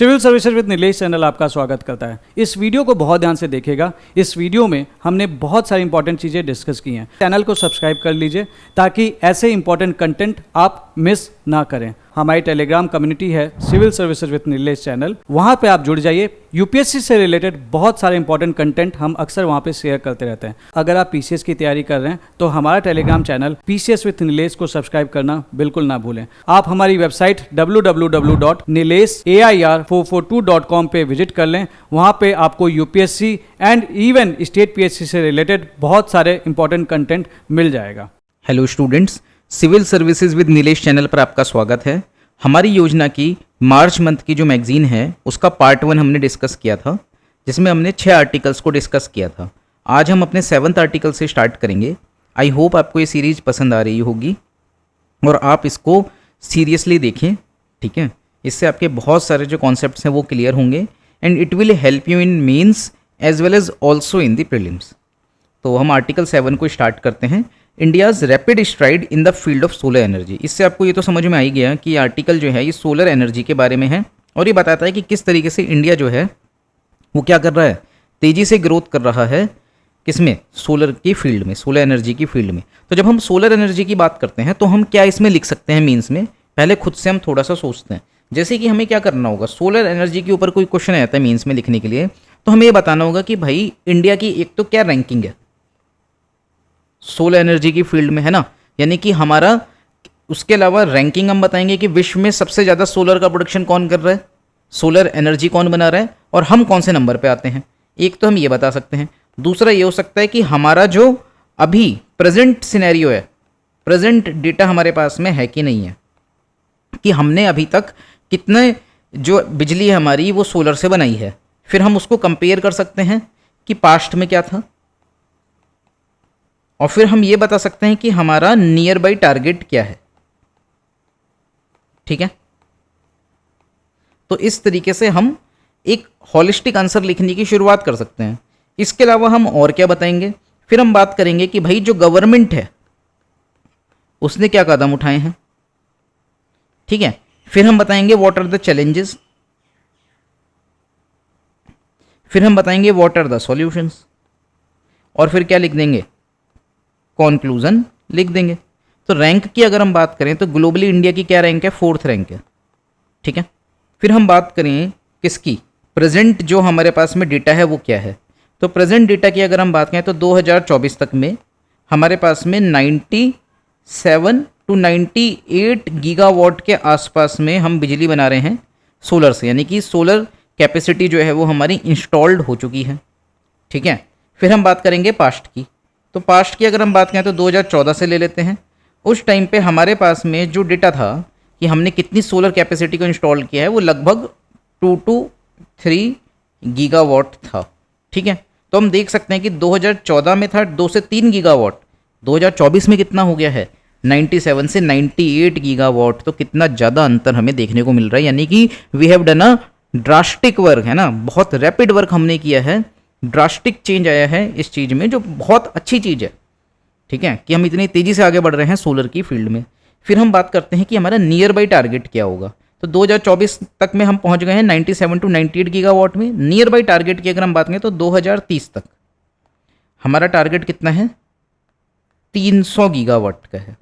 Civil services with Nilesh channel आपका स्वागत करता है। इस वीडियो को बहुत ध्यान से देखिएगा। इस वीडियो में हमने बहुत सारी इंपॉर्टेंट चीज़ें डिस्कस की हैं। चैनल को सब्सक्राइब कर लीजिए ताकि ऐसे इंपॉर्टेंट कंटेंट आप मिस ना करें। हमारी टेलीग्राम कम्युनिटी है civil services with Nilesh channel, वहाँ पे आप जुड़ जाइए। यूपीएससी से रिलेटेड बहुत सारे इंपॉर्टेंट कंटेंट हम अक्सर वहाँ पे शेयर करते रहते हैं। अगर आप पीसीएस की तैयारी कर रहे हैं तो हमारा Telegram channel PCS with Nilesh को सब्सक्राइब करना बिल्कुल ना भूलें। आप हमारी वेबसाइट www.nilesh.air442.com पे विजिट कर लें। वहाँ पे आपको UPSC and even state PSC से रिलेटेड बहुत सारे इंपॉर्टेंट कंटेंट मिल जाएगा। Hello students, civil services with Nilesh channel पर आपका स्वागत है। हमारी योजना की मार्च मंथ की जो मैगजीन है उसका पार्ट 1 हमने डिस्कस किया था, जिसमें हमने 6 आर्टिकल्स को डिस्कस किया था। आज हम अपने 7th आर्टिकल से स्टार्ट करेंगे। आई होप आपको ये सीरीज पसंद आ रही होगी और आप इसको सीरियसली देखें, ठीक है। इससे आपके बहुत सारे जो कॉन्सेप्ट्स हैं वो क्लियर होंगे and it will help you in mains as well as also in the prelims. तो हम आर्टिकल 7 को स्टार्ट करते हैं। India's rapid stride in the field of solar energy. इससे आपको ये तो समझ में आ ही गया कि आर्टिकल जो है ये सोलर एनर्जी के बारे में है और ये बताता है कि किस तरीके से इंडिया जो है वो क्या कर रहा है, तेज़ी से ग्रोथ कर रहा है किसमें, सोलर की फील्ड में, सोलर एनर्जी की फील्ड में। तो जब हम सोलर एनर्जी की बात करते हैं तो हम क्या इसमें लिख सकते हैं मीन्स में, पहले खुद से हम थोड़ा सा सोचते हैं। जैसे कि हमें क्या करना होगा, सोलर एनर्जी के ऊपर कोई क्वेश्चन आता है मीन्स में लिखने के लिए, तो हमें ये बताना होगा कि भाई इंडिया की एक तो क्या रैंकिंग है सोलर एनर्जी की फील्ड में, है ना। यानी कि हमारा उसके अलावा रैंकिंग हम बताएंगे कि विश्व में सबसे ज़्यादा सोलर का प्रोडक्शन कौन कर रहा है, सोलर एनर्जी कौन बना रहा है और हम कौन से नंबर पे आते हैं। एक तो हम ये बता सकते हैं। दूसरा ये हो सकता है कि हमारा जो अभी प्रेजेंट सिनेरियो है, प्रेजेंट डेटा हमारे पास में है कि नहीं है, कि हमने अभी तक कितने जो बिजली है हमारी वो सोलर से बनाई है। फिर हम उसको कंपेयर कर सकते हैं कि पास्ट में क्या था, और फिर हम ये बता सकते हैं कि हमारा नियर बाई टारगेट क्या है, ठीक है। तो इस तरीके से हम एक हॉलिस्टिक आंसर लिखने की शुरुआत कर सकते हैं। इसके अलावा हम और क्या बताएंगे, फिर हम बात करेंगे कि भाई जो गवर्नमेंट है उसने क्या कदम उठाए हैं, ठीक है। फिर हम बताएंगे व्हाट आर द चैलेंजेस, फिर हम बताएंगे व्हाट आर द सॉल्यूशंस, और फिर क्या लिख देंगे, कॉन्क्लूजन लिख देंगे। तो रैंक की अगर हम बात करें तो ग्लोबली इंडिया की क्या रैंक है, 4th रैंक है, ठीक है। फिर हम बात करें किसकी, प्रेजेंट जो हमारे पास में डेटा है वो क्या है। तो प्रेजेंट डेटा की अगर हम बात करें तो 2024 तक में हमारे पास में 97 to 98 गीगावाट के आसपास में हम बिजली बना रहे हैं सोलर से, यानी कि सोलर कैपेसिटी जो है वो हमारी इंस्टॉल्ड हो चुकी है, ठीक है। फिर हम बात करेंगे पास्ट की। तो पास्ट की अगर हम बात करें तो 2014 से ले लेते हैं। उस टाइम पे हमारे पास में जो डेटा था कि हमने कितनी सोलर कैपेसिटी को इंस्टॉल किया है वो लगभग 2 to 3 गीगावाट था, ठीक है। तो हम देख सकते हैं कि 2014 में था 2 से 3 गीगावाट, 2024 में कितना हो गया है 97 से 98 गीगावाट। तो कितना ज़्यादा अंतर हमें देखने को मिल रहा है, यानी कि we have done a drastic work, है ना, बहुत रैपिड वर्क हमने किया है, ड्रास्टिक चेंज आया है इस चीज़ में, जो बहुत अच्छी चीज़ है, ठीक है, कि हम इतनी तेज़ी से आगे बढ़ रहे हैं सोलर की फील्ड में। फिर हम बात करते हैं कि हमारा नियर बाई टारगेट क्या होगा। तो 2024 तक में हम पहुंच गए हैं 97 to 98 गीगावाट में। नियर बाई टारगेट की अगर हम बात करें तो 2030 तक हमारा टारगेट कितना है, 300 गीगावाट का है,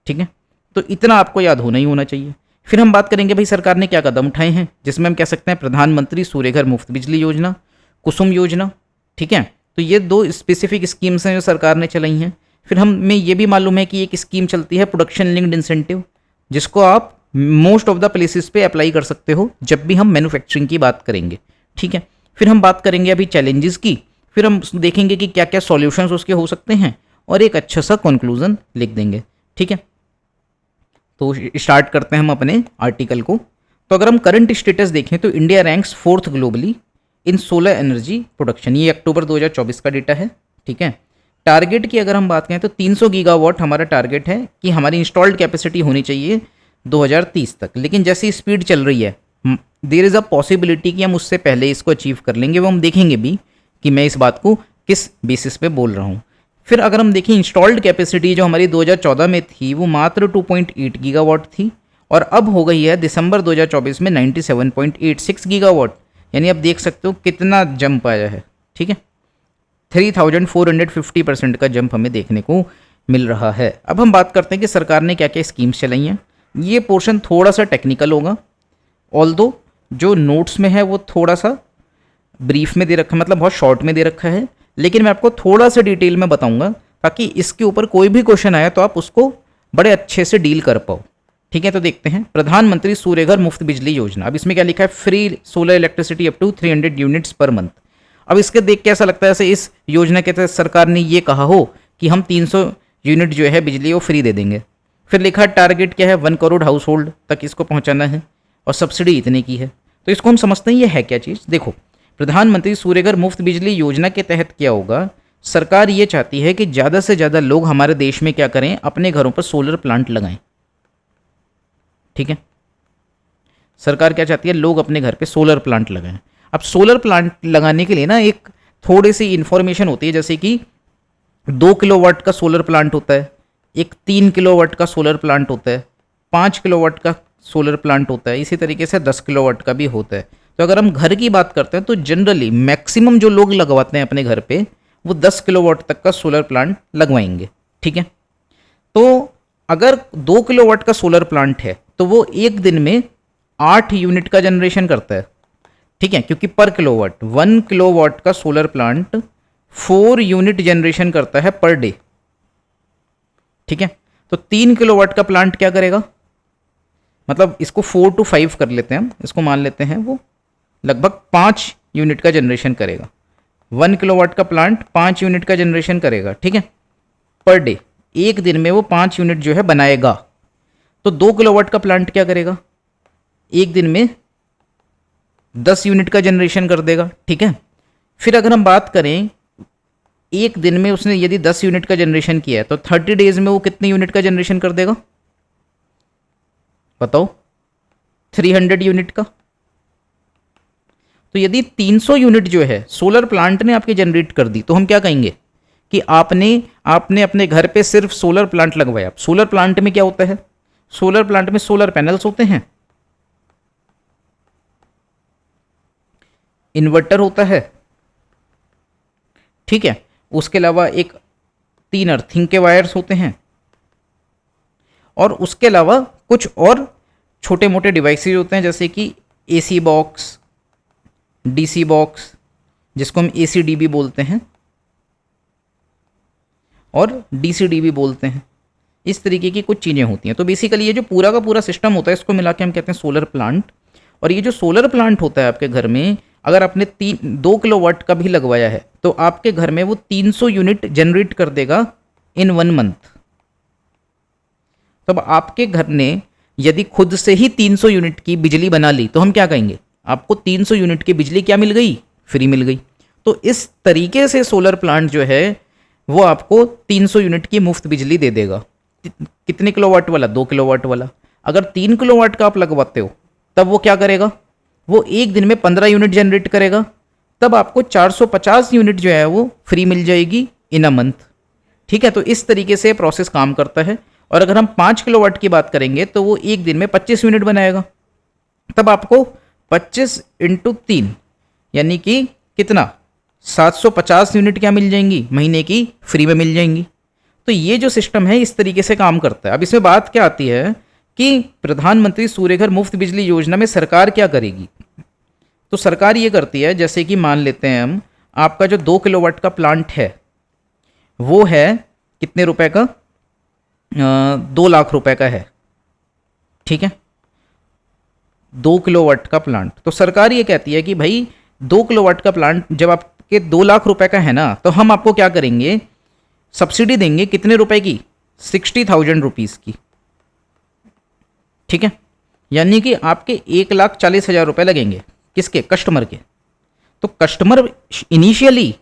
ठीक है। तो इतना आपको याद होना ही होना चाहिए। फिर हम बात करेंगे भाई सरकार ने क्या कदम उठाए हैं, जिसमें हम कह सकते हैं प्रधानमंत्री सूर्यघर मुफ्त बिजली योजना, कुसुम योजना, ठीक है। तो ये 2 स्पेसिफिक स्कीम्स हैं जो सरकार ने चलाई हैं। फिर हमें ये भी मालूम है कि एक स्कीम चलती है प्रोडक्शन लिंक्ड इंसेंटिव, जिसको आप मोस्ट ऑफ द प्लेसेस पे अप्लाई कर सकते हो जब भी हम मैन्युफैक्चरिंग की बात करेंगे, ठीक है। फिर हम बात करेंगे अभी चैलेंजेस की, फिर हम देखेंगे कि क्या क्या सॉल्यूशंस उसके हो सकते हैं और एक अच्छा सा कंक्लूजन लिख देंगे, ठीक है। तो स्टार्ट करते हैं हम अपने आर्टिकल को। तो अगर हम करंट स्टेटस देखें तो इंडिया रैंक्स 4th ग्लोबली इन सोलर एनर्जी प्रोडक्शन। ये अक्टूबर 2024 का डेटा है, ठीक है। टारगेट की अगर हम बात करें तो 300 गीगावाट हमारा टारगेट है कि हमारी इंस्टॉल्ड कैपेसिटी होनी चाहिए 2030 तक। लेकिन जैसी स्पीड चल रही है देयर इज़ अ पॉसिबिलिटी कि हम उससे पहले इसको अचीव कर लेंगे। वो हम देखेंगे भी कि मैं इस बात को किस बेसिस पे बोल रहा हूँ। फिर अगर हम देखें इंस्टॉल्ड कैपेसिटी जो हमारी 2014 में थी वो मात्र 2.8 गीगावाट थी और अब हो गई है दिसंबर 2024 में 97.86 गीगावाट। यानी आप देख सकते हो कितना जंप आया है, ठीक है, 3450% का जंप हमें देखने को मिल रहा है। अब हम बात करते हैं कि सरकार ने क्या क्या स्कीम्स चलाई हैं। ये पोर्शन थोड़ा सा टेक्निकल होगा, ऑल्दो जो नोट्स में है वो थोड़ा सा ब्रीफ में दे रखा है, मतलब बहुत शॉर्ट में दे रखा है, लेकिन मैं आपको थोड़ा सा डिटेल में बताऊंगा ताकि इसके ऊपर कोई भी क्वेश्चन आया तो आप उसको बड़े अच्छे से डील कर पाओ, ठीक है। तो देखते हैं, प्रधानमंत्री सूर्यघर मुफ्त बिजली योजना। अब इसमें क्या लिखा है, free solar electricity up to 300 units per month. अब इसके देख के ऐसा लगता है जैसे इस योजना के तहत सरकार ने ये कहा हो कि हम 300 यूनिट जो है बिजली वो फ्री दे देंगे। फिर लिखा है टारगेट क्या है, 1 करोड़ हाउस होल्ड तक इसको पहुंचाना है और सब्सिडी इतने की है। तो इसको हम समझते हैं ये है क्या चीज़। देखो, प्रधानमंत्री सूर्यघर मुफ्त बिजली योजना के तहत क्या होगा, सरकार ये चाहती है कि ज़्यादा से ज़्यादा लोग हमारे देश में क्या करें, अपने घरों पर सोलर प्लांट लगाएं, ठीक है। सरकार क्या चाहती है, लोग अपने घर पे सोलर प्लांट लगाएं। अब सोलर प्लांट लगाने के लिए ना एक थोड़ी सी इन्फॉर्मेशन होती है, जैसे कि 2 किलोवाट का सोलर प्लांट होता है, एक 3 किलोवाट का सोलर प्लांट होता है, 5 किलोवाट का सोलर प्लांट होता है, इसी तरीके से 10 किलोवाट का भी होता है। तो अगर हम घर की बात करते हैं तो जनरली मैक्सिमम जो लोग लगवाते हैं अपने घर पे वो 10 किलोवाट तक का सोलर प्लांट लगवाएंगे, ठीक है। तो अगर 2 किलोवाट का सोलर प्लांट है तो वो एक दिन में 8 यूनिट का जनरेशन करता है, ठीक है, क्योंकि पर किलोवाट 1 किलोवाट का सोलर प्लांट 4 यूनिट जनरेशन करता है पर डे, ठीक है। तो 3 किलोवाट का प्लांट क्या करेगा, मतलब इसको 4 to 5 कर लेते हैं हम, इसको मान लेते हैं वो लगभग 5 यूनिट का जनरेशन करेगा। 1 किलोवाट का प्लांट 5 यूनिट का जनरेशन करेगा, ठीक है, पर डे। एक दिन में वो 5 यूनिट जो है बनाएगा। तो 2 किलोवाट का प्लांट क्या करेगा, एक दिन में 10 यूनिट का जनरेशन कर देगा, ठीक है। फिर अगर हम बात करें एक दिन में उसने यदि 10 यूनिट का जनरेशन किया है तो 30 डेज में वो कितने यूनिट का जनरेशन कर देगा बताओ, 300 यूनिट का। तो यदि 300 यूनिट जो है सोलर प्लांट ने आपके जनरेट कर दी तो हम क्या कहेंगे कि आपने अपने घर पे सिर्फ सोलर प्लांट लगवाया। सोलर प्लांट में क्या होता है, सोलर प्लांट में सोलर पैनल्स होते हैं, इन्वर्टर होता है, ठीक है, उसके अलावा एक 3 अर्थिंग के वायर्स होते हैं और उसके अलावा कुछ और छोटे मोटे डिवाइसेज होते हैं जैसे कि एसी बॉक्स, डीसी बॉक्स जिसको हम एसीडीबी बोलते हैं और डीसीडीबी बोलते हैं। इस तरीके की कुछ चीज़ें होती हैं। तो बेसिकली ये जो पूरा का पूरा सिस्टम होता है इसको मिला के हम कहते हैं सोलर प्लांट। और ये जो सोलर प्लांट होता है आपके घर में, अगर आपने 2 किलोवाट का भी लगवाया है तो आपके घर में वो 300 यूनिट जनरेट कर देगा इन 1 मंथ। तब आपके घर ने यदि खुद से ही 300 यूनिट की बिजली बना ली तो हम क्या कहेंगे, आपको 300 यूनिट की बिजली क्या मिल गई, फ्री मिल गई। तो इस तरीके से सोलर प्लांट जो है वो आपको 300 यूनिट की मुफ्त बिजली दे देगा। कितने किलोवाट वाला, 2 किलोवाट वाला। अगर 3 किलोवाट का आप लगवाते हो तब वो क्या करेगा, वो एक दिन में 15 यूनिट जनरेट करेगा, तब आपको 450 यूनिट जो है वो फ्री मिल जाएगी इन अ मंथ, ठीक है। तो इस तरीके से प्रोसेस काम करता है। और अगर हम 5 किलोवाट की बात करेंगे तो वो एक दिन में 25 यूनिट बनाएगा, तब आपको 25 × 3 यानी कि कितना, 750 यूनिट क्या मिल जाएंगी, महीने की फ्री में मिल जाएंगी। तो ये जो सिस्टम है इस तरीके से काम करता है। अब इसमें बात क्या आती है कि प्रधानमंत्री सूर्यघर मुफ्त बिजली योजना में सरकार क्या करेगी। तो सरकार ये करती है, जैसे कि मान लेते हैं हम, आपका जो 2 किलोवाट का प्लांट है वो है कितने रुपए का, 2 लाख रुपए का है, ठीक है, 2 किलोवाट का प्लांट। तो सरकार ये कहती है कि भाई 2 किलोवाट का प्लांट जब आपके 2 लाख रुपए का है ना, तो हम आपको क्या करेंगे, सब्सिडी देंगे कितने रुपए की, 60,000 रुपीज़ की, ठीक है। यानी कि आपके 1,40,000 रुपये लगेंगे, किसके, कस्टमर के। तो कस्टमर इनिशियली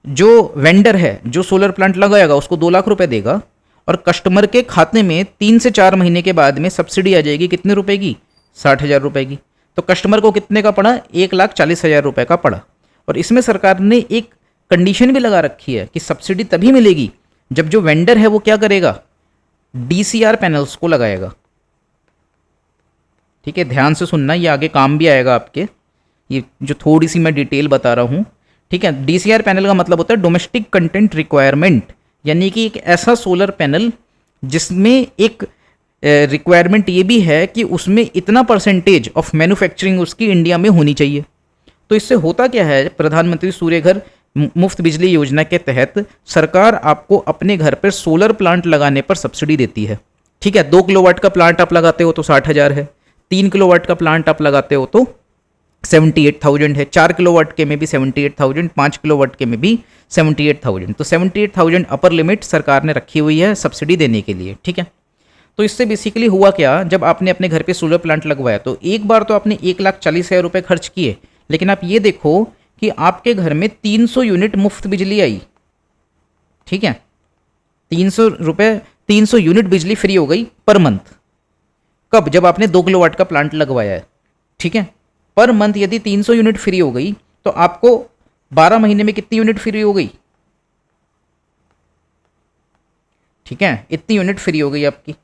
जो वेंडर है जो सोलर प्लांट लगाएगा उसको 2 लाख रुपए देगा और कस्टमर के खाते में 3 से 4 महीने के बाद में सब्सिडी आ जाएगी कितने रुपए की, 60,000 रुपये की। तो कस्टमर को कितने का पड़ा, 1,40,000 रुपये का पड़ा। और इसमें सरकार ने एक कंडीशन भी लगा रखी है कि सब्सिडी तभी मिलेगी जब जो वेंडर है वो क्या करेगा, DCR पैनल्स को लगाएगा, ठीक है, ध्यान से सुनना, ये आगे काम भी आएगा आपके, ये जो थोड़ी सी मैं डिटेल बता रहा हूँ। ठीक है, DCR पैनल का मतलब होता है डोमेस्टिक कंटेंट रिक्वायरमेंट, यानी कि एक ऐसा सोलर पैनल जिसमें एक रिक्वायरमेंट ये भी है कि उसमें इतना परसेंटेज ऑफ मैन्युफैक्चरिंग उसकी इंडिया में होनी चाहिए। तो इससे होता क्या है, प्रधानमंत्री सूर्य घर मुफ्त बिजली योजना के तहत सरकार आपको अपने घर पर सोलर प्लांट लगाने पर सब्सिडी देती है। ठीक है, 2 किलोवाट का प्लांट आप लगाते हो तो 60,000 है, 3 किलोवाट का प्लांट आप लगाते हो तो 78,000 है, 4 किलोवाट के में भी 78,000, 5 किलोवाट के में भी 78,000। तो 78,000 अपर लिमिट सरकार ने रखी हुई है सब्सिडी देने के लिए। ठीक है, तो इससे बेसिकली हुआ क्या, जब आपने अपने घर पे सोलर प्लांट लगवाया तो एक बार तो आपने 1,40,000 रुपये खर्च किए, लेकिन आप ये देखो कि आपके घर में 300 यूनिट मुफ्त बिजली आई। ठीक है, 300 यूनिट बिजली फ्री हो गई पर मंथ। कब? जब आपने 2 किलोवाट का प्लांट लगवाया है। ठीक है, पर मंथ यदि 300 यूनिट फ्री हो गई तो आपको 12 महीने में कितनी यूनिट फ्री हो गई? ठीक है, इतनी यूनिट फ्री हो गई आपकी।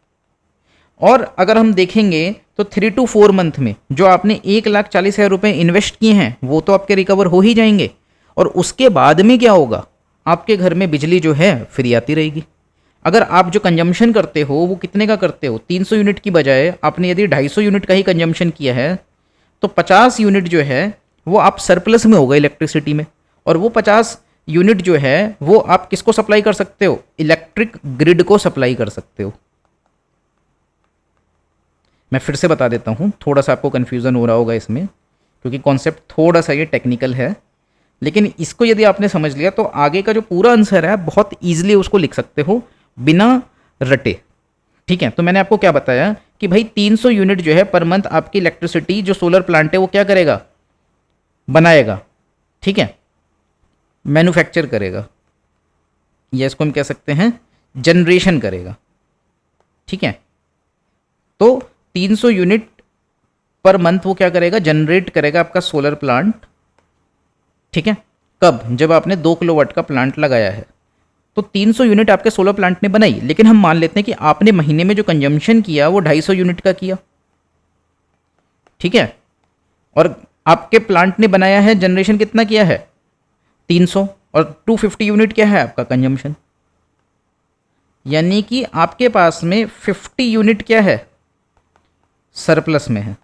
और अगर हम देखेंगे तो 3 to 4 मंथ में जो आपने 1,40,000 रुपये इन्वेस्ट किए हैं वो तो आपके रिकवर हो ही जाएंगे। और उसके बाद में क्या होगा, आपके घर में बिजली जो है फ्री आती रहेगी। अगर आप जो कंजम्पशन करते हो वो कितने का करते हो, 300 यूनिट की बजाय आपने यदि 250 यूनिट का ही कंजम्पशन किया है तो 50 यूनिट जो है वो आप सरप्लस में होगा इलेक्ट्रिसिटी में। और वो 50 यूनिट जो है वो आप किसको सप्लाई कर सकते हो? इलेक्ट्रिक ग्रिड को सप्लाई कर सकते हो। मैं फिर से बता देता हूँ, थोड़ा सा आपको कन्फ्यूज़न हो रहा होगा इसमें क्योंकि कॉन्सेप्ट थोड़ा सा ये टेक्निकल है, लेकिन इसको यदि आपने समझ लिया तो आगे का जो पूरा आंसर है बहुत ईजिली उसको लिख सकते हो बिना रटे। ठीक है, तो मैंने आपको क्या बताया कि भाई 300 यूनिट जो है पर मंथ आपकी इलेक्ट्रिसिटी जो सोलर प्लांट है वो क्या करेगा, बनाएगा। ठीक है, मैन्युफैक्चर करेगा, या इसको हम कह सकते हैं जनरेशन करेगा। ठीक है, तो 300 यूनिट पर मंथ वो क्या करेगा, जनरेट करेगा आपका सोलर प्लांट। ठीक है, कब? जब आपने 2 किलोवाट का प्लांट लगाया है तो 300 यूनिट आपके सोलर प्लांट ने बनाई, लेकिन हम मान लेते हैं कि आपने महीने में जो कंजम्पशन किया वो 250 यूनिट का किया। ठीक है, और आपके प्लांट ने बनाया है, जनरेशन कितना किया है 300, और 250 यूनिट क्या है आपका कंजम्पशन, यानी कि आपके पास में 50 यूनिट क्या है, सरप्लस में है।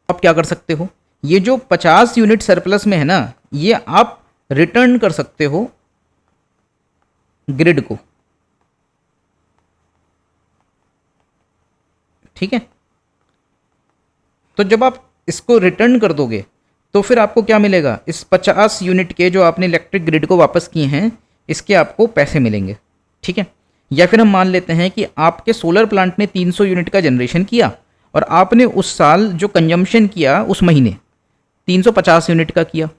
आप क्या कर सकते हो, ये जो 50 यूनिट सरप्लस में है ना, ये आप रिटर्न कर सकते हो ग्रिड को। ठीक है, तो जब आप इसको रिटर्न कर दोगे तो फिर आपको क्या मिलेगा, इस 50 यूनिट के जो आपने इलेक्ट्रिक ग्रिड को वापस किए हैं इसके आपको पैसे मिलेंगे। ठीक है, या फिर हम मान लेते हैं कि आपके सोलर प्लांट ने 300 यूनिट का जनरेशन किया और आपने उस साल जो कंजम्पशन किया उस महीने 350 यूनिट का किया,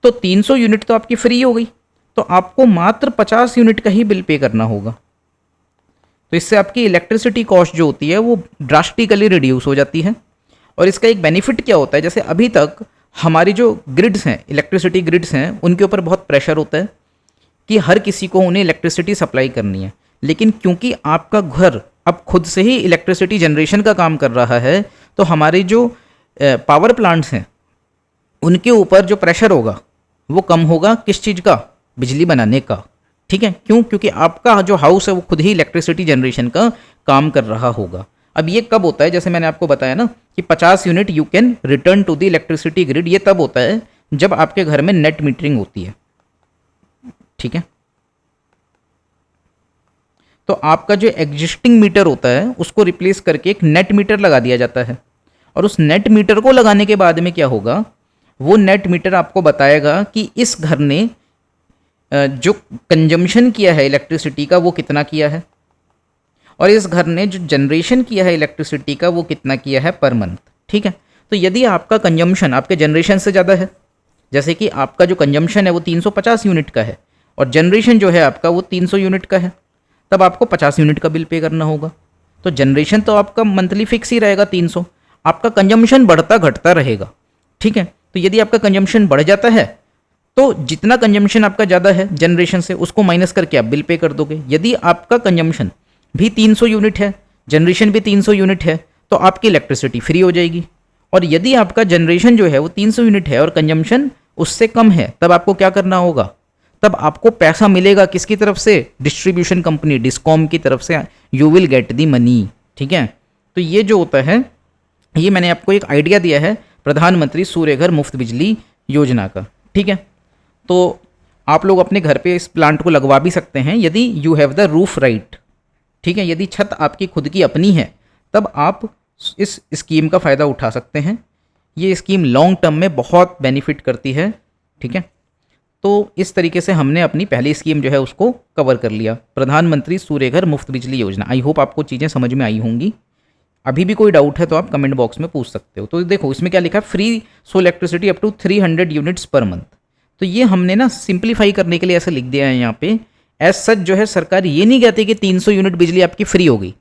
तो 300 यूनिट तो आपकी फ्री हो गई, तो आपको मात्र 50 यूनिट का ही बिल पे करना होगा। तो इससे आपकी इलेक्ट्रिसिटी कॉस्ट जो होती है वो ड्रास्टिकली रिड्यूस हो जाती है। और इसका एक बेनिफिट क्या होता है, जैसे अभी तक हमारी जो ग्रिड्स हैं, इलेक्ट्रिसिटी ग्रिड्स हैं, उनके ऊपर बहुत प्रेशर होता है कि हर किसी को उन्हें इलेक्ट्रिसिटी सप्लाई करनी है। लेकिन क्योंकि आपका घर अब खुद से ही इलेक्ट्रिसिटी जनरेशन का काम कर रहा है तो हमारे जो पावर प्लांट्स हैं उनके ऊपर जो प्रेशर होगा वो कम होगा। किस चीज़ का? बिजली बनाने का। ठीक है, क्यों? क्योंकि आपका जो हाउस है वो खुद ही इलेक्ट्रिसिटी जनरेशन का काम कर रहा होगा। अब ये कब होता है, जैसे मैंने आपको बताया ना कि 50 unit you can return to the electricity grid, ये तब होता है जब आपके घर में नेट मीटरिंग होती है। ठीक है, तो आपका जो एग्जिस्टिंग मीटर होता है उसको रिप्लेस करके एक नेट मीटर लगा दिया जाता है। और उस नेट मीटर को लगाने के बाद में क्या होगा, वो नेट मीटर आपको बताएगा कि इस घर ने जो कंजम्पशन किया है इलेक्ट्रिसिटी का वो कितना किया है, और इस घर ने जो जनरेशन किया है इलेक्ट्रिसिटी का वो कितना किया है पर मंथ। ठीक है, तो यदि आपका कंजम्पशन आपके जनरेशन से ज़्यादा है, जैसे कि आपका जो कंजम्पशन है वो 350 यूनिट का है और जनरेशन जो है आपका वो 300 यूनिट का है, तब आपको 50 यूनिट का बिल पे करना होगा। तो जनरेशन तो आपका मंथली फिक्स ही रहेगा 300, आपका कंजम्पशन बढ़ता घटता रहेगा। ठीक है, तो यदि आपका कंजम्पशन बढ़ जाता है तो जितना कंजम्पशन आपका ज़्यादा है जनरेशन से उसको माइनस करके आप बिल पे कर दोगे। यदि आपका कंजम्पशन भी 300 यूनिट है, जनरेशन भी 300 यूनिट है तो आपकी इलेक्ट्रिसिटी फ्री हो जाएगी। और यदि आपका जनरेशन जो है वो 300 यूनिट है और कंजम्पशन उससे कम है, तब आपको क्या करना होगा, तब आपको पैसा मिलेगा किसकी तरफ से, डिस्ट्रीब्यूशन कंपनी डिस्कॉम की तरफ से, you will get the money. ठीक है, तो ये जो होता है, ये मैंने आपको एक आइडिया दिया है प्रधानमंत्री सूर्य घर मुफ्त बिजली योजना का। ठीक है, तो आप लोग अपने घर पे इस प्लांट को लगवा भी सकते हैं यदि you have the roof right. ठीक है, यदि छत आपकी खुद की अपनी है तब आप इस स्कीम का फ़ायदा उठा सकते हैं। ये स्कीम लॉन्ग टर्म में बहुत बेनिफिट करती है। ठीक है, तो इस तरीके से हमने अपनी पहली स्कीम जो है उसको कवर कर लिया, प्रधानमंत्री सूर्य घर मुफ्त बिजली योजना। आई होप आपको चीज़ें समझ में आई होंगी। अभी भी कोई डाउट है तो आप कमेंट बॉक्स में पूछ सकते हो। तो देखो इसमें क्या लिखा है, free solar electricity up to 300 units per month. तो ये हमने ना सिंप्लीफाई करने के लिए ऐसे लिख दिया है यहाँ पे। एज सच जो है सरकार ये नहीं कहती कि 300 यूनिट बिजली आपकी फ्री हो गई।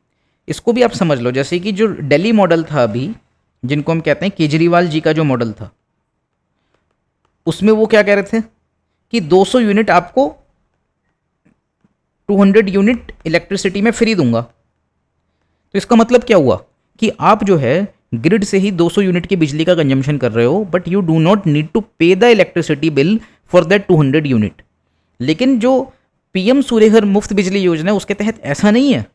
इसको भी आप समझ लो, जैसे कि जो दिल्ली मॉडल था अभी, जिनको हम कहते हैं केजरीवाल जी का जो मॉडल था, उसमें वो क्या कह रहे थे कि 200 यूनिट आपको 200 यूनिट इलेक्ट्रिसिटी में फ्री दूंगा। तो इसका मतलब क्या हुआ कि आप जो है ग्रिड से ही 200 यूनिट की बिजली का कंजम्पशन कर रहे हो, but you do not need to pay the electricity bill for that 200 unit. लेकिन जो पीएम सूर्य घर मुफ्त बिजली योजना है उसके तहत ऐसा नहीं है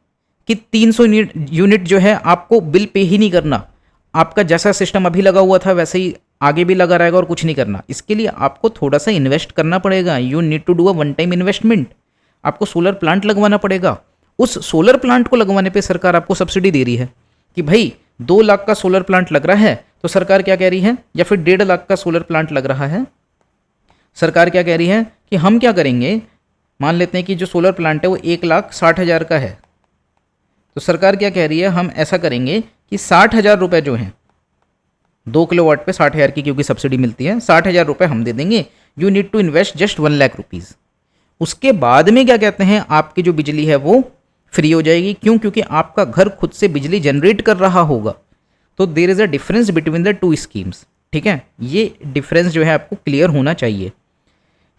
कि 300 यूनिट जो है आपको बिल पे ही नहीं करना। आपका जैसा सिस्टम अभी लगा हुआ था वैसे ही आगे भी लगा रहेगा और कुछ नहीं करना। इसके लिए आपको थोड़ा सा इन्वेस्ट करना पड़ेगा। You need to do a one time investment. आपको सोलर प्लांट लगवाना पड़ेगा। उस सोलर प्लांट को लगवाने पे सरकार आपको सब्सिडी दे रही है कि भाई 2 लाख का सोलर प्लांट लग रहा है तो सरकार क्या कह रही है, या फिर 1.5 लाख का सोलर प्लांट लग रहा है, सरकार क्या कह रही है कि हम क्या करेंगे, मान लेते हैं कि जो सोलर प्लांट है वो 1,60,000 का है, तो सरकार क्या कह रही है, हम ऐसा करेंगे कि 60,000 रुपये जो हैं 2 किलोवाट पे 60,000 की क्योंकि सब्सिडी मिलती है, 60,000 रुपये हम दे देंगे। You need to invest just 1 lakh rupees. उसके बाद में क्या कहते हैं, आपकी जो बिजली है वो फ्री हो जाएगी। क्यों? क्योंकि आपका घर खुद से बिजली जनरेट कर रहा होगा। तो there is a difference between the 2 schemes. ठीक है, ये डिफरेंस जो है आपको क्लियर होना चाहिए।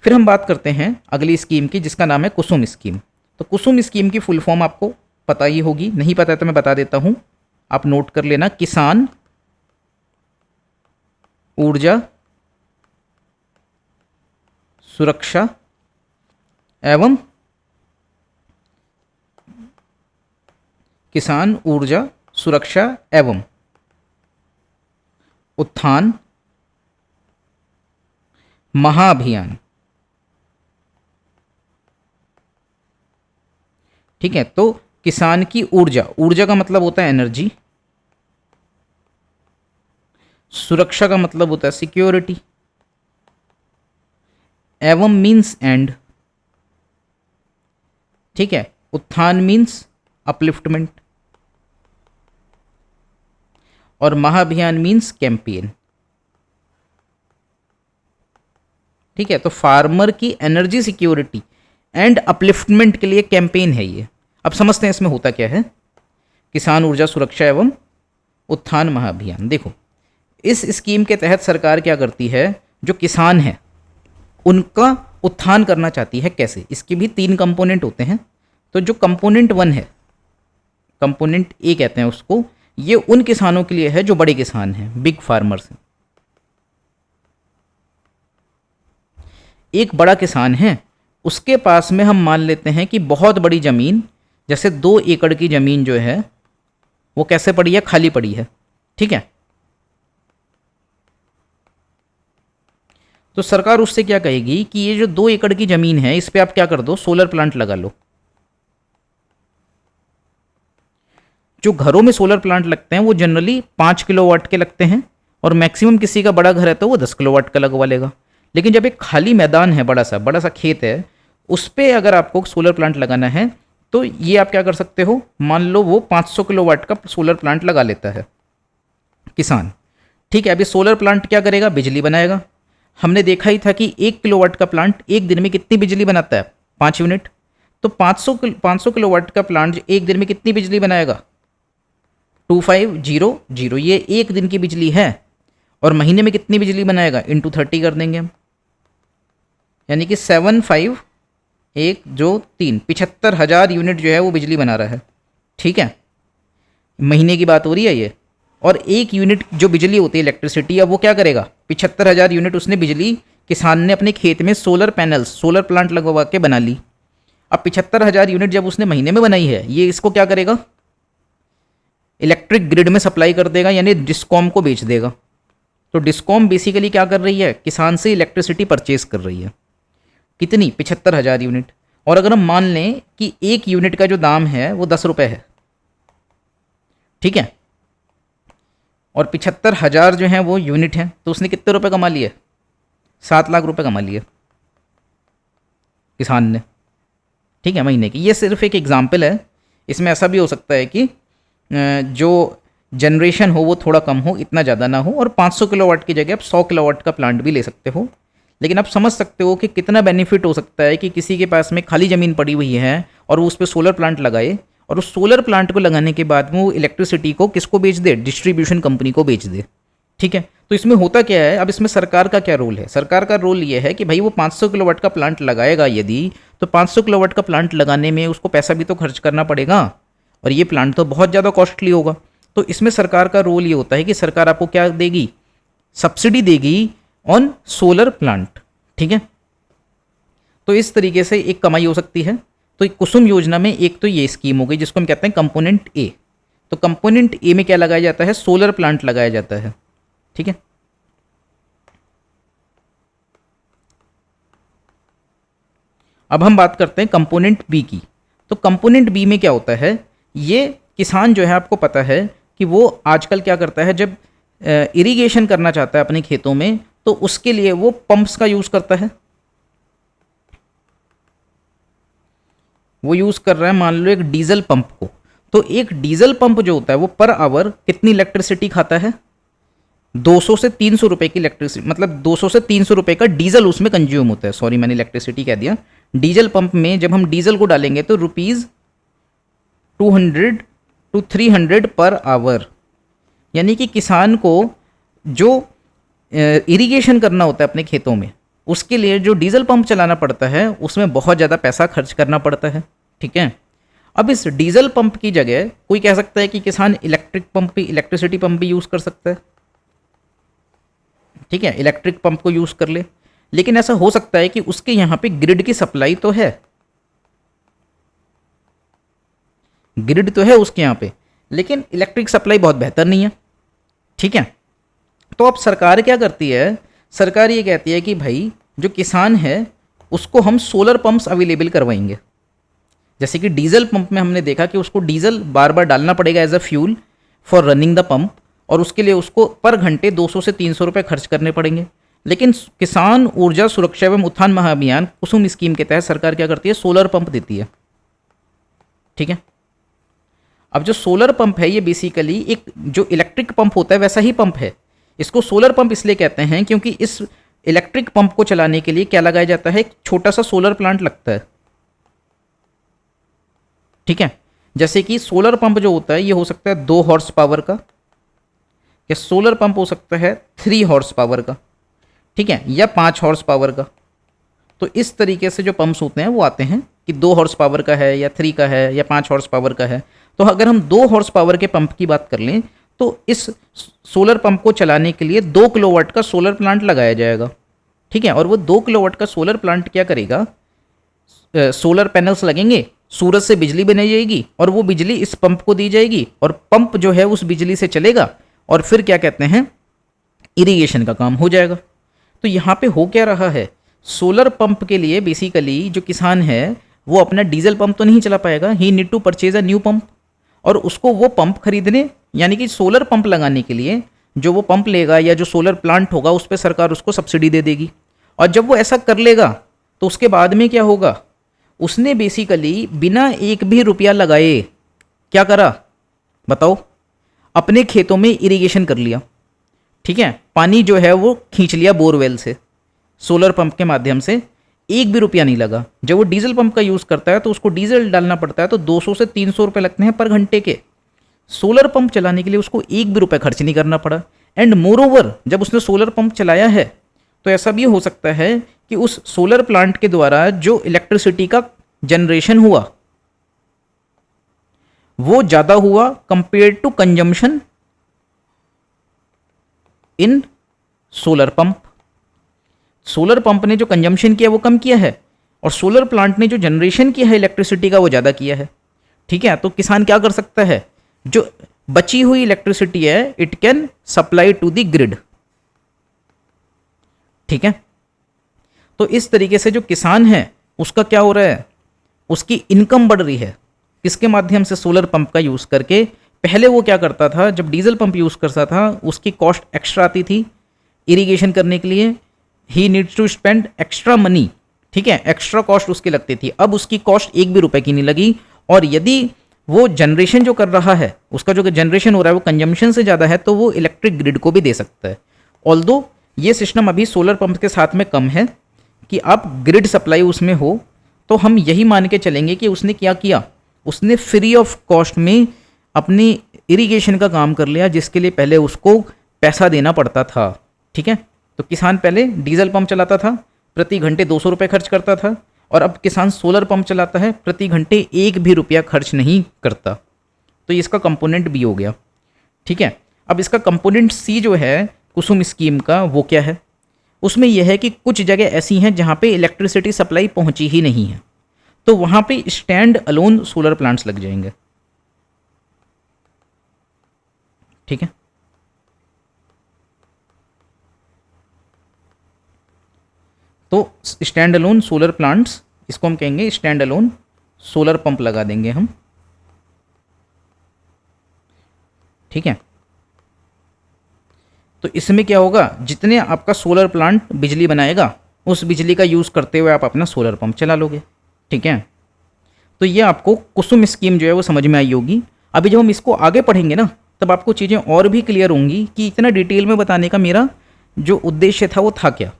फिर हम बात करते हैं अगली स्कीम की जिसका नाम है कुसुम स्कीम। तो कुसुम स्कीम की फुल फॉर्म आपको पता ही होगी, नहीं पता है तो मैं बता देता हूँ, आप नोट कर लेना। किसान ऊर्जा सुरक्षा एवं किसान ऊर्जा सुरक्षा एवं उत्थान महाअभियान। ठीक है, तो किसान की ऊर्जा, ऊर्जा का मतलब होता है एनर्जी, सुरक्षा का मतलब होता है सिक्योरिटी, एवं मीन्स एंड। ठीक है, उत्थान मीन्स अपलिफ्टमेंट और महाअभियान मीन्स कैंपेन। ठीक है, तो फार्मर की एनर्जी सिक्योरिटी एंड अपलिफ्टमेंट के लिए कैंपेन है ये। अब समझते हैं इसमें होता क्या है, किसान ऊर्जा सुरक्षा एवं उत्थान महाअभियान। देखो इस स्कीम के तहत सरकार क्या करती है, जो किसान है उनका उत्थान करना चाहती है। कैसे? इसके भी 3 कंपोनेंट होते हैं। तो जो कंपोनेंट 1 है, कंपोनेंट ए कहते हैं उसको, ये उन किसानों के लिए है जो बड़े किसान हैं, बिग फार्मर्स हैं। एक बड़ा किसान है, उसके पास में हम मान लेते हैं कि बहुत बड़ी ज़मीन, जैसे 2 एकड़ की ज़मीन जो है वो कैसे पड़ी है, खाली पड़ी है। ठीक है, तो सरकार उससे क्या कहेगी कि ये जो 2 एकड़ की ज़मीन है इस पे आप क्या कर दो, सोलर प्लांट लगा लो। जो घरों में सोलर प्लांट लगते हैं वो जनरली 5 किलोवाट के लगते हैं, और मैक्सिमम किसी का बड़ा घर है तो वो 10 किलोवाट का लगवा लेगा। लेकिन जब एक खाली मैदान है, बड़ा सा खेत है, उस पर अगर आपको सोलर प्लांट लगाना है तो ये आप क्या कर सकते हो, मान लो वो 500 किलोवाट का सोलर प्लांट लगा लेता है किसान। ठीक है, अभी सोलर प्लांट क्या करेगा, बिजली बनाएगा। हमने देखा ही था कि 1 किलोवाट का प्लांट एक दिन में कितनी बिजली बनाता है, 5 यूनिट। तो 500 किलोवाट का प्लांट एक दिन में कितनी बिजली बनाएगा, 2500। ये एक दिन की बिजली है। और महीने में कितनी बिजली बनाएगा, इंटू 30 कर देंगे हम, यानी कि 751 जो 3 75,000 यूनिट जो है वो बिजली बना रहा है। ठीक है, महीने की बात हो रही है ये। और 1 यूनिट जो बिजली होती है इलेक्ट्रिसिटी, अब वो क्या करेगा, 75,000 यूनिट उसने बिजली किसान ने अपने खेत में सोलर पैनल्स, सोलर प्लांट लगवा के बना ली। अब 75,000 यूनिट जब उसने महीने में बनाई है, ये इसको क्या करेगा, इलेक्ट्रिक ग्रिड में सप्लाई कर देगा, यानी डिस्कॉम को बेच देगा। तो डिस्कॉम बेसिकली क्या कर रही है, किसान से इलेक्ट्रिसिटी परचेज कर रही है। कितनी, 75,000 यूनिट। और अगर हम मान लें कि 1 यूनिट का जो दाम है वो 10 रुपये है, ठीक है, और 75,000 जो है वो यूनिट है, तो उसने कितने रुपए कमा लिए, 7 लाख रुपए कमा लिए किसान ने, ठीक है, महीने की। ये सिर्फ एक एग्जाम्पल है। इसमें ऐसा भी हो सकता है कि जो जनरेशन हो वो थोड़ा कम हो, इतना ज़्यादा ना हो, और 500 किलोवाट की जगह आप 100 किलोवाट का प्लांट भी ले सकते हो। लेकिन आप समझ सकते हो कि कितना बेनिफिट हो सकता है कि किसी के पास में खाली ज़मीन पड़ी हुई है और वो उस पर सोलर प्लांट लगाए, और उस सोलर प्लांट को लगाने के बाद में वो इलेक्ट्रिसिटी को किसको बेच दे, डिस्ट्रीब्यूशन कंपनी को बेच दे, ठीक है। तो इसमें होता क्या है, अब इसमें सरकार का क्या रोल है, सरकार का रोल ये है कि भाई वो 500 किलोवाट का प्लांट लगाएगा यदि, तो 500 किलोवाट का प्लांट लगाने में उसको पैसा भी तो खर्च करना पड़ेगा, और ये प्लांट तो बहुत ज़्यादा कॉस्टली होगा। तो इसमें सरकार का रोल ये होता है कि सरकार आपको क्या देगी, सब्सिडी देगी ऑन सोलर प्लांट, ठीक है। तो इस तरीके से एक कमाई हो सकती है। तो कुसुम योजना में एक तो ये स्कीम हो गई जिसको हम कहते हैं कंपोनेंट ए। तो कंपोनेंट ए में क्या लगाया जाता है, सोलर प्लांट लगाया जाता है, ठीक है। अब हम बात करते हैं कंपोनेंट बी की। तो कंपोनेंट बी में क्या होता है, ये किसान जो है आपको पता है कि वो आजकल क्या करता है, जब इरिगेशन करना चाहता है अपने खेतों में, तो उसके लिए वो पंप्स का यूज़ करता है। वो यूज़ कर रहा है मान लो एक डीजल पंप को। तो एक डीजल पंप जो होता है वो पर आवर कितनी इलेक्ट्रिसिटी खाता है, 200 से 300 रुपए की इलेक्ट्रिसिटी, मतलब 200 से 300 रुपए का डीजल उसमें कंज्यूम होता है। सॉरी, मैंने इलेक्ट्रिसिटी कह दिया। डीजल पंप में जब हम डीजल को डालेंगे तो रुपीज़ 200 to 300 पर आवर, यानी कि किसान को जो इरिगेशन करना होता है अपने खेतों में, उसके लिए जो डीजल पंप चलाना पड़ता है उसमें बहुत ज़्यादा पैसा खर्च करना पड़ता है, ठीक है। अब इस डीजल पंप की जगह कोई कह सकता है कि किसान इलेक्ट्रिसिटी पंप भी यूज़ कर सकता है, ठीक है, इलेक्ट्रिक पंप को यूज़ कर ले। लेकिन ऐसा हो सकता है कि उसके यहाँ पे ग्रिड की सप्लाई तो है, ग्रिड तो है उसके यहाँ पे, लेकिन इलेक्ट्रिक सप्लाई बहुत बेहतर नहीं है, ठीक है। तो अब सरकार क्या करती है, सरकार ये कहती है कि भाई जो किसान है उसको हम सोलर पंप्स अवेलेबल करवाएंगे। जैसे कि डीजल पंप में हमने देखा कि उसको डीजल बार बार डालना पड़ेगा as a fuel for running the pump, और उसके लिए उसको पर घंटे 200 से 300 रुपये खर्च करने पड़ेंगे। लेकिन किसान ऊर्जा सुरक्षा एवं उत्थान महाअभियान कुसुम स्कीम के तहत सरकार क्या करती है, सोलर पंप देती है, ठीक है। अब जो सोलर पंप है ये बेसिकली एक जो इलेक्ट्रिक पंप होता है वैसा ही पंप है। इसको सोलर पंप इसलिए कहते हैं क्योंकि इस इलेक्ट्रिक पंप को चलाने के लिए क्या लगाया जाता है, एक छोटा सा सोलर प्लांट लगता है, ठीक है। जैसे कि सोलर पंप जो होता है ये हो सकता है 2 हॉर्स पावर का, या सोलर पंप हो सकता है 3 हॉर्स पावर का, ठीक है, या 5 हॉर्स पावर का। तो इस तरीके से जो पंप्स होते हैं वो आते हैं कि 2 हॉर्स पावर का है, या 3 का है, या 5 हॉर्स पावर का है। तो अगर हम 2 हॉर्स पावर के पंप की बात कर लें तो इस सोलर पंप को चलाने के लिए 2 किलोवाट का सोलर प्लांट लगाया जाएगा, ठीक है। और वो 2 किलोवाट का सोलर प्लांट क्या करेगा, सोलर पैनल्स लगेंगे, सूरज से बिजली बनाई जाएगी, और वो बिजली इस पंप को दी जाएगी, और पंप जो है उस बिजली से चलेगा, और फिर क्या कहते हैं, इरिगेशन का काम हो जाएगा। तो यहाँ पे हो क्या रहा है, सोलर पंप के लिए बेसिकली जो किसान है वो अपना डीजल पंप तो नहीं चला पाएगा, he need to purchase a new pump, और उसको वो पंप खरीदने, यानी कि सोलर पंप लगाने के लिए जो वो पंप लेगा या जो सोलर प्लांट होगा उस पर सरकार उसको सब्सिडी दे देगी। और जब वो ऐसा कर लेगा तो उसके बाद में क्या होगा, उसने बेसिकली बिना एक भी रुपया लगाए क्या करा बताओ, अपने खेतों में इरिगेशन कर लिया, ठीक है। पानी जो है वो खींच लिया बोरवेल से, सोलर पंप के माध्यम से, एक भी रुपया नहीं लगा। जब वो डीजल पंप का यूज़ करता है तो उसको डीजल डालना पड़ता है, तो 200 से 300 रुपये लगते हैं पर घंटे के। सोलर पंप चलाने के लिए उसको एक भी रुपया खर्च नहीं करना पड़ा। एंड मोर ओवर जब उसने सोलर पंप चलाया है तो ऐसा भी हो सकता है कि उस सोलर प्लांट के द्वारा जो इलेक्ट्रिसिटी का जनरेशन हुआ वो ज़्यादा हुआ compare to consumption in solar pump. Solar pump ने जो कंजम्पशन किया वो कम किया है, और सोलर प्लांट ने जो जनरेशन किया है इलेक्ट्रिसिटी का वो ज़्यादा किया है। ठीक है, तो किसान क्या कर सकता है, जो बची हुई इलेक्ट्रिसिटी है it can supply to the grid. ठीक है, तो इस तरीके से जो किसान है उसका क्या हो रहा है, उसकी इनकम बढ़ रही है। किसके माध्यम से, सोलर पंप का यूज़ करके। पहले वो क्या करता था, जब डीजल पंप यूज़ करता था उसकी कॉस्ट एक्स्ट्रा आती थी इरिगेशन करने के लिए, he needs to spend extra money. ठीक है, एक्स्ट्रा कॉस्ट उसकी लगती थी। अब उसकी कॉस्ट 1 भी रुपए की नहीं लगी, और यदि वो जनरेशन जो कर रहा है, उसका जो जनरेशन हो रहा है वो कंजम्पशन से ज़्यादा है, तो वो इलेक्ट्रिक ग्रिड को भी दे सकता है। ऑल्दो ये सिस्टम अभी सोलर पंप के साथ में कम है कि आप ग्रिड सप्लाई उसमें हो, तो हम यही मान के चलेंगे कि उसने क्या किया, उसने फ्री ऑफ कॉस्ट में अपनी इरिगेशन का काम कर लिया, जिसके लिए पहले उसको पैसा देना पड़ता था। ठीक है, तो किसान पहले डीजल पंप चलाता था, प्रति घंटे 200 रुपये खर्च करता था, और अब किसान सोलर पंप चलाता है, प्रति घंटे 1 भी रुपया खर्च नहीं करता। तो इसका कंपोनेंट बी हो गया। ठीक है, अब इसका कंपोनेंट सी जो है कुसुम स्कीम का, वो क्या है, उसमें यह है कि कुछ जगह ऐसी हैं जहाँ पे इलेक्ट्रिसिटी सप्लाई पहुँची ही नहीं है, तो वहाँ पे स्टैंड अलोन सोलर प्लांट्स लग जाएंगे। ठीक है, तो स्टैंड अलोन सोलर प्लांट्स, इसको हम कहेंगे स्टैंड अलोन सोलर पंप लगा देंगे हम। ठीक है, तो इसमें क्या होगा, जितने आपका सोलर प्लांट बिजली बनाएगा उस बिजली का यूज़ करते हुए आप अपना सोलर पंप चला लोगे। ठीक है, तो ये आपको कुसुम स्कीम जो है वो समझ में आई होगी। अभी जब हम इसको आगे पढ़ेंगे ना, तब आपको चीज़ें और भी क्लियर होंगी कि इतना डिटेल में बताने का मेरा जो उद्देश्य था वो था क्या।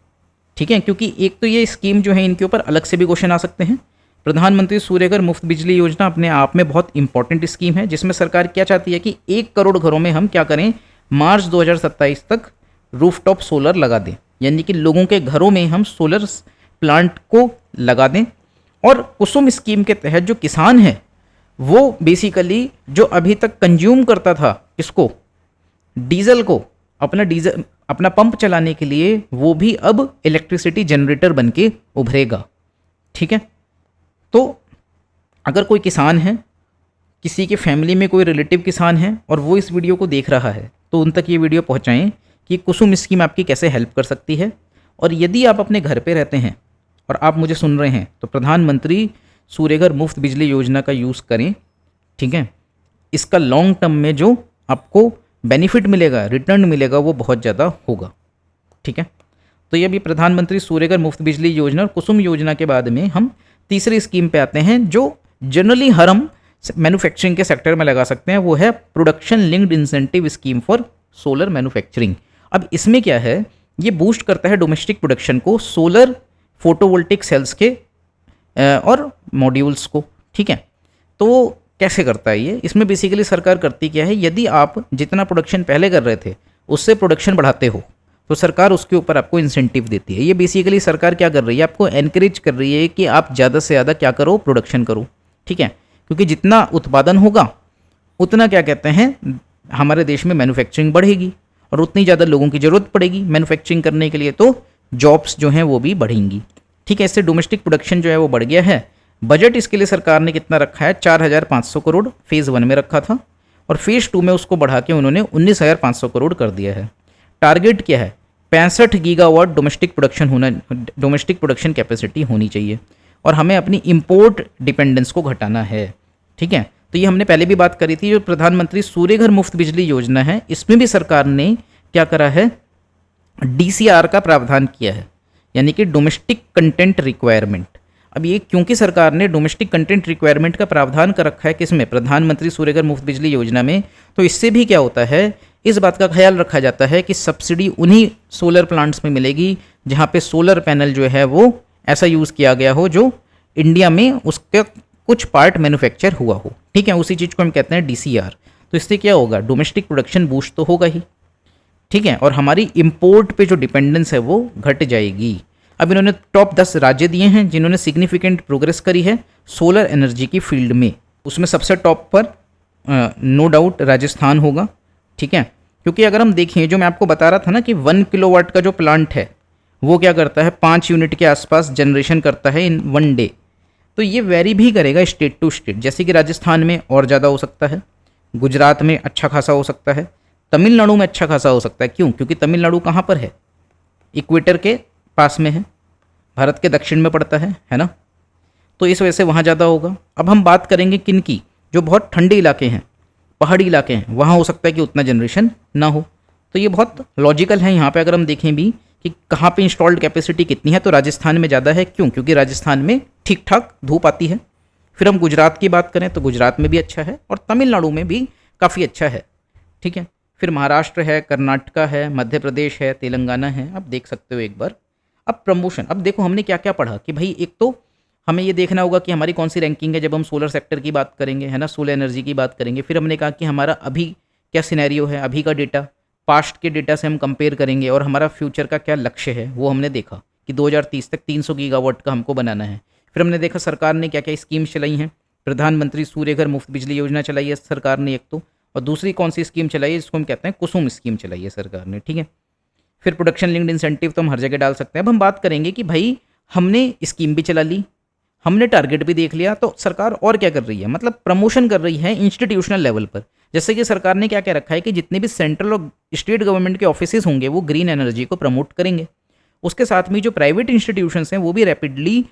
ठीक है, क्योंकि एक तो ये स्कीम जो है इनके ऊपर अलग से भी क्वेश्चन आ सकते हैं। प्रधानमंत्री सूर्यघर मुफ्त बिजली योजना अपने आप में बहुत इंपॉर्टेंट स्कीम है, जिसमें सरकार क्या चाहती है कि 1 करोड़ घरों में हम क्या करें, मार्च 2027 तक रूफटॉप सोलर लगा दें, यानी कि लोगों के घरों में हम सोलर प्लांट को लगा दें। और कुसुम स्कीम के तहत जो किसान है वो बेसिकली जो अभी तक कंज्यूम करता था किसको, डीजल को, अपना पंप चलाने के लिए, वो भी अब इलेक्ट्रिसिटी जनरेटर बन के उभरेगा। ठीक है, तो अगर कोई किसान है, किसी के फैमिली में कोई रिलेटिव किसान है और वो इस वीडियो को देख रहा है, तो उन तक ये वीडियो पहुंचाएं कि कुसुम स्कीम आपकी कैसे हेल्प कर सकती है। और यदि आप अपने घर पे रहते हैं और आप मुझे सुन रहे हैं, तो प्रधानमंत्री सूर्यघर मुफ्त बिजली योजना का यूज़ करें। ठीक है, इसका लॉन्ग टर्म में जो आपको बेनिफिट मिलेगा, रिटर्न मिलेगा, वो बहुत ज़्यादा होगा। ठीक है, तो ये भी प्रधानमंत्री सूर्यघर मुफ्त बिजली योजना और कुसुम योजना के बाद में हम तीसरी स्कीम पे आते हैं, जो जनरली हर हम मैन्युफैक्चरिंग के सेक्टर में लगा सकते हैं। वो है production linked incentive scheme for solar manufacturing. अब इसमें क्या है, ये बूस्ट करता है डोमेस्टिक प्रोडक्शन को, सोलर फोटोवोल्टिक सेल्स के और मॉड्यूल्स को। ठीक है, तो कैसे करता है ये, इसमें बेसिकली सरकार करती क्या है, यदि आप जितना प्रोडक्शन पहले कर रहे थे उससे प्रोडक्शन बढ़ाते हो तो सरकार उसके ऊपर आपको इंसेंटिव देती है। ये बेसिकली सरकार क्या कर रही है, आपको एनकरेज कर रही है कि आप ज़्यादा से ज़्यादा क्या करो, प्रोडक्शन करो। ठीक है, क्योंकि जितना उत्पादन होगा उतना क्या कहते हैं, हमारे देश में मैन्युफैक्चरिंग बढ़ेगी और उतनी ज़्यादा लोगों की ज़रूरत पड़ेगी मैन्युफैक्चरिंग करने के लिए, तो जॉब्स जो हैं वो भी बढ़ेंगी। ठीक है, इससे डोमेस्टिक प्रोडक्शन जो है वो बढ़ गया है। बजट इसके लिए सरकार ने कितना रखा है, 4500 करोड़ फेज़ 1 में रखा था, और फेज़ 2 में उसको बढ़ा के उन्होंने 19,500 करोड़ कर दिया है। टारगेट क्या है, 65 गीगावाट डोमेस्टिक प्रोडक्शन कैपेसिटी होनी चाहिए, और हमें अपनी इंपोर्ट डिपेंडेंस को घटाना है। ठीक है, तो ये हमने पहले भी बात करी थी। जो प्रधानमंत्री सूर्यघर मुफ्त बिजली योजना है, इसमें भी सरकार ने क्या करा है, DCR का प्रावधान किया है, यानी कि डोमेस्टिक कंटेंट रिक्वायरमेंट। अब ये क्योंकि सरकार ने डोमेस्टिक कंटेंट रिक्वायरमेंट का प्रावधान कर रखा है किसमें, प्रधानमंत्री सूर्यघर मुफ्त बिजली योजना में, तो इससे भी क्या होता है, इस बात का ख्याल रखा जाता है कि सब्सिडी उन्हीं सोलर प्लांट्स में मिलेगी जहाँ पे सोलर पैनल जो है वो ऐसा यूज़ किया गया हो जो इंडिया में उसका कुछ पार्ट मैन्युफैक्चर हुआ हो। ठीक है, उसी चीज़ को हम कहते हैं DCR। तो इससे क्या होगा, डोमेस्टिक प्रोडक्शन बूस्ट तो होगा ही। ठीक है, और हमारी इंपोर्ट पे जो डिपेंडेंस है वो घट जाएगी। अब इन्होंने टॉप 10 राज्य दिए हैं जिन्होंने सिग्निफिकेंट प्रोग्रेस करी है सोलर एनर्जी की फील्ड में। उसमें सबसे टॉप पर नो डाउट राजस्थान होगा, ठीक है। क्योंकि अगर हम देखें, जो मैं आपको बता रहा था ना कि 1 किलोवाट का जो प्लांट है वो क्या करता है, 5 यूनिट के आसपास जनरेशन करता है इन 1 डे। तो ये वेरी भी करेगा स्टेट टू स्टेट, जैसे कि राजस्थान में और ज़्यादा हो सकता है, गुजरात में अच्छा खासा हो सकता है, तमिलनाडु में अच्छा खासा हो सकता है। क्यों? क्योंकि तमिलनाडु कहाँ पर है, इक्वेटर के पास में है, भारत के दक्षिण में पड़ता है ना। तो इस वजह से वहाँ ज़्यादा होगा। अब हम बात करेंगे किन की, जो बहुत ठंडे इलाके हैं, पहाड़ी इलाके हैं, वहाँ हो सकता है कि उतना जनरेशन ना हो। तो ये बहुत लॉजिकल है। यहाँ पे अगर हम देखें भी कि कहाँ पे इंस्टॉल्ड कैपेसिटी कितनी है, तो राजस्थान में ज़्यादा है। क्यों? क्योंकि राजस्थान में ठीक ठाक धूप आती है। फिर हम गुजरात की बात करें तो गुजरात में भी अच्छा है और तमिलनाडु में भी काफ़ी अच्छा है, ठीक है। फिर महाराष्ट्र है, कर्नाटका है, मध्य प्रदेश है, तेलंगाना है, आप देख सकते हो एक बार। अब प्रमोशन, अब देखो हमने क्या क्या पढ़ा कि भाई एक तो हमें ये देखना होगा कि हमारी कौन सी रैंकिंग है जब हम सोलर सेक्टर की बात करेंगे, है ना, सोलर एनर्जी की बात करेंगे। फिर हमने कहा कि हमारा अभी क्या सिनेरियो है, अभी का डेटा पास्ट के डेटा से हम कंपेयर करेंगे, और हमारा फ्यूचर का क्या लक्ष्य है वो हमने देखा कि 2030 तक 300 गीगावाट का हमको बनाना है। फिर हमने देखा सरकार ने क्या क्या स्कीम्स चलाई हैं। प्रधानमंत्री सूर्य घर मुफ्त बिजली योजना चलाई है सरकार ने एक तो, और दूसरी कौन सी स्कीम चलाई है, इसको हम कहते हैं कुसुम स्कीम चलाई है सरकार ने, ठीक है। फिर प्रोडक्शन लिंक्ड इंसेंटिव तो हम हर जगह डाल सकते हैं। अब हम बात करेंगे कि भाई हमने स्कीम भी चला ली, हमने टारगेट भी देख लिया, तो सरकार और क्या कर रही है, मतलब प्रमोशन कर रही है इंस्टीट्यूशनल लेवल पर। जैसे कि सरकार ने क्या क्या रखा है कि जितने भी सेंट्रल और स्टेट गवर्नमेंट के ऑफिसेज होंगे वो ग्रीन एनर्जी को प्रमोट करेंगे। उसके साथ में जो प्राइवेट इंस्टीट्यूशंस हैं वो भी रैपिडली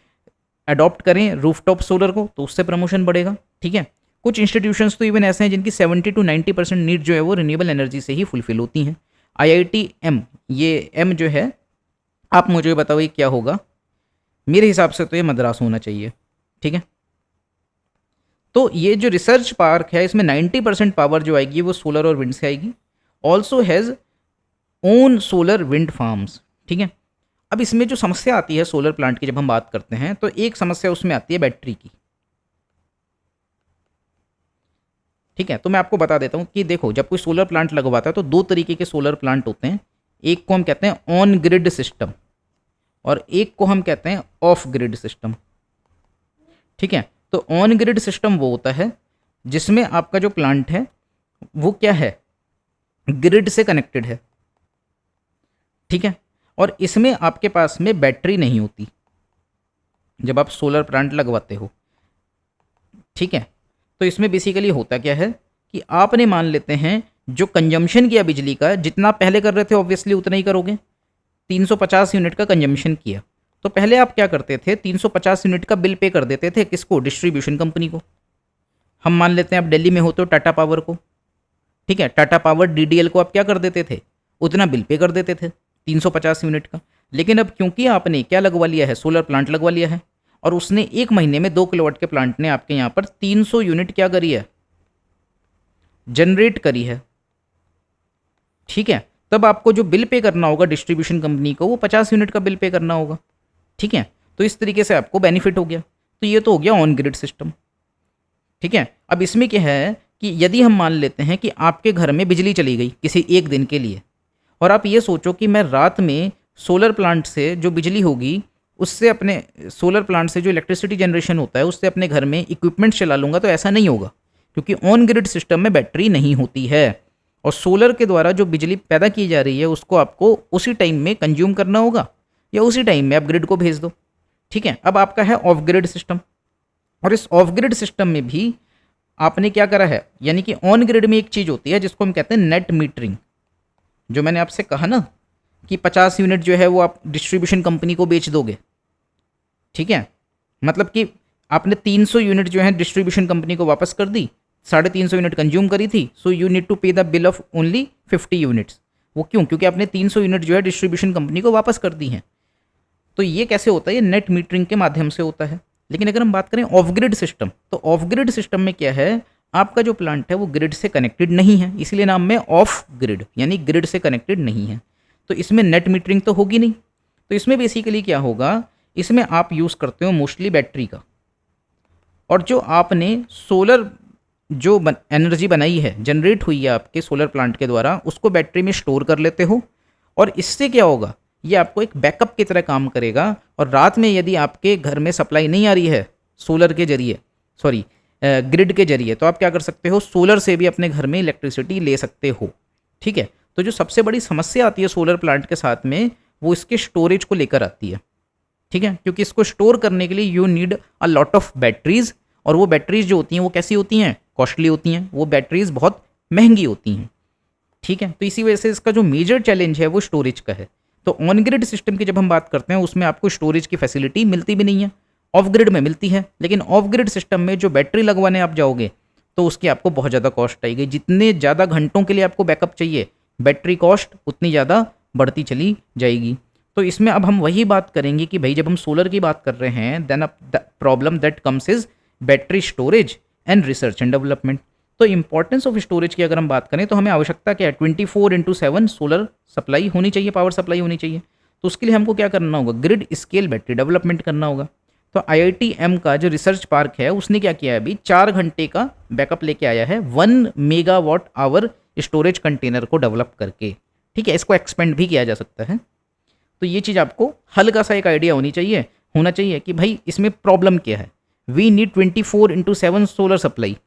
अडॉप्ट करें रूफटॉप सोलर को, तो उससे प्रमोशन बढ़ेगा, ठीक है। कुछ इंस्टीट्यूशंस तो इवन ऐसे हैं जिनकी 70 to 90% नीड जो है वो रिन्यूएबल एनर्जी से ही फुलफिल होती हैं। IIT-M, ये M जो है, आप मुझे बताओ ये क्या होगा। मेरे हिसाब से तो ये मद्रास होना चाहिए, ठीक है। तो ये जो रिसर्च पार्क है इसमें 90% पावर जो आएगी वो सोलर और विंड से आएगी। Also has own solar wind farms, ठीक है। अब इसमें जो समस्या आती है सोलर प्लांट की जब हम बात करते हैं, तो एक समस्या उसमें आती है बैटरी की, ठीक है। तो मैं आपको बता देता हूँ कि देखो जब कोई सोलर प्लांट लगवाता है तो 2 तरीके के सोलर प्लांट होते हैं। एक को हम कहते हैं ऑन ग्रिड सिस्टम और एक को हम कहते हैं ऑफ ग्रिड सिस्टम, ठीक है। तो ऑन ग्रिड सिस्टम वो होता है जिसमें आपका जो प्लांट है वो क्या है, ग्रिड से कनेक्टेड है, ठीक है। और इसमें आपके पास में बैटरी नहीं होती जब आप सोलर प्लांट लगवाते हो, ठीक है। तो इसमें बेसिकली होता क्या है कि आपने मान लेते हैं जो कंजम्पशन किया बिजली का, जितना पहले कर रहे थे ऑब्वियसली उतना ही करोगे। 350 यूनिट का कंजम्पशन किया तो पहले आप क्या करते थे, 350 यूनिट का बिल पे कर देते थे किसको, डिस्ट्रीब्यूशन कंपनी को। हम मान लेते हैं आप दिल्ली में हो तो टाटा पावर को, ठीक है। टाटा पावर DDL को आप क्या कर देते थे, उतना बिल पे कर देते थे 350 यूनिट का। लेकिन अब क्योंकि आपने क्या लगवा लिया है, सोलर प्लांट लगवा लिया है, और उसने एक महीने में 2 किलोवाट के प्लांट ने आपके यहाँ पर 300 यूनिट क्या करी है, जनरेट करी है, ठीक है। तब आपको जो बिल पे करना होगा डिस्ट्रीब्यूशन कंपनी को वो 50 यूनिट का बिल पे करना होगा, ठीक है। तो इस तरीके से आपको बेनिफिट हो गया। तो ये तो हो गया ऑन ग्रिड सिस्टम, ठीक है। अब इसमें क्या है कि यदि हम मान लेते हैं कि आपके घर में बिजली चली गई किसी एक दिन के लिए, और आप ये सोचो कि मैं रात में सोलर प्लांट से जो बिजली होगी उससे अपने सोलर प्लांट से जो इलेक्ट्रिसिटी जनरेशन होता है उससे अपने घर में इक्विपमेंट चला लूँगा, तो ऐसा नहीं होगा क्योंकि ऑन ग्रिड सिस्टम में बैटरी नहीं होती है और सोलर के द्वारा जो बिजली पैदा की जा रही है उसको आपको उसी टाइम में कंज्यूम करना होगा या उसी टाइम में आप ग्रिड को भेज दो, ठीक है। अब आपका है ऑफ ग्रिड सिस्टम, और इस ऑफ ग्रिड सिस्टम में भी आपने क्या करा है, यानी कि ऑन ग्रिड में एक चीज़ होती है जिसको हम कहते हैं नेट मीटरिंग। जो मैंने आपसे कहा ना कि 50 यूनिट जो है वो आप डिस्ट्रीब्यूशन कंपनी को बेच दोगे, ठीक है। मतलब कि आपने 300 यूनिट जो है डिस्ट्रीब्यूशन कंपनी को वापस कर दी, 350 यूनिट कंज्यूम करी थी, so you need to pay the bill of only 50 units. वो क्यों, क्योंकि आपने 300 यूनिट जो है डिस्ट्रीब्यूशन कंपनी को वापस कर दी हैं। तो ये कैसे होता है, ये नेट मीटरिंग के माध्यम से होता है। लेकिन अगर हम बात करें ऑफ ग्रिड सिस्टम, तो ऑफ ग्रिड सिस्टम में क्या है, आपका जो प्लांट है वो ग्रिड से कनेक्टेड नहीं है, इसीलिए नाम में ऑफ ग्रिड, यानी ग्रिड से कनेक्टेड नहीं है। तो इसमें नेट मीटरिंग तो होगी नहीं। तो इसमें बेसिकली क्या होगा, इसमें आप यूज़ करते हो मोस्टली बैटरी का, और जो आपने सोलर जो एनर्जी बनाई है, जनरेट हुई है आपके सोलर प्लांट के द्वारा, उसको बैटरी में स्टोर कर लेते हो। और इससे क्या होगा, ये आपको एक बैकअप की तरह काम करेगा। और रात में यदि आपके घर में सप्लाई नहीं आ रही है सोलर के जरिए, ग्रिड के जरिए, तो आप क्या कर सकते हो, सोलर से भी अपने घर में इलेक्ट्रिसिटी ले सकते हो। ठीक है, तो जो सबसे बड़ी समस्या आती है सोलर प्लांट के साथ में, वो इसके स्टोरेज को लेकर आती है। ठीक है, क्योंकि इसको स्टोर करने के लिए you need a lot of batteries, और वो बैटरीज जो होती हैं वो कैसी होती हैं, कॉस्टली होती हैं, वो बैटरीज बहुत महंगी होती हैं। ठीक है, तो इसी वजह से इसका जो मेजर चैलेंज है वो स्टोरेज का है। तो ऑन ग्रिड सिस्टम की जब हम बात करते हैं उसमें आपको स्टोरेज की फैसिलिटी मिलती भी नहीं है, ऑफ ग्रिड में मिलती है, लेकिन ऑफ ग्रिड सिस्टम में जो बैटरी लगवाने आप जाओगे तो उसकी आपको बहुत ज़्यादा कॉस्ट आएगी। जितने ज़्यादा घंटों के लिए आपको बैकअप चाहिए, बैटरी कॉस्ट उतनी ज़्यादा बढ़ती चली जाएगी। तो इसमें अब हम वही बात करेंगे कि भाई जब हम सोलर की बात कर रहे हैं, then the problem that comes is battery storage and research and development. तो इंपॉर्टेंस ऑफ स्टोरेज की अगर हम बात करें तो हमें आवश्यकता क्या है, 24/7 सोलर सप्लाई होनी चाहिए, पावर सप्लाई होनी चाहिए। तो उसके लिए हमको क्या करना होगा, ग्रिड स्केल बैटरी डेवलपमेंट करना होगा। तो IITM का जो रिसर्च पार्क है उसने क्या किया है, अभी 4 घंटे का बैकअप लेके आया है 1 मेगावाट आवर स्टोरेज कंटेनर को डेवलप करके। ठीक है, इसको एक्सपेंड भी किया जा सकता है। तो ये चीज़ आपको हल्का सा एक आइडिया होना चाहिए कि भाई इसमें प्रॉब्लम क्या है। We need 24/7 solar supply,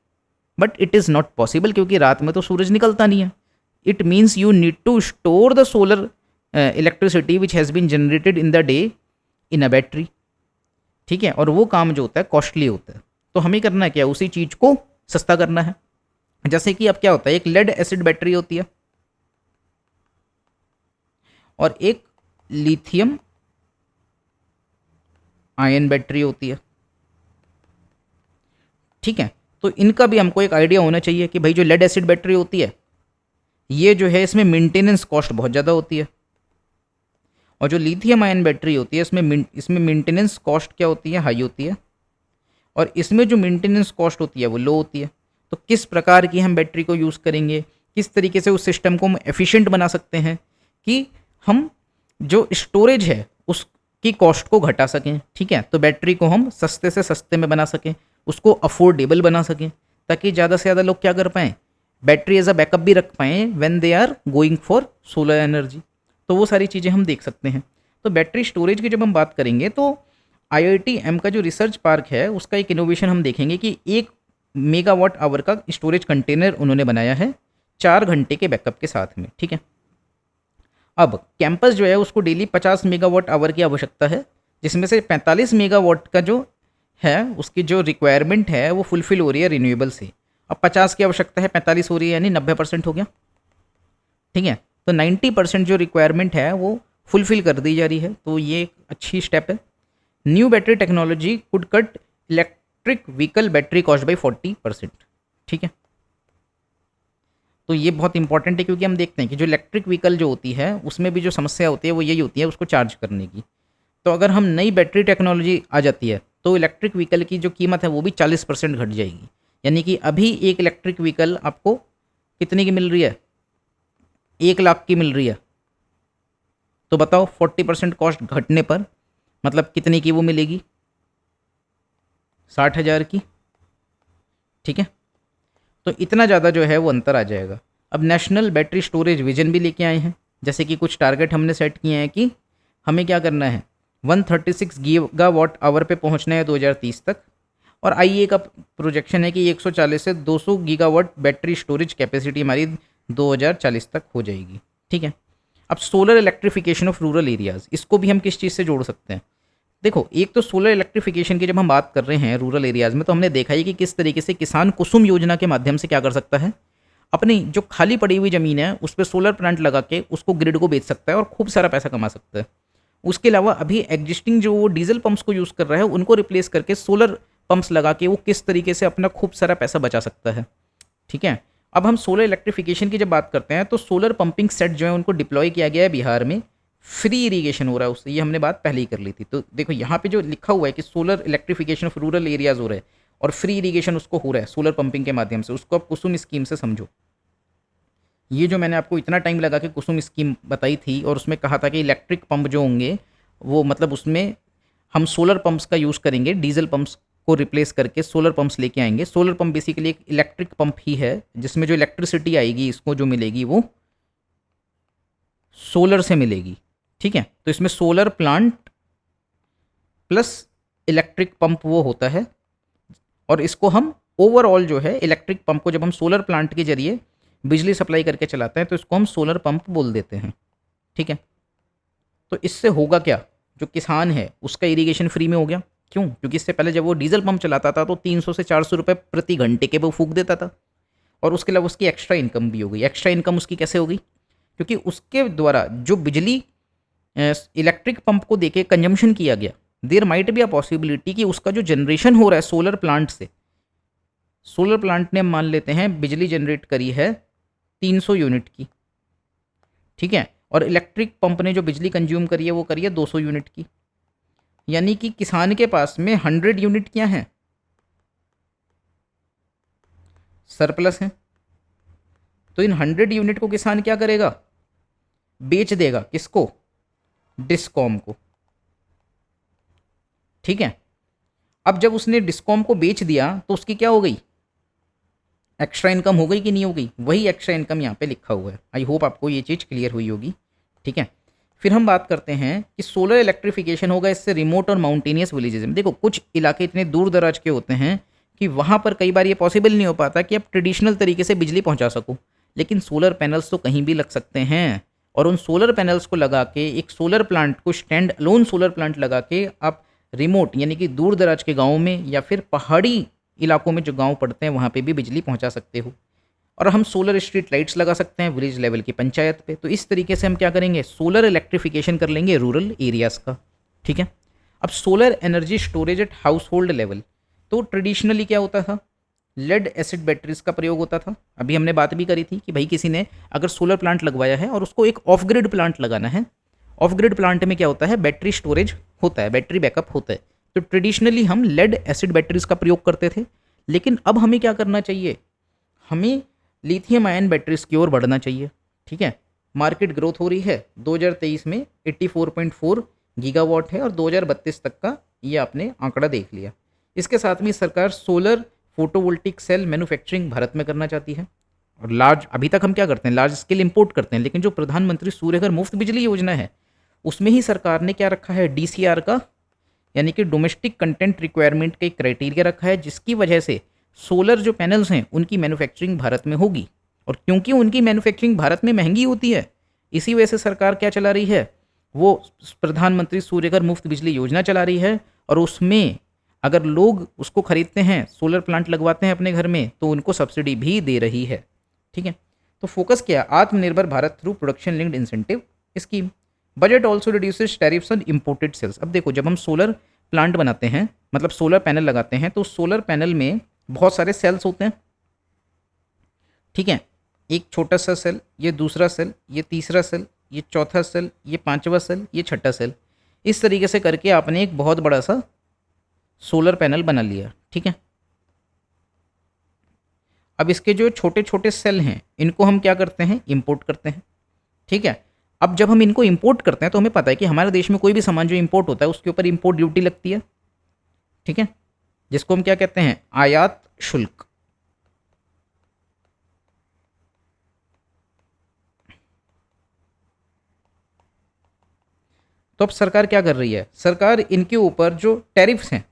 but it is not possible, क्योंकि रात में तो सूरज निकलता नहीं है। It means you need to store the solar electricity which has been generated in the day in a battery. ठीक है, और वो काम जो होता है कॉस्टली होता है। तो हमें करना है क्या, उसी चीज़ को सस्ता करना है। जैसे कि अब क्या होता है, एक लेड एसिड बैटरी होती है और एक लिथियम आयन बैटरी होती है। ठीक है, तो इनका भी हमको एक आइडिया होना चाहिए कि भाई जो लेड एसिड बैटरी होती है ये जो है इसमें मेंटेनेंस कॉस्ट बहुत ज़्यादा होती है, और जो लिथियम आयन बैटरी होती है इसमें मेंटेनेंस कॉस्ट क्या होती है, हाई होती है, और इसमें जो मेंटेनेंस कॉस्ट होती है वो लो होती है। तो किस प्रकार की हम बैटरी को यूज़ करेंगे, किस तरीके से उस सिस्टम को हम एफिशिएंट बना सकते हैं कि हम जो स्टोरेज है उसकी कॉस्ट को घटा सकें। ठीक है, तो बैटरी को हम सस्ते से सस्ते में बना सकें, उसको अफोर्डेबल बना सकें, ताकि ज़्यादा से ज़्यादा लोग क्या कर पाएँ, बैटरी एज अ बैकअप भी रख पाएँ when they are going for solar energy. तो वो सारी चीज़ें हम देख सकते हैं। तो बैटरी स्टोरेज की जब हम बात करेंगे तो IITM का जो रिसर्च पार्क है उसका एक इनोवेशन हम देखेंगे कि 1 मेगावाट आवर का स्टोरेज कंटेनर उन्होंने बनाया है 4 घंटे के बैकअप के साथ में। ठीक है, अब कैंपस जो है उसको डेली 50 मेगावाट आवर की आवश्यकता है, जिसमें से 45 मेगावाट का जो है उसकी जो रिक्वायरमेंट है वो फुलफिल हो रही है रिन्यूएबल से। अब 50 की आवश्यकता है, 45 हो रही है, यानी 90% हो गया। ठीक है, तो 90% जो रिक्वायरमेंट है वो फुलफिल कर दी जा रही है। तो ये एक अच्छी स्टेप है। New battery technology could cut electric vehicle battery cost by 40%। ठीक है, तो ये बहुत इंपॉर्टेंट है, क्योंकि हम देखते हैं कि जो इलेक्ट्रिक व्हीकल जो होती है उसमें भी जो समस्या होती है वो यही होती है उसको चार्ज करने की। तो अगर हम नई बैटरी टेक्नोलॉजी आ जाती है तो इलेक्ट्रिक व्हीकल की जो कीमत है वो भी 40% घट जाएगी। यानी कि अभी एक इलेक्ट्रिक व्हीकल आपको कितने की मिल रही है, 1 लाख की मिल रही है। तो बताओ 40% कॉस्ट घटने पर मतलब कितने की वो मिलेगी, 60,000 की। ठीक है, तो इतना ज़्यादा जो है वो अंतर आ जाएगा। अब नेशनल बैटरी स्टोरेज विजन भी लेके आए हैं, जैसे कि कुछ टारगेट हमने सेट किए हैं कि हमें क्या करना है, 136 गीगावाट आवर पे पहुंचना है 2030 तक, और IEA का प्रोजेक्शन है कि 140 से 200 गीगावाट बैटरी स्टोरेज कैपेसिटी हमारी 2040 तक हो जाएगी। ठीक है, अब solar electrification of rural areas, इसको भी हम किस चीज़ से जोड़ सकते हैं। देखो, एक तो सोलर इलेक्ट्रिफिकेशन की जब हम बात कर रहे हैं रूरल एरियाज़ में, तो हमने देखा है कि किस तरीके से किसान कुसुम योजना के माध्यम से क्या कर सकता है, अपनी जो खाली पड़ी हुई ज़मीन है उस पर सोलर प्लांट लगा के उसको ग्रिड को बेच सकता है और खूब सारा पैसा कमा सकता है। उसके अलावा अभी एग्जिस्टिंग जो वो डीजल पंप्स को यूज़ कर रहा है उनको रिप्लेस करके सोलर पंप्स लगा के वो किस तरीके से अपना खूब सारा पैसा बचा सकता है। ठीक है, अब हम सोलर इलेक्ट्रिफिकेशन की जब बात करते हैं तो सोलर पंपिंग सेट जो है उनको डिप्लॉय किया गया है बिहार में, फ्री इरीगेशन हो रहा है उससे, ये हमने बात पहले ही कर ली थी। तो देखो यहाँ पे जो लिखा हुआ है कि solar electrification of rural areas हो रहा है और फ्री इरीगेशन उसको हो रहा है सोलर पंपिंग के माध्यम से, उसको आप कुसुम स्कीम से समझो। ये जो मैंने आपको इतना टाइम लगा के कुसुम स्कीम बताई थी और उसमें कहा था कि इलेक्ट्रिक पंप जो होंगे वो मतलब उसमें हम सोलर पंप्स का यूज़ करेंगे, डीजल पंप्स को रिप्लेस करके सोलर पंप्स लेके आएंगे। सोलर पंप बेसिकली एक इलेक्ट्रिक पंप ही है जिसमें जो इलेक्ट्रिसिटी आएगी इसको जो मिलेगी वो सोलर से मिलेगी। ठीक है, तो इसमें solar plant plus electric pump वो होता है और इसको हम ओवरऑल जो है इलेक्ट्रिक पंप को जब हम सोलर प्लांट के जरिए बिजली सप्लाई करके चलाते हैं तो इसको हम सोलर पंप बोल देते हैं, ठीक है। तो इससे होगा क्या, जो किसान है उसका इरिगेशन फ्री में हो गया। क्यों? क्योंकि इससे पहले जब वो डीजल पंप चलाता था तो 300 से 400 रुपये प्रति घंटे के वो फूंक देता था, और उसके अलावा उसकी एक्स्ट्रा इनकम भी हो गई। एक्स्ट्रा इनकम उसकी कैसे हो गई? क्योंकि उसके द्वारा जो बिजली इलेक्ट्रिक पंप को देके कंजम्पशन किया गया, there might be a possibility कि उसका जो जनरेशन हो रहा है सोलर प्लांट से, सोलर प्लांट ने मान लेते हैं बिजली जनरेट करी है 300 यूनिट की, ठीक है, और इलेक्ट्रिक पंप ने जो बिजली कंज्यूम करी है वो करी है 200 यूनिट की। यानी कि किसान के पास में 100 यूनिट क्या हैं, सरप्लस हैं। तो इन 100 यूनिट को किसान क्या करेगा, बेच देगा। किसको? डिस्कॉम को, ठीक है। अब जब उसने डिस्कॉम को बेच दिया तो उसकी क्या हो गई, एक्स्ट्रा इनकम हो गई कि नहीं हो गई? वही एक्स्ट्रा इनकम यहाँ पे लिखा हुआ है। आई होप आपको ये चीज़ क्लियर हुई होगी, ठीक है। फिर हम बात करते हैं कि सोलर इलेक्ट्रिफिकेशन होगा इससे रिमोट और माउंटेनियस विलेजेस में। देखो कुछ इलाके इतने दूर दराज के होते हैं कि वहाँ पर कई बार ये पॉसिबल नहीं हो पाता कि आप ट्रेडिशनल तरीके से बिजली पहुँचा सको, लेकिन सोलर पैनल्स तो कहीं भी लग सकते हैं, और उन सोलर पैनल्स को लगा के एक सोलर प्लांट को, स्टैंड अलोन सोलर प्लांट लगा के आप रिमोट यानी कि दूर दराज के गाँव में या फिर पहाड़ी इलाकों में जो गांव पड़ते हैं वहाँ पे भी बिजली पहुँचा सकते हो। और हम सोलर स्ट्रीट लाइट्स लगा सकते हैं विलेज लेवल की पंचायत पे। तो इस तरीके से हम क्या करेंगे, सोलर इलेक्ट्रिफिकेशन कर लेंगे रूरल एरियाज़ का, ठीक है। अब solar energy storage at household level, तो ट्रेडिशनली क्या होता था, लेड एसिड बैटरीज का प्रयोग होता था। अभी हमने बात भी करी थी कि भाई किसी ने अगर सोलर प्लांट लगवाया है और उसको एक ऑफ ग्रिड प्लांट लगाना है, ऑफ ग्रिड प्लांट में क्या होता है, बैटरी स्टोरेज होता है, बैटरी बैकअप होता है। तो ट्रेडिशनली हम लेड एसिड बैटरीज का प्रयोग करते थे, लेकिन अब हमें क्या करना चाहिए, हमें लिथियम आयन बैटरीज की ओर बढ़ना चाहिए, ठीक है। मार्केट ग्रोथ हो रही है, 2023 में 84.4 गीगावाट है और 2032 तक का ये आपने आंकड़ा देख लिया। इसके साथ में सरकार solar photovoltaic cell manufacturing Bharat में करना चाहती है, और लार्ज, अभी तक हम क्या करते हैं, लार्ज स्केल इंपोर्ट करते हैं, लेकिन जो प्रधानमंत्री सूर्यघर मुफ्त बिजली योजना है उसमें ही सरकार ने क्या रखा है, DCR का, यानी कि डोमेस्टिक कंटेंट रिक्वायरमेंट का एक क्राइटेरिया रखा है, जिसकी वजह से सोलर जो पैनल्स हैं उनकी मैन्युफैक्चरिंग भारत में होगी। और क्योंकि उनकी मैन्युफैक्चरिंग भारत में महंगी होती है, इसी वजह से सरकार क्या चला रही है, वो प्रधानमंत्री सूर्यघर मुफ्त बिजली योजना चला रही है, और उसमें अगर लोग उसको खरीदते हैं, सोलर प्लांट लगवाते हैं अपने घर में, तो उनको सब्सिडी भी दे रही है, ठीक है। तो फोकस क्या, Aatmanirbhar Bharat through production linked incentive scheme. Budget also reduces tariffs on imported cells. अब देखो जब हम सोलर प्लांट बनाते हैं, मतलब सोलर पैनल लगाते हैं, तो सोलर पैनल में बहुत सारे सेल्स होते हैं, ठीक है। एक छोटा सा सेल, ये दूसरा सेल, ये तीसरा सेल, ये चौथा सेल, ये पांचवा सेल, ये छठा सेल, इस तरीके से करके आपने एक बहुत बड़ा सा सोलर पैनल बना लिया, ठीक है। अब इसके जो छोटे छोटे सेल हैं इनको हम क्या करते हैं, इंपोर्ट करते हैं, ठीक है। अब जब हम इनको इंपोर्ट करते हैं तो हमें पता है कि हमारे देश में कोई भी सामान जो इंपोर्ट होता है उसके ऊपर इंपोर्ट ड्यूटी लगती है, ठीक है, जिसको हम क्या कहते हैं, आयात शुल्क। तो अब सरकार क्या कर रही है, सरकार इनके ऊपर जो टैरिफ्स हैं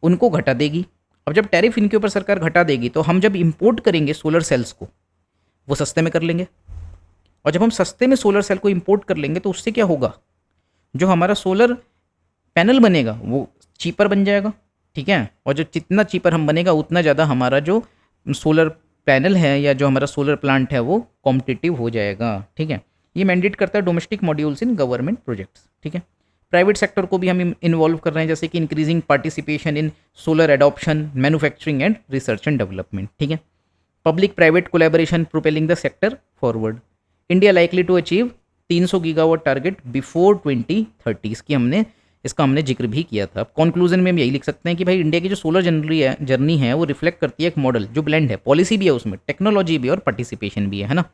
उनको घटा देगी। अब जब टैरिफ इनके ऊपर सरकार घटा देगी तो हम जब इंपोर्ट करेंगे सोलर सेल्स को वो सस्ते में कर लेंगे, और जब हम सस्ते में सोलर सेल को इंपोर्ट कर लेंगे तो उससे क्या होगा, जो हमारा सोलर पैनल बनेगा वो चीपर बन जाएगा, ठीक है। और जो जितना चीपर हम बनेगा उतना ज़्यादा हमारा जो सोलर पैनल है या जो हमारा सोलर प्लांट है वो कॉम्पिटिटिव हो जाएगा, ठीक है। ये मैंडेट करता है domestic modules in government projects, ठीक है। प्राइवेट सेक्टर को भी हम इन्वॉल्व कर रहे हैं, जैसे कि increasing participation in solar adoption, manufacturing and research and development, ठीक है। Public private collaboration propelling the sector forward. India likely to achieve 300 gigawatt target before 2030। इसका हमने जिक्र भी किया था। अब कंक्लूजन में हम यही लिख सकते हैं कि भाई इंडिया की जो सोलर जर्नी है वो रिफ्लेक्ट करती है एक मॉडल जो ब्लेंड है, पॉलिसी भी है उसमें, टेक्नोलॉजी भी और पार्टिसिपेशन भी है ना।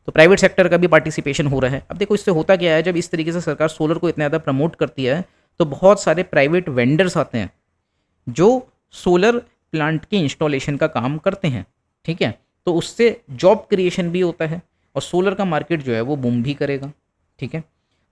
तो प्राइवेट सेक्टर का भी पार्टिसिपेशन हो रहा है। अब देखो इससे होता क्या है, जब इस तरीके से सरकार सोलर को इतना ज़्यादा प्रमोट करती है तो बहुत सारे प्राइवेट वेंडर्स आते हैं जो सोलर प्लांट के इंस्टॉलेशन का काम करते हैं, ठीक है। तो उससे जॉब क्रिएशन भी होता है और सोलर का मार्केट जो है वो बूम भी करेगा, ठीक है।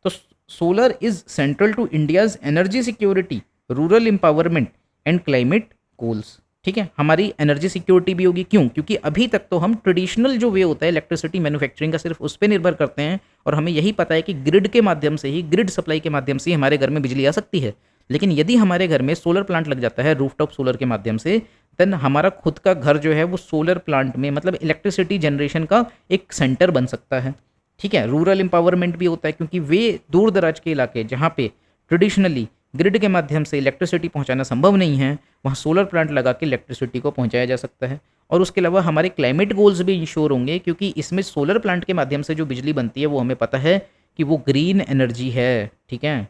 तो solar is central to India's energy security, rural empowerment and climate goals. ठीक है, हमारी एनर्जी सिक्योरिटी भी होगी। क्यों? क्योंकि अभी तक तो हम ट्रेडिशनल जो वे होता है इलेक्ट्रिसिटी मैन्युफैक्चरिंग का, सिर्फ उस पे निर्भर करते हैं और हमें यही पता है कि ग्रिड के माध्यम से ही, ग्रिड सप्लाई के माध्यम से ही हमारे घर में बिजली आ सकती है। लेकिन यदि हमारे घर में सोलर प्लांट लग जाता है रूफटॉप सोलर के माध्यम से, देन हमारा खुद का घर जो है वो सोलर प्लांट में, मतलब इलेक्ट्रिसिटी जनरेशन का एक सेंटर बन सकता है। ठीक है, रूरल एम्पावरमेंट भी होता है, क्योंकि वे दूर दराज के इलाके जहाँ पे ट्रेडिशनली ग्रिड के माध्यम से इलेक्ट्रिसिटी पहुंचाना संभव नहीं है, वहाँ सोलर प्लांट लगा के इलेक्ट्रिसिटी को पहुंचाया जा सकता है। और उसके अलावा हमारे क्लाइमेट गोल्स भी इंश्योर होंगे, क्योंकि इसमें सोलर प्लांट के माध्यम से जो बिजली बनती है वो हमें पता है कि वो ग्रीन एनर्जी है। ठीक है,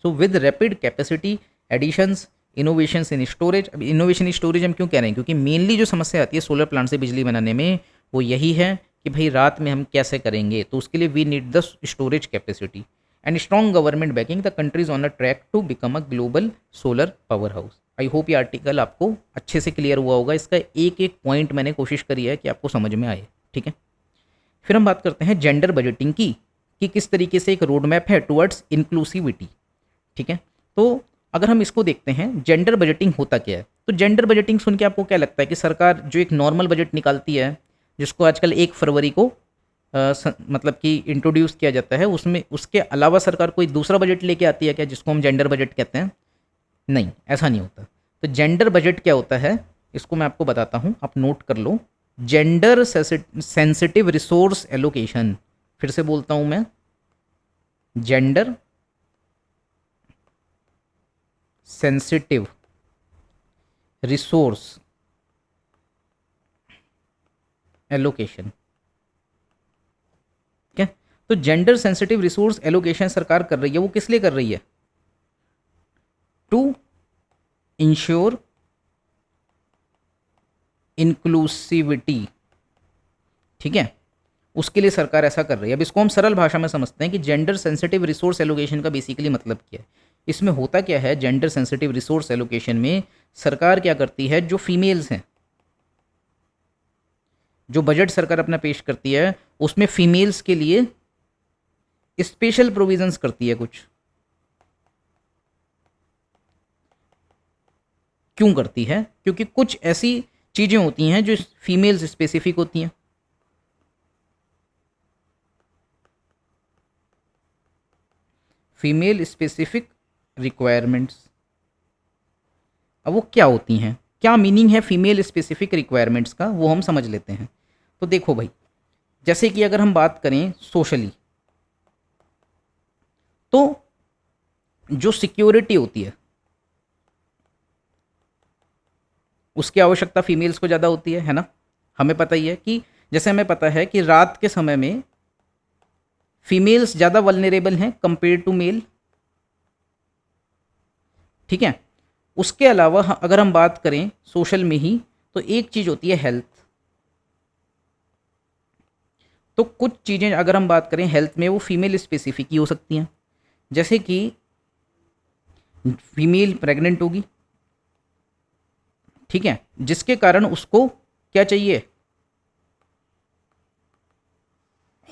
so with rapid capacity additions, innovations in storage. अब इनोवेशन इन स्टोरेज हम क्यों कह रहे हैं? क्योंकि मेनली जो समस्या आती है सोलर प्लांट से बिजली बनाने में वो यही है कि भाई रात में हम कैसे करेंगे, तो उसके लिए we need the storage capacity and strong government backing. The country is on a track to become a global solar powerhouse. I hope ये आर्टिकल आपको अच्छे से क्लियर हुआ होगा। इसका एक एक पॉइंट मैंने कोशिश करी है कि आपको समझ में आए। ठीक है, फिर हम बात करते हैं जेंडर बजटिंग की, कि किस तरीके से एक रोड मैप है टुवर्ड्स इंक्लूसिविटी। ठीक है, तो अगर हम इसको देखते हैं जेंडर बजटिंग होता क्या है, तो जेंडर बजटिंग सुन के आपको क्या लगता है कि सरकार जो एक नॉर्मल बजट निकालती है, जिसको आजकल 1 फरवरी को मतलब कि इंट्रोड्यूस किया जाता है, उसमें उसके अलावा सरकार कोई दूसरा बजट लेके आती है क्या, जिसको हम जेंडर बजट कहते हैं? नहीं, ऐसा नहीं होता। तो जेंडर बजट क्या होता है, इसको मैं आपको बताता हूँ, आप नोट कर लो। जेंडर सेंसिटिव रिसोर्स एलोकेशन, फिर से बोलता हूँ मैं, जेंडर सेंसिटिव रिसोर्स एलोकेशन। क्या? तो जेंडर सेंसिटिव रिसोर्स एलोकेशन सरकार कर रही है, वो किस लिए कर रही है? To ensure inclusivity. ठीक है, उसके लिए सरकार ऐसा कर रही है। अब इसको हम सरल भाषा में समझते हैं कि जेंडर सेंसिटिव रिसोर्स एलोकेशन का बेसिकली मतलब क्या है। इसमें होता क्या है, जेंडर सेंसिटिव रिसोर्स एलोकेशन में सरकार क्या करती है, जो फीमेल्स हैं, जो बजट सरकार अपना पेश करती है उसमें फीमेल्स के लिए स्पेशल प्रोविजंस करती है कुछ। क्यों करती है? क्योंकि कुछ ऐसी चीजें होती हैं जो फीमेल्स स्पेसिफिक होती हैं। Female specific requirements. अब वो क्या होती हैं, क्या मीनिंग है फीमेल स्पेसिफिक रिक्वायरमेंट्स का, वो हम समझ लेते हैं। तो देखो भाई, जैसे कि अगर हम बात करें सोशली, तो जो सिक्योरिटी होती है उसकी आवश्यकता फीमेल्स को ज़्यादा होती है ना। हमें पता ही है कि, जैसे हमें पता है कि रात के समय में फीमेल्स ज़्यादा वल्नरेबल हैं कंपेयर टू मेल। ठीक है, उसके अलावा अगर हम बात करें सोशल में ही, तो एक चीज़ होती है हेल्थ। तो कुछ चीज़ें अगर हम बात करें हेल्थ में, वो फीमेल स्पेसिफिक ही हो सकती हैं। जैसे कि फीमेल प्रेग्नेंट होगी, ठीक है, जिसके कारण उसको क्या चाहिए,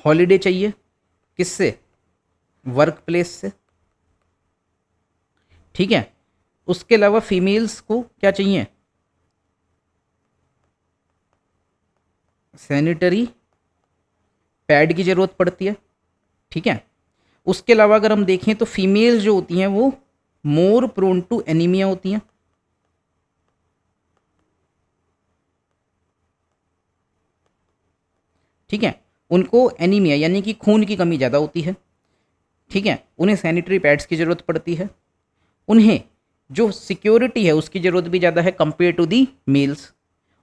हॉलिडे चाहिए। किससे? वर्क प्लेस से। ठीक है, उसके अलावा फीमेल्स को क्या चाहिए, सैनिटरी पैड की ज़रूरत पड़ती है। ठीक है, उसके अलावा अगर हम देखें तो फीमेल्स जो होती हैं वो मोर प्रोन टू एनीमिया होती हैं। ठीक है, उनको एनीमिया यानी कि खून की कमी ज़्यादा होती है। ठीक है, उन्हें सैनिटरी पैड्स की ज़रूरत पड़ती है। उन्हें जो सिक्योरिटी है उसकी ज़रूरत भी ज़्यादा है कंपेयर टू दी मेल्स।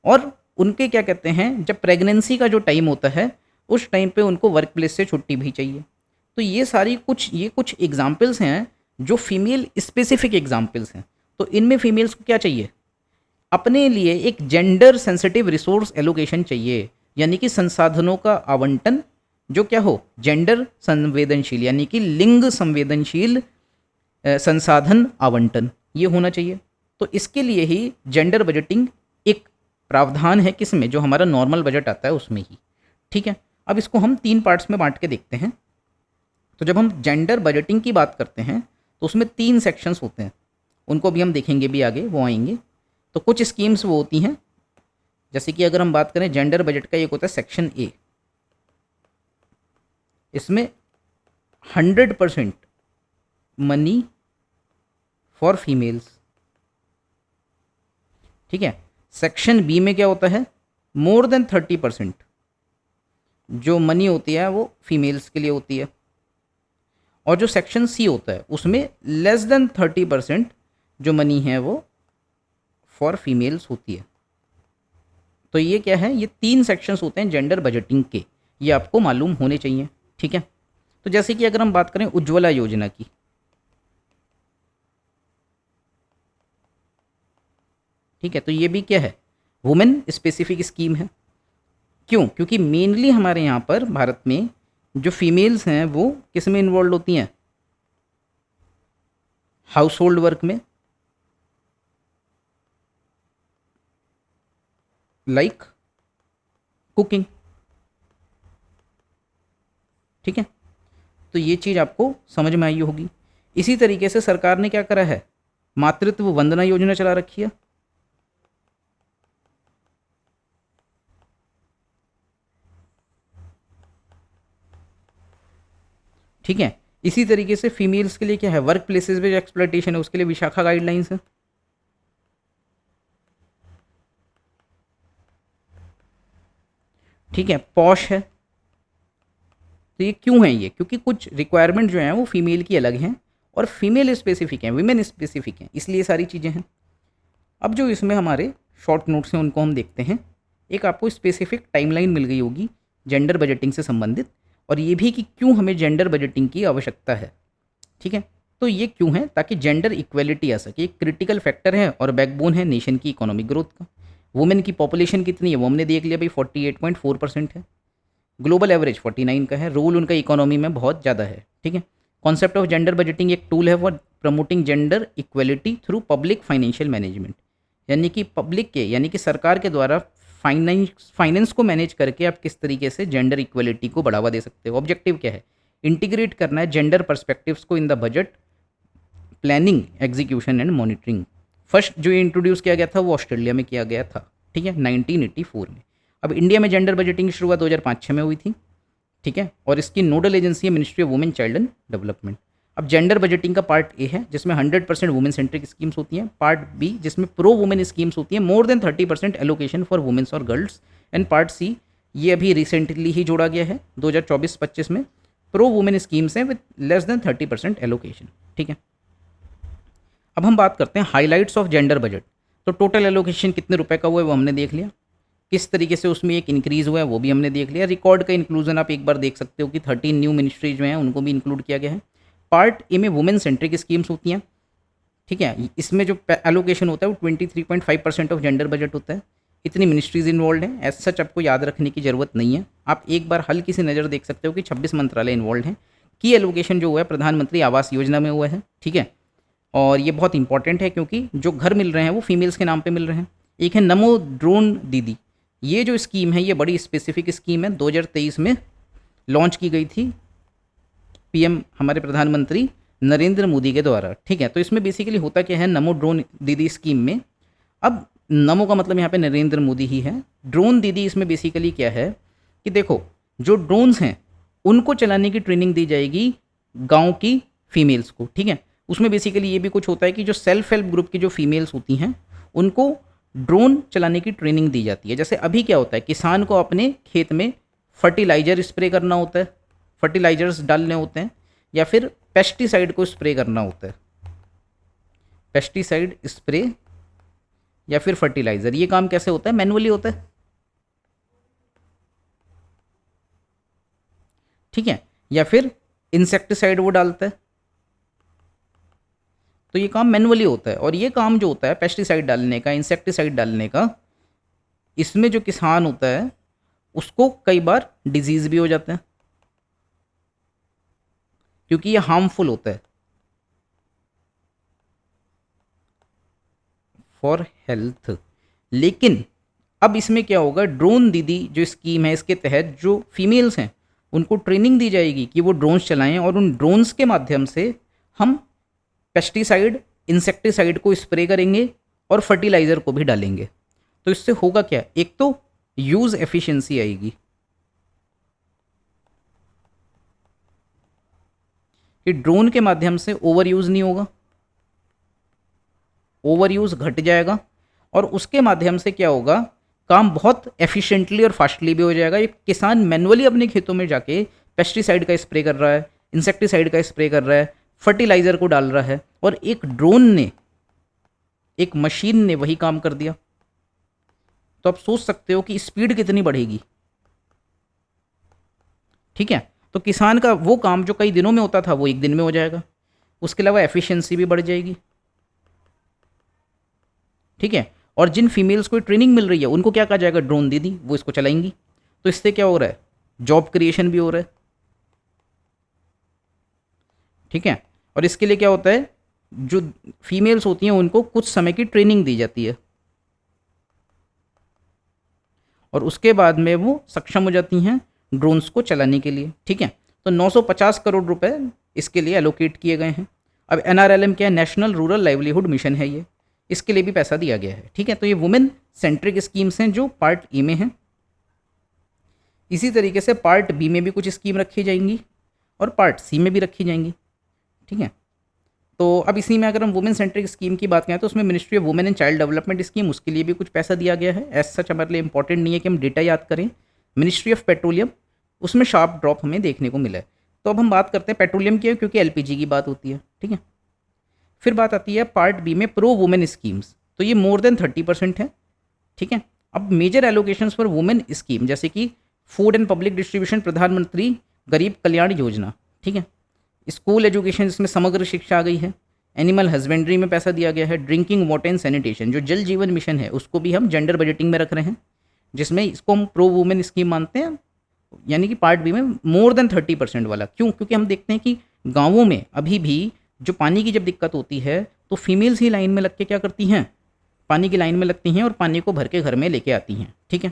और उनके क्या कहते हैं, जब प्रेगनेंसी का जो टाइम होता है उस टाइम पे उनको वर्क प्लेस से छुट्टी भी चाहिए। तो ये सारी कुछ एग्जाम्पल्स हैं जो फीमेल स्पेसिफिक एग्जाम्पल्स हैं। तो इनमें फीमेल्स को क्या चाहिए, अपने लिए एक जेंडर सेंसिटिव रिसोर्स एलोकेशन चाहिए, यानी कि संसाधनों का आवंटन जो क्या हो, जेंडर संवेदनशील, यानी कि लिंग संवेदनशील संसाधन आवंटन, ये होना चाहिए। तो इसके लिए ही जेंडर बजटिंग एक प्रावधान है, किसमें, जो हमारा नॉर्मल बजट आता है उसमें ही। ठीक है, अब इसको हम 3 पार्ट्स में बांट के देखते हैं। तो जब हम जेंडर बजटिंग की बात करते हैं तो उसमें 3 सेक्शंस होते हैं, उनको भी हम देखेंगे भी आगे, वो आएंगे। तो कुछ स्कीम्स वो होती हैं, जैसे कि अगर हम बात करें जेंडर बजट का, एक होता है सेक्शन ए, इसमें 100% मनी फॉर फीमेल्स, ठीक है। सेक्शन बी में क्या होता है, मोर देन 30% जो मनी होती है वो फीमेल्स के लिए होती है, और जो सेक्शन सी होता है उसमें लेस देन 30% जो मनी है वो फॉर फीमेल्स होती है। तो ये क्या है, ये 3 सेक्शंस होते हैं जेंडर बजटिंग के, ये आपको मालूम होने चाहिए, ठीक है। तो जैसे कि अगर हम बात करें उज्ज्वला योजना की, ठीक है, तो ये भी क्या है, वुमेन स्पेसिफिक स्कीम है। क्यों? क्योंकि मेनली हमारे यहाँ पर भारत में जो फीमेल्स हैं वो किस में इन्वॉल्व होती हैं, हाउस होल्ड वर्क में, लाइक कुकिंग, ठीक है। तो ये चीज़ आपको समझ में आई होगी। इसी तरीके से सरकार ने क्या करा है, मातृत्व वंदना योजना चला रखी है, ठीक है। इसी तरीके से फीमेल्स के लिए क्या है, वर्क प्लेसेस में जो एक्सप्लॉयटेशन है उसके लिए विशाखा गाइडलाइंस है, ठीक है। पॉश है। तो ये क्यों है, ये क्योंकि कुछ रिक्वायरमेंट जो हैं वो फीमेल की अलग हैं और फीमेल स्पेसिफिक हैं, वीमेन स्पेसिफिक हैं, इसलिए सारी चीज़ें हैं। अब जो इसमें हमारे शॉर्ट नोट्स हैं उनको हम देखते हैं। एक आपको स्पेसिफिक टाइमलाइन मिल गई होगी जेंडर बजटिंग से संबंधित, और ये भी कि क्यों हमें जेंडर बजटिंग की आवश्यकता है, ठीक है। तो ये क्यों है, ताकि जेंडर इक्वलिटी आ सके, एक क्रिटिकल फैक्टर है और बैकबोन है नेशन की इकोनॉमिक ग्रोथ का। वुमेन की पॉपुलेशन कितनी है वो हमने देख लिया भाई, 48.4% है, ग्लोबल एवरेज 49 का है, रोल उनका इकोनॉमी में बहुत ज़्यादा है, ठीक है। कॉन्सेप्ट ऑफ जेंडर बजटिंग एक टूल है for promoting gender equality through public financial management, यानी कि पब्लिक के, यानी कि सरकार के द्वारा फाइनेंस को मैनेज करके आप किस तरीके से जेंडर इक्वलिटी को बढ़ावा दे सकते हो। ऑब्जेक्टिव क्या है, इंटीग्रेट करना है जेंडर पर्सपेक्टिव्स को in the budget planning, execution and monitoring. First जो इंट्रोड्यूस किया गया था वो ऑस्ट्रेलिया में किया गया था, ठीक है, 1984 में। अब इंडिया में जेंडर बजटिंग की शुरुआत 2005-06 में हुई थी, ठीक है, और इसकी नोडल एजेंसी है ministry of women child and development. अब जेंडर बजटिंग का पार्ट ए है जिसमें 100% वुमेन सेंट्रिक स्कीम्स होती हैं, पार्ट बी जिसमें प्रो वुमेन स्कीम्स होती हैं, more than 30% allocation for women's और गर्ल्स, एंड पार्ट सी ये अभी रिसेंटली ही जोड़ा गया है 2024-25 में, प्रो वुमेन स्कीम्स हैं विद लेस देन 30% एलोकेशन, ठीक है। अब हम बात करते हैं हाइलाइट्स ऑफ जेंडर बजट। तो टोटल एलोकेशन कितने रुपए का हुआ है वो हमने देख लिया, किस तरीके से उसमें एक इंक्रीज़ हुआ है वो भी हमने देख लिया, रिकॉर्ड का इंक्लूजन आप एक बार देख सकते हो कि 13 न्यू मिनिस्ट्री जो हैं उनको भी इंक्लूड किया गया है। पार्ट ए में वुमेन सेंट्रिक स्कीम्स होती हैं, ठीक है, इसमें जो एलोकेशन होता है वो 23.5% ऑफ जेंडर बजट होता है। इतनी मिनिस्ट्रीज इन्वॉल्व हैं, एज सच आपको याद रखने की ज़रूरत नहीं है, आप एक बार हल्की सी नज़र देख सकते हो कि 26 मंत्रालय इन्वॉल्व हैं। की एलोकेशन जो हुआ है प्रधानमंत्री आवास योजना में हुआ है, ठीक है, और ये बहुत इंपॉर्टेंट है क्योंकि जो घर मिल रहे हैं वो फीमेल्स के नाम पे मिल रहे हैं। एक है नमो ड्रोन दीदी, ये जो स्कीम है ये बड़ी स्पेसिफिक स्कीम है, 2023 में लॉन्च की गई थी पीएम हमारे प्रधानमंत्री नरेंद्र मोदी के द्वारा, ठीक है। तो इसमें बेसिकली होता क्या है, नमो ड्रोन दीदी स्कीम में, अब नमो का मतलब यहाँ पे नरेंद्र मोदी ही है, ड्रोन दीदी इसमें बेसिकली क्या है कि देखो जो ड्रोन्स हैं उनको चलाने की ट्रेनिंग दी जाएगी गाँव की फीमेल्स को, ठीक है। उसमें बेसिकली ये भी कुछ होता है कि जो सेल्फ हेल्प ग्रुप की जो फीमेल्स होती हैं उनको ड्रोन चलाने की ट्रेनिंग दी जाती है। जैसे अभी क्या होता है, किसान को अपने खेत में फर्टिलाइज़र स्प्रे करना होता है, फर्टिलाइजर्स डालने होते हैं, या फिर पेस्टिसाइड को स्प्रे करना होता है, पेस्टिसाइड स्प्रे या फिर फर्टिलाइज़र, ये काम कैसे होता है, मैनुअली होता है, ठीक है, या फिर इंसेक्टिसाइड वो डालता है, तो ये काम मैनुअली होता है। और ये काम जो होता है पेस्टिसाइड डालने का, इंसेक्टिसाइड डालने का, इसमें जो किसान होता है उसको कई बार डिजीज़ भी हो जाता है क्योंकि ये हार्मफुल होता है फॉर हेल्थ। लेकिन अब इसमें क्या होगा, ड्रोन दीदी जो स्कीम है इसके तहत जो फीमेल्स हैं उनको ट्रेनिंग दी जाएगी कि वो ड्रोन्स चलाएं, और उन ड्रोन्स के माध्यम से हम पेस्टिसाइड इंसेक्टिसाइड को स्प्रे करेंगे और फर्टिलाइज़र को भी डालेंगे। तो इससे होगा क्या, एक तो यूज़ एफिशिएंसी आएगी कि ड्रोन के माध्यम से ओवर यूज़ नहीं होगा, ओवर यूज़ घट जाएगा, और उसके माध्यम से क्या होगा, काम बहुत एफिशिएंटली और फास्टली भी हो जाएगा। एक किसान मैनुअली अपने खेतों में जाके पेस्टिसाइड का स्प्रे कर रहा है, इंसेक्टिसाइड का स्प्रे कर रहा है, फर्टिलाइज़र को डाल रहा है, और एक ड्रोन ने, एक मशीन ने वही काम कर दिया। तो आप सोच सकते हो कि स्पीड कितनी बढ़ेगी। ठीक है, तो किसान का वो काम जो कई दिनों में होता था वो एक दिन में हो जाएगा। उसके अलावा एफिशिएंसी भी बढ़ जाएगी। ठीक है, और जिन फीमेल्स को ट्रेनिंग मिल रही है उनको क्या कहा जाएगा, ड्रोन दीदी, वो इसको चलाएंगी। तो इससे क्या हो रहा है, जॉब क्रिएशन भी हो रहा है। ठीक है, और इसके लिए क्या होता है, जो फीमेल्स होती हैं उनको कुछ समय की ट्रेनिंग दी जाती है, और उसके बाद में वो सक्षम हो जाती हैं ड्रोन्स को चलाने के लिए। ठीक है, तो 950 करोड़ रुपए इसके लिए एलोकेट किए गए हैं। अब NRLM क्या है, नेशनल रूरल लाइवलीहुड मिशन है, ये इसके लिए भी पैसा दिया गया है। ठीक है, तो ये वुमेन सेंट्रिक स्कीम्स हैं जो पार्ट ए में हैं। इसी तरीके से पार्ट बी में भी कुछ स्कीम रखी जाएंगी और पार्ट सी में भी रखी जाएंगी। ठीक है, तो अब इसी में अगर हम वुमेन सेंट्रिक स्कीम की बात करें तो उसमें ministry of women and child development scheme, उसके लिए भी कुछ पैसा दिया गया है। एज सच हमारे लिए इंपॉर्टेंट नहीं है कि हम डेटा याद करें। मिनिस्ट्री ऑफ पेट्रोलियम, उसमें शार्प ड्रॉप हमें देखने को मिला है। तो अब हम बात करते हैं पेट्रोलियम की, क्योंकि LPG की बात होती है। ठीक है, फिर बात आती है पार्ट बी में प्रो वुमेन स्कीम्स, तो ये मोर देन 30% है। ठीक है, अब major allocations for women scheme, जैसे कि फूड एंड पब्लिक डिस्ट्रीब्यूशन, प्रधानमंत्री गरीब कल्याण योजना। ठीक है, स्कूल एजुकेशन, इसमें समग्र शिक्षा आ गई है। एनिमल हस्बेंड्री में पैसा दिया गया है। ड्रिंकिंग वाटर एंड सैनिटेशन, जो जल जीवन मिशन है, उसको भी हम जेंडर बजटिंग में रख रहे हैं, जिसमें इसको हम प्रो वुमेन स्कीम मानते हैं, यानी कि पार्ट बी में मोर देन 30% वाला। क्यों, क्योंकि हम देखते हैं कि गाँवों में अभी भी जो पानी की जब दिक्कत होती है तो फीमेल्स ही लाइन में लग के क्या करती हैं, पानी की लाइन में लगती हैं और पानी को भर के घर में लेके आती हैं। ठीक है,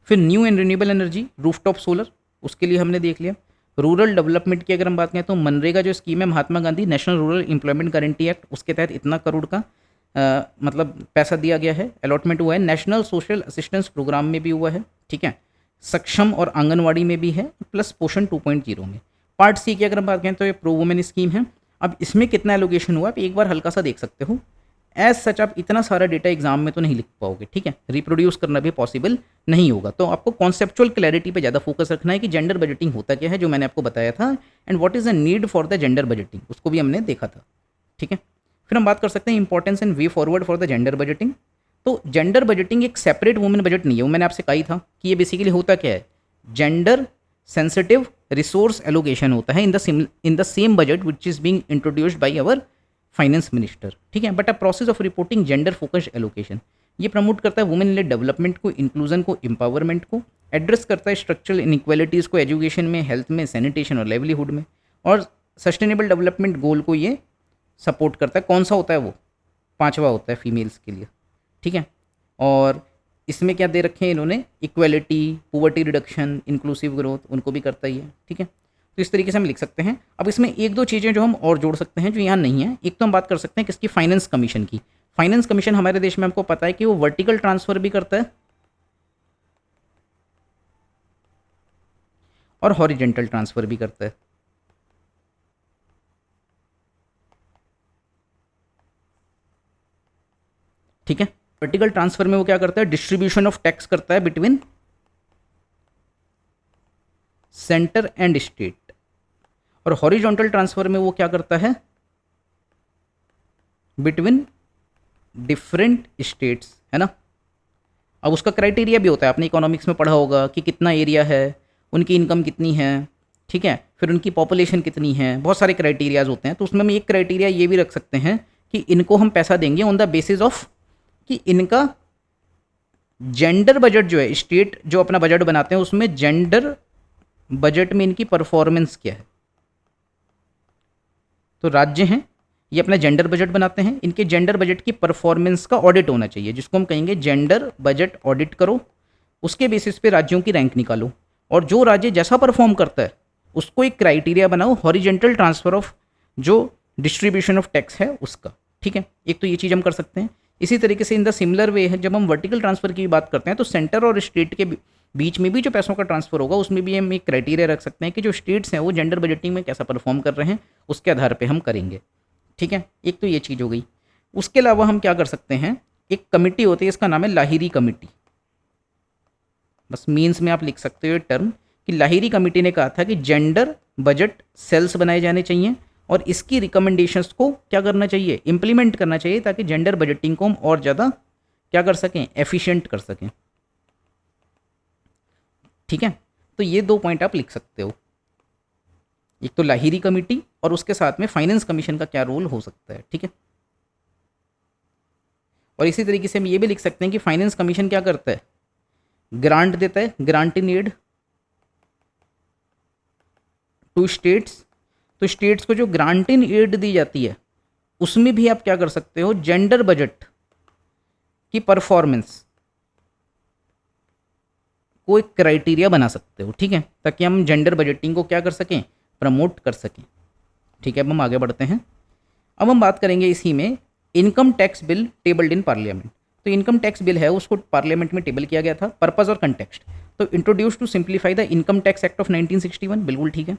फिर new and renewable energy, rooftop solar, उसके लिए हमने देख लिया। रूरल डेवलपमेंट की अगर हम बात करें तो मनरेगा जो स्कीम है, Mahatma Gandhi national rural employment guarantee act, उसके तहत इतना करोड़ का मतलब पैसा दिया गया है, अलॉटमेंट हुआ है। नेशनल सोशल असिस्टेंस प्रोग्राम में भी हुआ है। ठीक है, सक्षम और आंगनवाड़ी में भी है, प्लस पोषण 2.0 में। पार्ट सी की अगर हम बात करें तो ये प्रो वुमेन स्कीम है। अब इसमें कितना एलोकेशन हुआ आप एक बार हल्का सा देख सकते हो। एज सच आप इतना सारा डेटा एग्जाम में तो नहीं लिख पाओगे। ठीक है, रिप्रोड्यूस करना भी पॉसिबल नहीं होगा। तो आपको कॉन्सेप्चुअल क्लैरिटी पे ज़्यादा फोकस रखना है कि जेंडर बजटिंग होता क्या है, जो मैंने आपको बताया था, and what is the need for the gender budgeting, उसको भी हमने देखा था। ठीक है, फिर हम बात कर सकते हैं importance and way forward for the gender budgeting. तो जेंडर बजटिंग एक सेपरेट वुमेन बजट नहीं है, वो मैंने आपसे कही था कि ये बेसिकली होता क्या है, जेंडर सेंसिटिव रिसोर्स एलोकेशन होता है in the same budget which is being introduced by our finance minister. ठीक है, but a process of reporting gender focused allocation, ये प्रमोट करता है वुमेन लेड डेवलपमेंट को, इंक्लूजन को, एम्पावरमेंट को, एड्रेस करता है स्ट्रक्चरल इनइक्वालिटीज़ को एजुकेशन में, हेल्थ में, सैनिटेशन और लाइवलीहुड में, और सस्टेनेबल डेवलपमेंट गोल को ये सपोर्ट करता है। कौन सा होता है वो, 5वां होता है फीमेल्स के लिए। ठीक है, और इसमें क्या दे रखे हैं इन्होंने, equality, poverty reduction, inclusive growth, उनको भी करता ही है। ठीक है, तो इस तरीके से हम लिख सकते हैं। अब इसमें एक दो चीज़ें जो हम और जोड़ सकते हैं जो यहाँ नहीं है। एक तो हम बात कर सकते हैं किसकी, फाइनेंस कमीशन की। फाइनेंस कमीशन हमारे देश में हमको पता है कि वो वर्टिकल ट्रांसफर भी करता है और हॉरिजेंटल ट्रांसफर भी करता है। ठीक है, वर्टिकल ट्रांसफर में वो क्या करता है, डिस्ट्रीब्यूशन ऑफ टैक्स करता है बिटवीन सेंटर एंड स्टेट, और हॉरिजॉन्टल ट्रांसफर में वो क्या करता है, बिटवीन डिफरेंट स्टेट्स, है ना। अब उसका क्राइटेरिया भी होता है, आपने इकोनॉमिक्स में पढ़ा होगा कि कितना एरिया है, उनकी इनकम कितनी है, ठीक है, फिर उनकी पॉपुलेशन कितनी है, बहुत सारे क्राइटेरियाज होते हैं। तो उसमें हम एक क्राइटेरिया ये भी रख सकते हैं कि इनको हम पैसा देंगे ऑन द बेसिस ऑफ कि इनका जेंडर बजट जो है, स्टेट जो अपना बजट बनाते हैं उसमें जेंडर बजट में इनकी परफॉर्मेंस क्या है। तो राज्य हैं, ये अपना जेंडर बजट बनाते हैं, इनके जेंडर बजट की परफॉर्मेंस का ऑडिट होना चाहिए, जिसको हम कहेंगे जेंडर बजट ऑडिट करो। उसके बेसिस पे राज्यों की रैंक निकालो, और जो राज्य जैसा परफॉर्म करता है उसको एक क्राइटेरिया बनाओ हॉरिजेंटल ट्रांसफर ऑफ जो डिस्ट्रीब्यूशन ऑफ टैक्स है उसका। ठीक है, एक तो ये चीज़ हम कर सकते हैं। इसी तरीके से इन द सिमिलर वे है, जब हम वर्टिकल ट्रांसफर की बात करते हैं तो सेंटर और स्टेट के बीच में भी जो पैसों का ट्रांसफर होगा उसमें भी हम एक क्राइटेरिया रख सकते हैं कि जो स्टेट्स हैं वो जेंडर बजटिंग में कैसा परफॉर्म कर रहे हैं, उसके आधार पे हम करेंगे। ठीक है, एक तो ये चीज़ हो गई। उसके अलावा हम क्या कर सकते हैं, एक कमिटी होती है, इसका नाम है लाहिरी कमेटी। बस मीन्स में आप लिख सकते हो ये टर्म कि लाहिरी कमेटी ने कहा था कि जेंडर बजट सेल्स बनाए जाने चाहिए और इसकी रिकमेंडेशंस को क्या करना चाहिए, इम्प्लीमेंट करना चाहिए, ताकि जेंडर बजटिंग को हम और ज़्यादा क्या कर सकें, एफिशिएंट कर सकें। ठीक है, तो ये 2 पॉइंट आप लिख सकते हो, एक तो लाहिरी कमेटी और उसके साथ में फाइनेंस कमीशन का क्या रोल हो सकता है। ठीक है, और इसी तरीके से हम ये भी लिख सकते हैं कि फाइनेंस कमीशन क्या करता है, ग्रांट देता है, grant in aid to states. तो स्टेट्स को जो ग्रांट इन एड दी जाती है उसमें भी आप क्या कर सकते हो, जेंडर बजट की परफॉर्मेंस को एक क्राइटेरिया बना सकते हो। ठीक है, ताकि हम जेंडर बजटिंग को क्या कर सकें, प्रमोट कर सकें। ठीक है, अब हम आगे बढ़ते हैं। अब हम बात करेंगे इसी में income tax bill tabled in parliament. तो इनकम टैक्स बिल है उसको पार्लियामेंट में टेबल किया गया था। पर्पस और कंटेक्स्ट, तो introduce to simplify the income tax act of 1961, बिल्कुल ठीक है।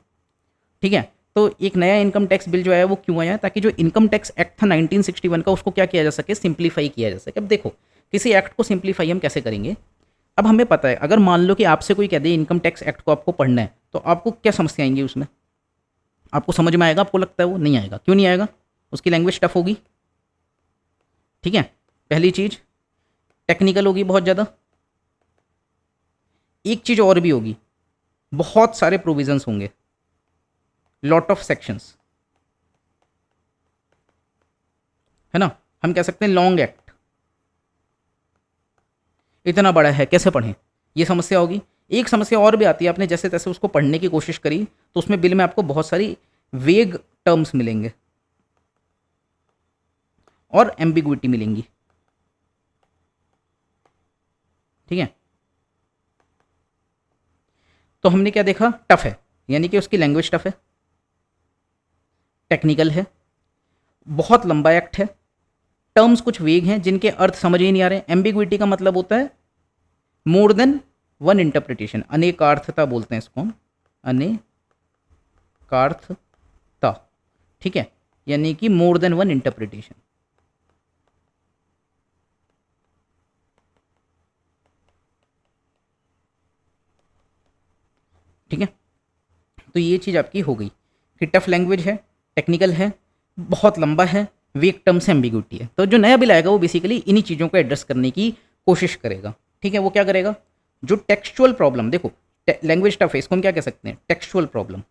ठीक है, तो एक नया इनकम टैक्स बिल जो आया वो क्यों आया, ताकि जो इनकम टैक्स एक्ट था 1961 का उसको क्या किया जा सके, सिंप्लीफाई किया जा सके। अब देखो किसी एक्ट को सिंप्लीफाई हम कैसे करेंगे। अब हमें पता है, अगर मान लो कि आपसे कोई कह दे इनकम टैक्स एक्ट को आपको पढ़ना है, तो आपको क्या समस्या आएंगी उसमें, आपको समझ में आएगा, आपको लगता है वो नहीं आएगा। क्यों नहीं आएगा, उसकी लैंग्वेज टफ होगी। ठीक है, पहली चीज़ टेक्निकल होगी बहुत ज़्यादा। एक चीज़ और भी होगी, बहुत सारे प्रोविजंस होंगे, लॉट ऑफ सेक्शंस, है ना। हम कह सकते हैं लॉन्ग एक्ट, इतना बड़ा है कैसे पढ़ें, ये समस्या होगी। एक समस्या और भी आती है, आपने जैसे तैसे उसको पढ़ने की कोशिश करी तो उसमें बिल में आपको बहुत सारी वेग टर्म्स मिलेंगे और एम्बिग्विटी मिलेंगी। ठीक है, तो हमने क्या देखा, टफ है, यानी कि उसकी लैंग्वेज टफ है, टेक्निकल है, बहुत लंबा एक्ट है, टर्म्स कुछ वेग हैं जिनके अर्थ समझ ही नहीं आ रहे। एम्बिग्विटी का मतलब होता है मोर देन वन इंटरप्रिटेशन, अनेकार्थता बोलते हैं इसको हम, अनेकार्थता। ठीक है, यानी कि मोर देन वन इंटरप्रिटेशन। ठीक है, तो ये चीज़ आपकी हो गई कि टफ लैंग्वेज है, टेक्निकल है, बहुत लंबा है, वीक टर्म से एम्बिग्विटी है। तो जो नया बिल आएगा वो बेसिकली इन्हीं चीज़ों को एड्रेस करने की कोशिश करेगा। ठीक है, वो क्या करेगा, जो टेक्सचुअल प्रॉब्लम, देखो लैंग्वेज टफ है, इसको हम क्या कह सकते हैं, टेक्सचुअल प्रॉब्लम।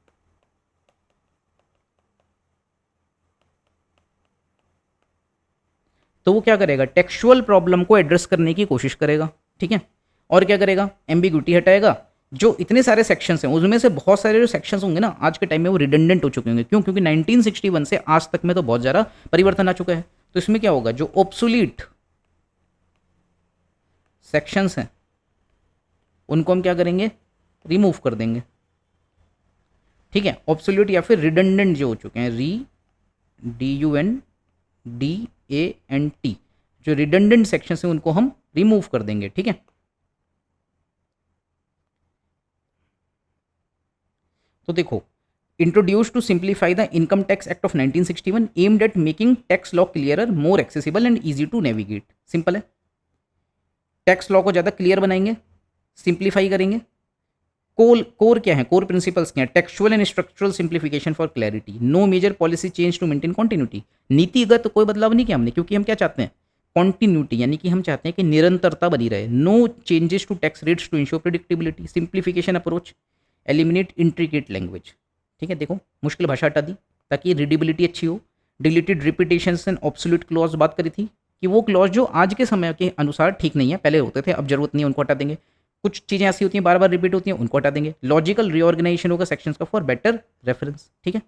तो वो क्या करेगा, टेक्सचुअल प्रॉब्लम को एड्रेस करने की कोशिश करेगा। ठीक है, और क्या करेगा, एम्बिग्विटी हटाएगा। जो इतने सारे सेक्शंस हैं उसमें से बहुत सारे जो सेक्शंस होंगे ना आज के टाइम में वो रिडंडेंट हो चुके होंगे। क्यों, क्योंकि 1961 से आज तक में तो बहुत ज़्यादा परिवर्तन आ चुका है। तो इसमें क्या होगा, जो ऑब्सोलीट सेक्शंस हैं उनको हम क्या करेंगे, रिमूव कर देंगे। ठीक है, ऑब्सोल्यूट या फिर रिडंडेंट जो हो चुके हैं, REDUNDANT, जो रिडंडेंट सेक्शन है उनको हम रिमूव कर देंगे। ठीक है, तो देखो, introduce to simplify the income tax act of 1961 aimed at making tax law clearer, more accessible and easy to navigate. Simple है, टैक्स लॉ को ज़्यादा क्लियर बनाएंगे, सिंप्लीफाई करेंगे। कोर क्या है, कोर प्रिंसिपल्स क्या है, textual and structural simplification for clarity, no major policy change to maintain continuity. नीतिगत कोई बदलाव नहीं किया हमने, क्योंकि हम क्या चाहते हैं, कॉन्टिन्यूटी, यानी कि हम चाहते हैं कि निरंतरता बनी रहे। No changes to tax rates to ensure predictability, simplification approach, eliminate intricate language. ठीक है, देखो मुश्किल भाषा हटा दी ताकि रीडेबिलिटी अच्छी हो। Deleted repetitions and absolute clause बात करी थी कि वो क्लॉज जो आज के समय के अनुसार ठीक नहीं है, पहले होते थे, अब जरूरत नहीं है, उनको हटा देंगे। कुछ चीज़ें ऐसी होती हैं बार बार रिपीट होती हैं, उनको हटा देंगे। लॉजिकल रीऑर्गेनाइजेशन होगा सेक्शंस का फॉर बेटर रेफरेंस। ठीक है,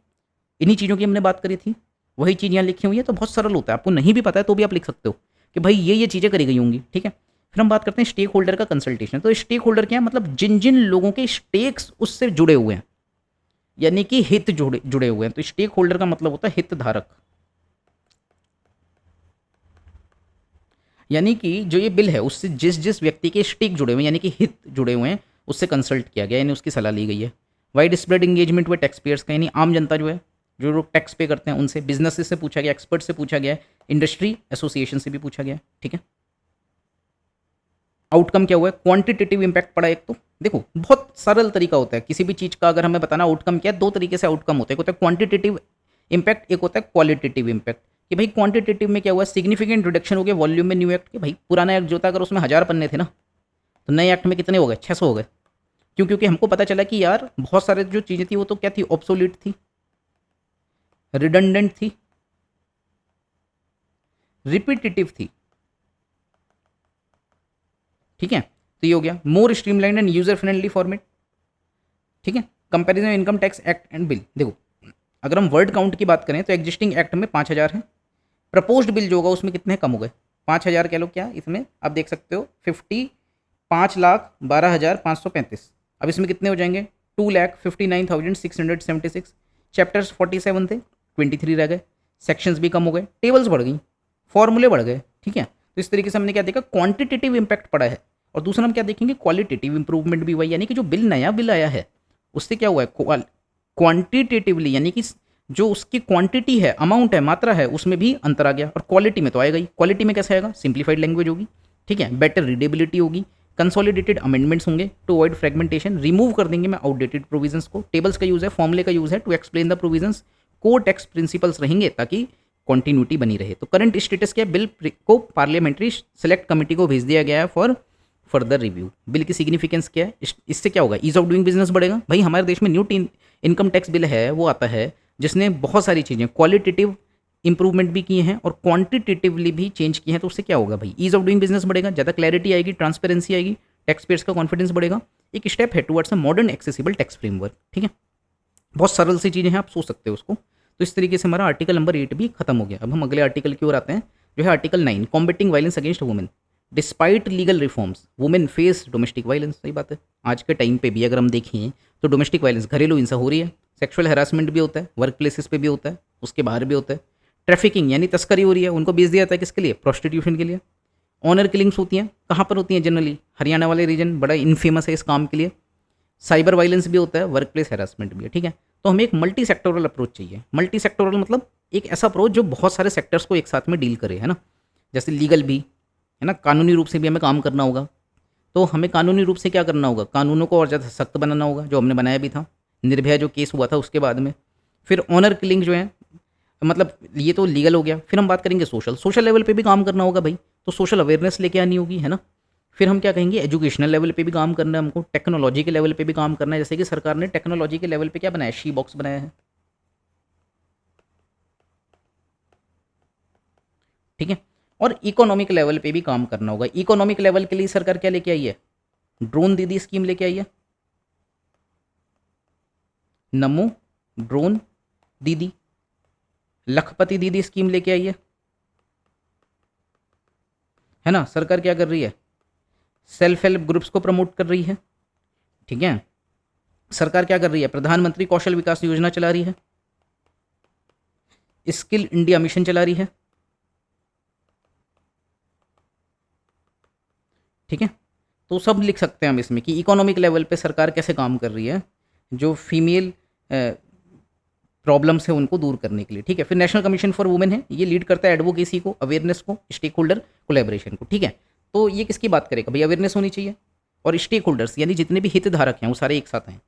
इन्हीं चीज़ों की हमने बात करी थी, वही चीज़ यहाँ लिखी हुई है, तो बहुत सरल होता है। आपको नहीं भी पता है तो भी आप लिख सकते हो कि भाई ये चीज़ें करी गई होंगी। ठीक है, फिर हम बात करते हैं स्टेक होल्डर का कंसल्टेशन। तो स्टेक होल्डर क्या है, मतलब जिन जिन लोगों के स्टेक्स उससे जुड़े हुए हैं, यानी कि हित जुड़े हुए हैं। तो स्टेक होल्डर का मतलब होता है हित धारक। यानी कि जो ये बिल है उससे जिस जिस व्यक्ति के स्टेक जुड़े हुए हैं यानी कि हित जुड़े हुए हैं उससे कंसल्ट किया गया, यानी उसकी सलाह ली गई है। Wide spread engagement with tax payers का, यानी आम जनता जो है, जो लोग टैक्स पे करते हैं उनसे, बिजनेसेस से पूछा गया, एक्सपर्ट से पूछा गया, इंडस्ट्री एसोसिएशन से भी पूछा गया। ठीक है, आउटकम क्या हुआ है, क्वांटिटेटिव इंपैक्ट पड़ा। एक तो देखो बहुत सरल तरीका होता है किसी भी चीज़ का अगर हमें बताना आउटकम क्या है, दो तरीके से आउटकम होता है, एक होता है क्वांटिटेटिव इंपैक्ट, एक होता है क्वालिटेटिव इंपैक्ट। कि भाई क्वांटिटेटिव में क्या हुआ, सिग्निफिकेंट रिडक्शन हो गया वॉल्यूम में न्यू एक्ट के। भाई पुराना एक्ट जो था अगर उसमें 1000 पन्ने थे ना, तो नए एक्ट में कितने हो गए, 600 हो गए। क्यों? क्योंकि हमको पता चला कि यार बहुत सारे जो चीज़ें थी वो तो क्या थी, ऑब्सोलीट थी, रिडंडेंट थी, रिपीटेटिव थी। ठीक है, तो ये हो गया more streamlined and user friendly format. ठीक है, comparison income tax act and bill. देखो अगर हम वर्ड काउंट की बात करें तो एग्जिस्टिंग एक्ट में 5000 है, प्रपोज्ड बिल जो होगा उसमें कितने कम हो गए, 5000 कह लो। क्या इसमें आप देख सकते हो 55,12,535। अब इसमें कितने हो जाएंगे, 2,59,676। चैप्टर्स 47 थे, 23 रह गए, सेक्शंस भी कम हो गए, टेबल्स बढ़ गई, फॉर्मूले बढ़ गए। ठीक है, तो इस तरीके से हमने क्या देखा, क्वांटिटेटिव इंपैक्ट पड़ा है। और दूसरा हम क्या देखेंगे, क्वालिटेटिव इंप्रूवमेंट भी हुआ, यानी कि जो बिल नया बिल आया है उससे क्या हुआ है, क्वांटिटेटिवली यानी कि जो उसकी क्वांटिटी है, अमाउंट है, मात्रा है, उसमें भी अंतर आ गया। और क्वालिटी में तो आएगा ही। क्वालिटी में कैसे आएगा, सिंप्लीफाइड लैंग्वेज होगी। ठीक है, बेटर रीडेबिलिटी होगी, कंसोलिडेटेड अमेंडमेंट्स होंगे टू अवॉइड फ्रेगमेंटेशन, रिमूव कर देंगे मैं आउटडेटेड प्रोविजंस को, टेबल्स का यूज है, फॉर्मुले का यूज है to explain the provisions, core tax principles रहेंगे ताकि कंटिन्यूटी बनी रहे। तो करंट स्टेटस क्या है, बिल को पार्लियामेंट्री सेलेक्ट कमेटी को भेज दिया गया है फॉर फर्दर रिव्यू। बिल की सिग्निफिकेंस क्या है, इससे क्या होगा, ईज ऑफ डूइंग बिजनेस बढ़ेगा। भाई हमारे देश में न्यू इनकम टैक्स बिल है, वो आता है जिसने बहुत सारी चीज़ें क्वालिटेटिव इंप्रूवमेंट भी किए हैं और क्वांटिटेटिवली भी चेंज किए हैं। तो उससे क्या होगा भाई, ईज ऑफ डूइंग बिजनेस बढ़ेगा, ज़्यादा क्लैरिटी आएगी, ट्रांसपेरेंसी आएगी, टैक्स पेयर्स का कॉन्फिडेंस बढ़ेगा। एक स्टेप है towards a modern accessible tax framework. ठीक है, बहुत सरल सी चीज़ें हैं, आप सोच सकते हो उसको। तो इस तरीके से हमारा आर्टिकल नंबर 8 भी खत्म हो गया। अब हम अगले आर्टिकल की ओर आते हैं, जो है article 9, combating violence against women despite legal reforms women face domestic violence. सही बात है, आज के टाइम पे भी अगर हम देखें तो डोमेस्टिक वायलेंस, घरेलू हिंसा हो रही है, सेक्सुअल हैरासमेंट भी होता है, वर्क प्लेसेस पे भी होता है, उसके बाहर भी होता है, ट्रैफिकिंग यानी तस्करी हो रही है, उनको बेच दिया जाता है किसके लिए, प्रोस्टिट्यूशन के लिए। ऑनर किलिंग्स होती हैं, कहाँ पर होती हैं जनरली, हरियाणा वाले रीजन बड़ा इनफेमस है इस काम के लिए। साइबर वायलेंस भी होता है, वर्क प्लेस हैरासमेंट भी है। ठीक है, तो हमें एक मल्टी सेक्टोरल अप्रोच चाहिए। मल्टी सेक्टोरल मतलब एक ऐसा अप्रोच जो बहुत सारे सेक्टर्स को एक साथ में डील करे, है ना। जैसे लीगल भी है ना, कानूनी रूप से भी हमें काम करना होगा। तो हमें कानूनी रूप से क्या करना होगा, कानूनों को और ज़्यादा सख्त बनाना होगा, जो हमने बनाया भी था, निर्भया जो केस हुआ था उसके बाद में। फिर ऑनर किलिंग जो है, मतलब ये तो लीगल हो गया। फिर हम बात करेंगे सोशल लेवल पे भी काम करना होगा भाई, तो सोशल अवेयरनेस लेके आनी होगी, है ना। फिर हम क्या कहेंगे, एजुकेशनल लेवल पे भी काम करना है हमको, टेक्नोलॉजी के लेवल पे भी काम करना है। जैसे कि सरकार ने टेक्नोलॉजी के लेवल पे क्या बनाया, शी बॉक्स बनाया है। ठीक है, और इकोनॉमिक लेवल पे भी काम करना होगा। इकोनॉमिक लेवल के लिए सरकार क्या लेके आई है, ड्रोन दीदी स्कीम लेके आई है, नमो ड्रोन दीदी, लखपति दीदी स्कीम लेके आई है ना। सरकार क्या कर रही है, सेल्फ हेल्प ग्रुप्स को प्रमोट कर रही है। ठीक है, सरकार क्या कर रही है, प्रधानमंत्री कौशल विकास योजना चला रही है, स्किल इंडिया मिशन चला रही है। ठीक है, तो सब लिख सकते हैं हम इसमें कि इकोनॉमिक लेवल पे सरकार कैसे काम कर रही है, जो फीमेल प्रॉब्लम्स है उनको दूर करने के लिए। ठीक है, फिर नेशनल कमीशन फॉर वुमेन है, ये लीड करता है एडवोकेसी को, अवेयरनेस को, स्टेक होल्डर कोलैबोरेशन को। ठीक है, तो ये किसकी बात करेगा भाई, अवेयरनेस होनी चाहिए और स्टेक होल्डर्स यानी जितने भी हितधारक हैं वो सारे एक साथ हैं।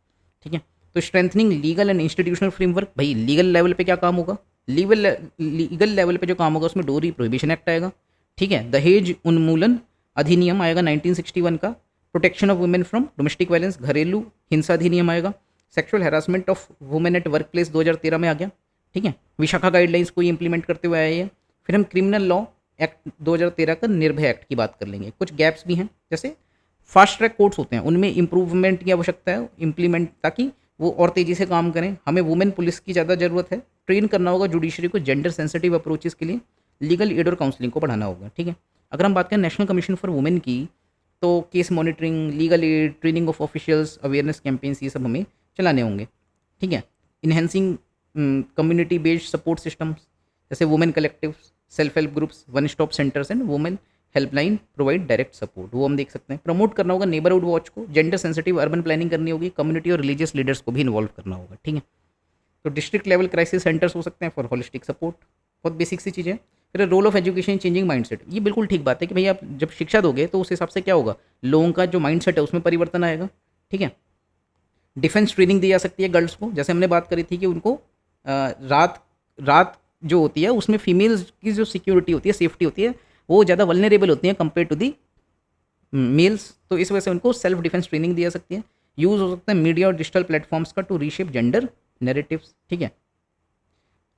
ठीक है, तो strengthening legal and institutional framework, भाई लीगल लेवल पे क्या काम होगा, लीगल लेवल पे जो काम होगा उसमें डोरी प्रोहिबिशन एक्ट आएगा। ठीक है, दहेज उन्मूलन अधिनियम आएगा 1961 का, protection of women from domestic violence, घरेलू हिंसा अधिनियम आएगा, sexual harassment of women at work place 2013 में आ गया। ठीक है, विशाखा गाइडलाइंस को इंप्लीमेंट करते हुए आया है। फिर हम क्रिमिनल लॉ एक्ट 2013 का, निर्भया एक्ट की बात कर लेंगे। कुछ गैप्स भी हैं, जैसे फास्ट ट्रैक कोर्ट्स होते हैं उनमें इंप्रूवमेंट की आवश्यकता है, इंप्लीमेंट, ताकि वो और तेज़ी से काम करें। हमें वुमेन पुलिस की ज़्यादा ज़रूरत है, ट्रेन करना होगा जुडिशरी को जेंडर सेंसिटिव अप्रोचेस के लिए, लीगल एड और काउंसलिंग को बढ़ाना होगा। ठीक है, अगर हम बात करें नेशनल कमीशन फॉर वुमेन की, तो case monitoring, legal aid, training of officials, awareness campaigns, ये सब हमें चलाने होंगे। ठीक है, enhancing community based support systems, जैसे women collectives, self help groups, one stop centres and women helpline provide direct support, वो हम देख सकते हैं। प्रमोट करना होगा नेबरहुड वॉच को, जेंडर सेंसिटिव अर्बन प्लानिंग करनी होगी, कम्युनिटी और रिलीजियस लीडर्स को भी इन्वॉल्व करना होगा, ठीक है। तो डिस्ट्रिक्ट लेवल क्राइसिस सेंटर्स हो सकते हैं फॉर होलिस्टिक सपोर्ट, बहुत बेसिक सी चीज़ें। फिर role of education changing mindset, ये बिल्कुल ठीक बात है कि भाई आप जब शिक्षा दोगे तो उस हिसाब से क्या होगा, लोगों का जो माइंडसेट है उसमें परिवर्तन आएगा, ठीक है। डिफेंस ट्रेनिंग दी जा सकती है गर्ल्स को, जैसे हमने बात करी थी कि उनको रात रात जो होती है उसमें फीमेल्स की जो सिक्योरिटी होती है, सेफ्टी होती है, वो ज़्यादा वल्नरेबल होती हैं कंपेयर टू दी मेल्स, तो इस वजह से उनको सेल्फ डिफेंस ट्रेनिंग दी जा सकती है। यूज़ हो सकता है मीडिया और डिजिटल प्लेटफॉर्म्स का टू रीशेप जेंडर नैरेटिव्स, ठीक है।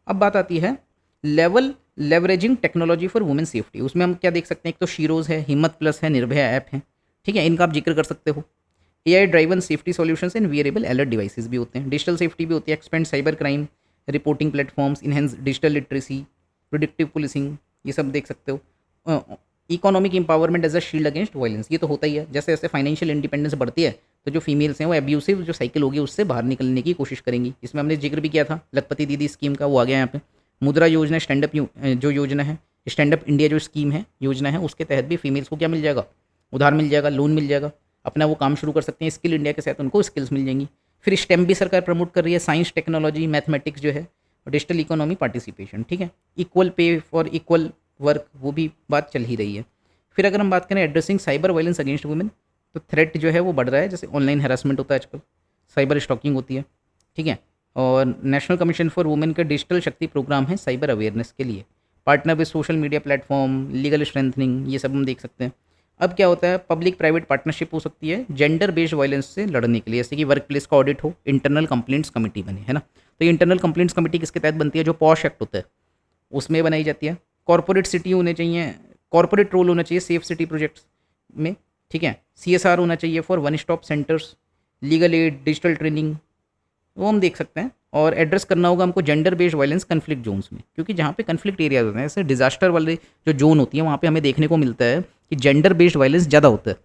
अब बात आती है leveraging technology for women safety, उसमें हम क्या देख सकते हैं, एक तो शीरोज़ है, हिम्मत प्लस है, निर्भया ऐप है, ठीक है, इनका आप जिक्र कर सकते हो। AI driven safety solutions and wearable alert devices भी होते हैं, डिजिटल सेफ्टी भी होती है, expand cyber crime reporting platforms, enhance digital literacy, predictive policing, ये सब देख सकते हो। Economic empowerment as a shield against violence, ये तो होता ही है, जैसे जैसे फाइनेंशियल इंडिपेंडेंस बढ़ती है तो जो फीमेल्स हैं वो एब्यूसिव जो साइकिल होगी उससे बाहर निकलने की कोशिश करेंगी। इसमें हमने जिक्र भी किया था लखपति दीदी स्कीम का, वो आ गया यहाँ पे। मुद्रा योजना जो योजना है, स्टैंड अप इंडिया जो स्कीम है, योजना है, उसके तहत भी फीमेल्स को क्या मिल जाएगा, उधार मिल जाएगा, लोन मिल जाएगा, अपना वो काम शुरू कर सकते हैं। स्किल इंडिया के साथ उनको स्किल्स मिल जाएंगी। फिर स्टेम भी सरकार प्रमोट कर रही है, साइंस टेक्नोलॉजी मैथमेटिक्स जो है, डिजिटल इकोनॉमी पार्टिसिपेशन, ठीक है। Equal pay for equal work, वो भी बात चल ही रही है। फिर अगर हम बात करें addressing cyber violence against women, तो थ्रेट जो है वो बढ़ रहा है, जैसे ऑनलाइन हैरेसमेंट होता है आजकल, साइबर स्टॉकिंग होती है, ठीक है। और नेशनल कमीशन फॉर वुमेन का डिजिटल शक्ति प्रोग्राम है साइबर अवेयरनेस के लिए, partner with social media platform, legal strengthening, ये सब हम देख सकते हैं। अब क्या होता है, पब्लिक प्राइवेट पार्टनरशिप हो सकती है जेंडर बेस्ड वायलेंस से लड़ने के लिए, जैसे कि वर्क प्लेस का ऑडिट हो, इंटरनल कंप्लेंट्स कमेटी बने, है ना। तो ये इंटरनल कंप्लेंट्स कमेटी किसके तहत बनती है, जो पॉश एक्ट होता है उसमें बनाई जाती है। कॉर्पोरेट सिटी होने चाहिए, कॉर्पोरेट रोल होना चाहिए सेफ सिटी प्रोजेक्ट्स में, ठीक है। CSR होना चाहिए for one stop centres, legal aid, digital training, वो हम देख सकते हैं। और एड्रेस करना होगा हमको gender based violence conflict zones में, क्योंकि जहाँ पे कन्फ्लिक्ट एरियाज होते हैं, जैसे डिजास्टर वाले जो जोन होती है, वहाँ पे हमें देखने को मिलता है कि जेंडर बेस्ड वायलेंस ज़्यादा होता है,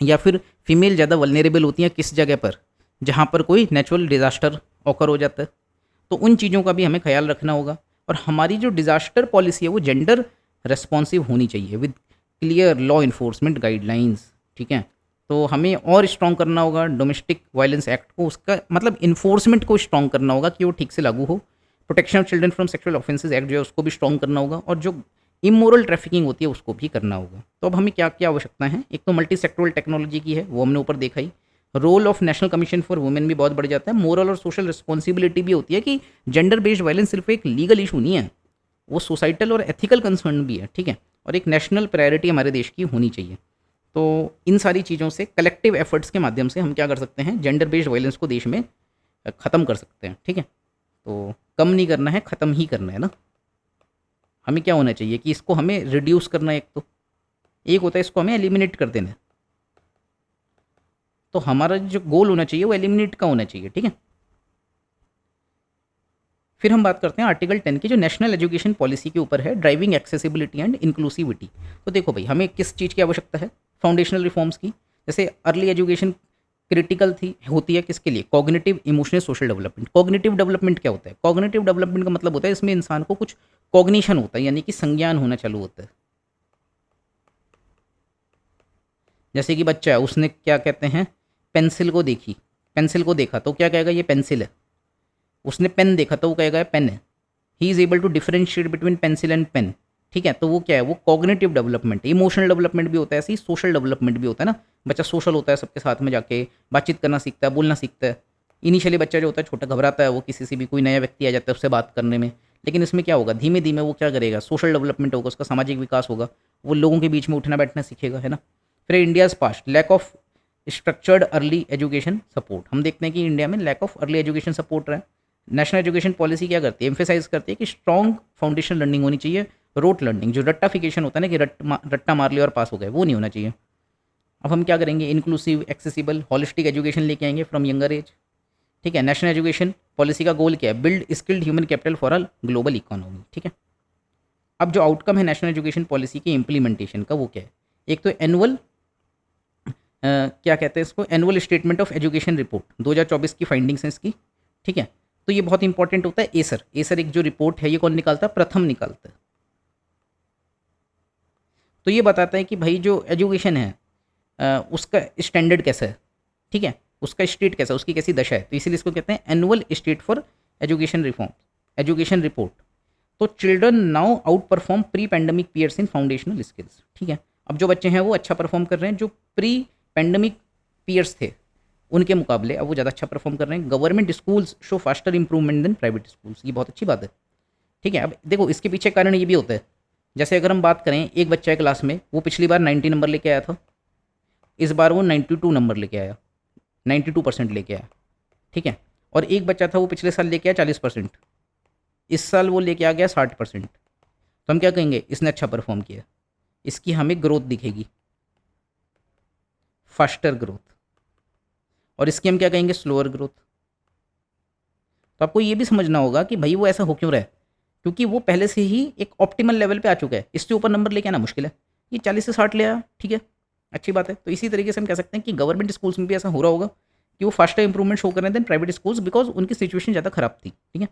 या फिर फीमेल ज़्यादा वल्नरेबल होती हैं किस जगह पर, जहाँ पर कोई नेचुरल डिजास्टर ऑकर हो जाता है। तो उन चीज़ों का भी हमें ख्याल रखना होगा। और हमारी जो डिजास्टर पॉलिसी है वो जेंडर रेस्पॉन्सिव होनी चाहिए with clear law enforcement guidelines, ठीक है। तो हमें और स्ट्रॉन्ग करना होगा डोमेस्टिक वायलेंस एक्ट को, उसका मतलब इन्फोर्समेंट को स्ट्रॉन्ग करना होगा कि वो ठीक से लागू हो। Protection of children from sexual offences act जो है उसको भी स्ट्रॉन्ग करना होगा, और जो इमोरल ट्रैफिकिंग होती है उसको भी करना होगा। तो अब हमें क्या क्या आवश्यकता है, एक तो मल्टी सेक्टोरल टेक्नोलॉजी की है, वो हमने ऊपर देखा ही। Role of national commission for women भी बहुत बढ़ जाता है। मोरल और सोशल रिस्पॉन्सिबिलिटी भी होती है कि जेंडर बेस्ड वायलेंस सिर्फ एक लीगल इशू नहीं है, वो सोसाइटल और एथिकल कंसर्न भी है, ठीक है। और एक नेशनल प्रायोरिटी हमारे देश की होनी चाहिए। तो इन सारी चीज़ों से कलेक्टिव एफर्ट्स के माध्यम से हम क्या कर सकते हैं, जेंडर बेस्ड वायलेंस को देश में ख़त्म कर सकते हैं, ठीक है। तो कम नहीं करना है, ख़त्म ही करना है ना। हमें क्या होना चाहिए कि इसको हमें रिड्यूस करना है, एक होता है इसको हमें एलिमिनेट कर देना है। तो हमारा जो गोल होना चाहिए वो एलिमिनेट का होना चाहिए, ठीक है। फिर हम बात करते हैं आर्टिकल 10 की, जो नेशनल एजुकेशन पॉलिसी के ऊपर है, ड्राइविंग एक्सेसिबिलिटी एंड इंक्लूसिविटी। तो देखो भाई, हमें किस चीज़ की आवश्यकता है, फाउंडेशनल रिफॉर्म्स की। जैसे अर्ली एजुकेशन क्रिटिकल होती है किसके लिए, cognitive emotional social development. Cognitive development क्या होता है, कॉग्निटिव डेवलपमेंट का मतलब होता है इसमें इंसान को कुछ कॉग्निशन होता है, यानी कि संज्ञान होना चालू होता है। जैसे कि बच्चा है, उसने क्या कहते हैं, पेंसिल को देखा तो क्या कहेगा, ये पेंसिल है। उसने पेन देखा तो वो कहेगा पेन है। He is able to differentiate between pencil and pen, ठीक है। तो वो क्या है, वो कॉग्निटिव डेवलपमेंट है। इमोशनल डेवलपमेंट भी होता है, ऐसे ही सोशल डेवलपमेंट भी होता है ना। बच्चा सोशल होता है, सबके साथ में जाके बातचीत करना सीखता है, बोलना सीखता है। इनिशियली बच्चा जो होता है छोटा घबराता है, वो किसी से भी कोई नया व्यक्ति आ जाता है उससे बात करने में, लेकिन इसमें क्या होगा, धीमे धीमे वो क्या करेगा, सोशल डेवलपमेंट होगा, उसका सामाजिक विकास होगा, वो लोगों के बीच में उठना बैठना सीखेगा, है ना। फिर India's past lack of structured early education support, हम देखते हैं कि इंडिया में lack of early education support रहा है। नेशनल एजुकेशन पॉलिसी क्या करती है, एम्फेसाइज करती है कि स्ट्रॉन्ग फाउंडेशन लर्निंग होनी चाहिए। रोट लर्निंग, जो रट्टाफिकेशन होता है ना कि रट्टा मार लिया और पास हो गए, वो नहीं होना चाहिए। अब हम क्या करेंगे, इंक्लूसिव, एक्सेसिबल, हॉलिस्टिक एजुकेशन लेके आएंगे फ्रॉम यंगर एज, ठीक है। नेशनल एजुकेशन पॉलिसी का गोल क्या है, build skilled human capital for a global economy, ठीक है। अब जो आउटकम है नेशनल एजुकेशन पॉलिसी के इम्प्लीमेंटेशन का, वो क्या है, एक तो एनुअल क्या कहते हैं इसको, annual statement of education report 2024 की फाइंडिंग्स हैं इसकी, ठीक है। तो ये बहुत इंपॉर्टेंट होता है। एसर एक जो रिपोर्ट है, ये कौन निकालता है, प्रथम निकालता है। तो ये बताता है कि भाई जो एजुकेशन है उसका स्टैंडर्ड कैसा है, ठीक है, उसका स्टेट कैसा है, उसकी कैसी दशा है। तो इसीलिए इसको कहते हैं annual state for education reform, education report. तो children now outperform pre pandemic peers in foundational skills, ठीक है। अब जो बच्चे हैं वो अच्छा परफॉर्म कर रहे हैं, जो प्री पैंडमिक पीयर्स थे उनके मुकाबले अब वो ज़्यादा अच्छा परफॉर्म कर रहे हैं। Government schools show faster improvement than private schools, ये बहुत अच्छी बात है, ठीक है। अब देखो इसके पीछे कारण ये भी होता है, जैसे अगर हम बात करें एक बच्चा है क्लास में, वो पिछली बार 90 नंबर लेके आया था, इस बार वो 92 नंबर लेके आया, 92% लेके आया, ठीक है। और एक बच्चा था वो पिछले साल लेके आया 40%, इस साल वो लेके आ गया 60%। तो हम क्या कहेंगे, इसने अच्छा परफॉर्म किया, इसकी हमें ग्रोथ दिखेगी, फास्टर ग्रोथ। और इसकी हम क्या कहेंगे, स्लोअर ग्रोथ। तो आपको ये भी समझना होगा कि भाई वो ऐसा हो क्यों रहा है, क्योंकि वो पहले से ही एक ऑप्टिमल लेवल पे आ चुका है, इससे ऊपर नंबर लेके आना मुश्किल है। ये 40 से 60 ले आया, ठीक है, अच्छी बात है। तो इसी तरीके से हम कह सकते हैं कि गवर्नमेंट स्कूल्स में भी ऐसा हो रहा होगा कि वो फास्टर इंप्रूवमेंट शो कर रहे थे प्राइवेट स्कूल्स, बिकॉज उनकी सिचुएशन ज़्यादा खराब थी, ठीक है।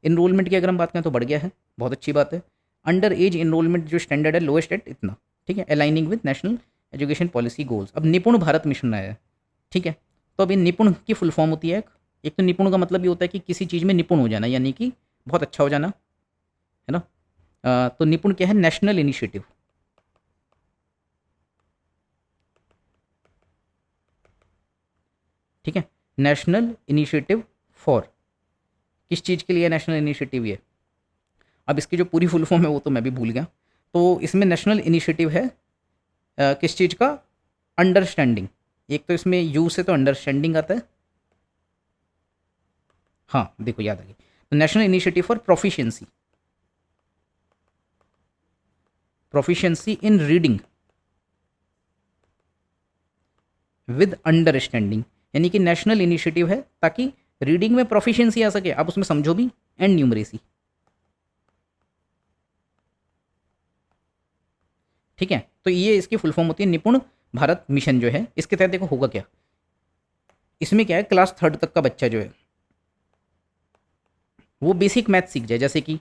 इनरोलमेंट की अगर हम बात करें तो बढ़ गया है, बहुत अच्छी बात है। अंडर एज इनरोलमेंट जो स्टैंडर्ड है लोएस्ट एट इतना, ठीक है, aligning with national education policy goals. अब निपुण भारत मिशन आया है, ठीक है। तो अभी निपुण की फुल फॉर्म होती है, एक तो निपुण का मतलब ये होता है कि किसी चीज़ में निपुण हो जाना, यानी कि बहुत अच्छा हो जाना, है ना। तो निपुण क्या है, नेशनल इनिशिएटिव, ठीक है, नेशनल इनिशिएटिव फॉर, किस चीज़ के लिए नेशनल इनिशिएटिव ये, अब इसकी जो पूरी फुल फॉर्म है वो तो मैं भी भूल गया। तो इसमें नेशनल इनिशिएटिव है किस चीज़ का, अंडरस्टैंडिंग। एक तो इसमें यू से तो अंडरस्टैंडिंग आता है, हाँ देखो याद आ गई। तो national initiative for proficiency, proficiency in reading with understanding, यानी कि नेशनल इनिशिएटिव है ताकि रीडिंग में प्रोफिशिएंसी आ सके, आप उसमें समझो भी, एंड न्यूमरेसी, ठीक है। तो ये इसकी फुल फॉर्म होती है निपुण भारत मिशन जो है। इसके तहत देखो होगा क्या, इसमें क्या है, क्लास 3rd तक का बच्चा जो है वो बेसिक मैथ सीख जाए, जैसे कि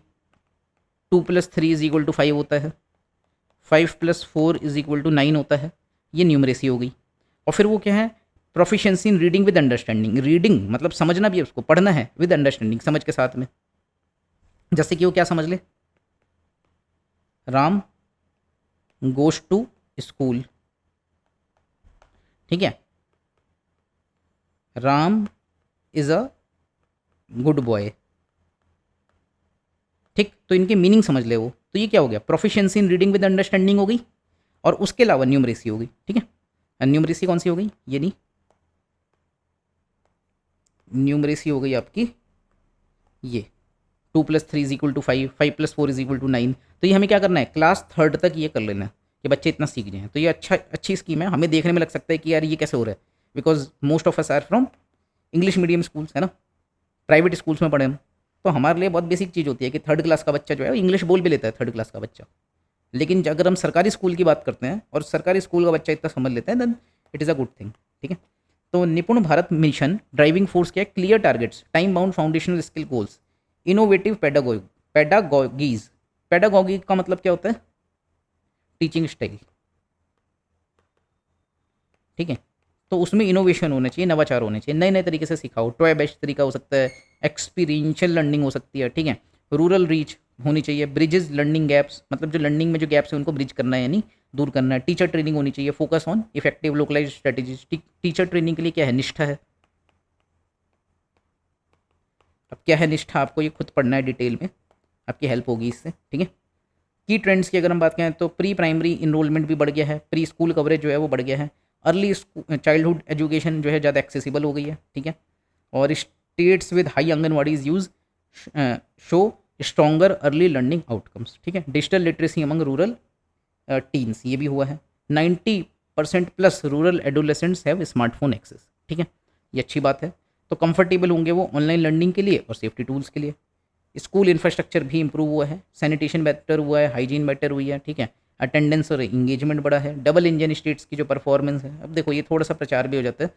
2 + 3 = 5 होता है, 5 + 4 = 9 होता है, ये न्यूमरेसी हो गई। और फिर वो क्या है, proficiency in reading with understanding, reading मतलब समझना भी है उसको, पढ़ना है विद अंडरस्टैंडिंग, समझ के साथ में। जैसे कि वो क्या समझ ले, राम गोज टू स्कूल, ठीक है, Ram is a good boy, ठीक। तो इनके मीनिंग समझ ले वो, तो ये क्या हो गया, proficiency in reading with understanding हो गई। और उसके अलावा न्यूमरेसी हो गई, ठीक है। न्यूमरेसी कौन सी हो गई, ये नहीं, न्यूमरेसी हो गई आपकी ये 2 + 3 = 5, 5 + 4 = 9। तो ये हमें क्या करना है, क्लास 3rd तक ये कर लेना है कि बच्चे इतना सीख जाएं। तो ये अच्छी स्कीम है। हमें देखने में लग सकता है कि यार ये कैसे हो रहा है, because most of us are from English medium schools, है ना, प्राइवेट स्कूल्स में पढ़े हम। तो हमारे लिए बहुत बेसिक चीज़ होती है कि 3rd क्लास का बच्चा जो है इंग्लिश बोल भी लेता है, 3rd क्लास का बच्चा। लेकिन अगर हम सरकारी स्कूल की बात करते हैं और सरकारी स्कूल का बच्चा इतना समझ लेता है, then it is a good thing, ठीक है। तो निपुण भारत मिशन ड्राइविंग फोर्स क्या है, clear targets, time bound foundational skill goals, innovative pedagogies, pedagogy का मतलब क्या होता है, टीचिंग स्टाइल, ठीक है। तो उसमें इनोवेशन होना चाहिए, नवाचार होने चाहिए, नए नए तरीके से सिखाओ, टॉय बेस्ड तरीका हो सकता है, एक्सपीरियंशियल लर्निंग हो सकती है, ठीक है। रूरल रीच होनी चाहिए, ब्रिजेस लर्निंग गैप्स, मतलब जो लर्निंग में जो गैप्स है उनको ब्रिज करना है, यानी दूर करना है। टीचर ट्रेनिंग होनी चाहिए, focus on effective localise strategies. Teacher training के लिए क्या है, निष्ठा है। अब क्या है निष्ठा, आपको ये खुद पढ़ना है डिटेल में, आपकी हेल्प होगी इससे, ठीक है। की ट्रेंड्स की अगर हम बात करें तो प्री प्राइमरी इनरोलमेंट भी बढ़ गया है, प्री स्कूल कवरेज जो है वो बढ़ गया है, अर्ली चाइल्डहुड एजुकेशन जो है ज़्यादा एक्सेसिबल हो गई है, ठीक है। और states with high anganwadis use show stronger early learning outcomes, ठीक है। Digital literacy among rural teens, ये भी हुआ है। 90% + rural adolescents have smartphone access, ठीक है, ये अच्छी बात है। तो कंफर्टेबल होंगे वो ऑनलाइन लर्निंग के लिए और सेफ्टी टूल्स के लिए। स्कूल इंफ्रास्ट्रक्चर भी इंप्रूव हुआ है, सैनिटेशन बेटर हुआ है, हाइजीन बेटर हुई है, ठीक है। अटेंडेंस और इंगेजमेंट बढ़ा है, डबल इंजन स्टेट्स की जो परफॉर्मेंस है। अब देखो ये थोड़ा सा प्रचार भी हो जाता है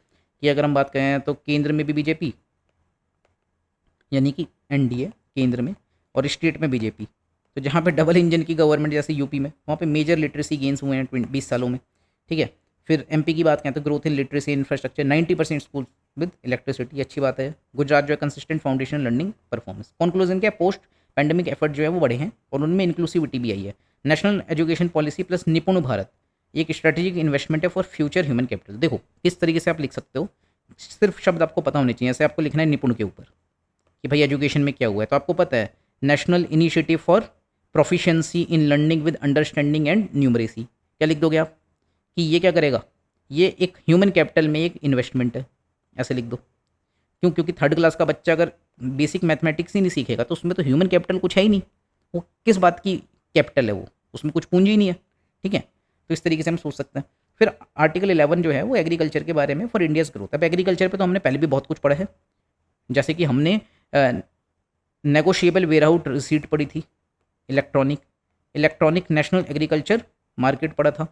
कि अगर हम बात करें तो केंद्र में भी बीजेपी, यानी कि एनडीए केंद्र में, और स्टेट में बीजेपी, तो जहाँ पे डबल इंजन की गवर्नमेंट जैसे यूपी में, वहाँ पे मेजर लिटरेसी गेन्स हुए हैं 20 सालों में, ठीक है। फिर एमपी की बात करें तो growth in literacy infrastructure, 90% school with electricity, अच्छी बात है। गुजरात जो है consistent foundation learning performance. Conclusion क्या है, पोस्ट पैंडेमिक एफर्ट जो है वो बढ़े हैं और उनमें इंक्लूसिविटी भी आई है। नेशनल एजुकेशन पॉलिसी प्लस निपुण भारत एक स्ट्रेटेजिक इन्वेस्टमेंट है फॉर फ्यूचर ह्यूमन कैपिटल। देखो किस तरीके से आप लिख सकते हो, सिर्फ शब्द आपको पता होने चाहिए। ऐसे आपको लिखना है निपुण के ऊपर कि भाई एजुकेशन में क्या हुआ है, तो आपको पता है national initiative for proficiency in learning with understanding and numeracy. क्या लिख दोगे आप कि ये क्या करेगा, ये एक ह्यूमन कैपिटल में एक इन्वेस्टमेंट है, ऐसे लिख दो। क्यों? क्योंकि थर्ड क्लास का बच्चा अगर बेसिक मैथमेटिक्स ही नहीं सीखेगा तो उसमें तो ह्यूमन कैपिटल कुछ है ही नहीं। वो किस बात की कैपिटल है, वो उसमें कुछ पूंजी ही नहीं है, ठीक है। तो इस तरीके से हम सोच सकते हैं। फिर आर्टिकल 11 जो है वो एग्रीकल्चर के बारे में फॉर इंडियाज ग्रोथ। अब एग्रीकल्चर पे तो हमने पहले भी बहुत कुछ पढ़ा है, जैसे कि हमने नेगोशिएबल वेयरहाउस रिसीट पढ़ी थी, इलेक्ट्रॉनिक नेशनल एग्रीकल्चर मार्केट पढ़ा था,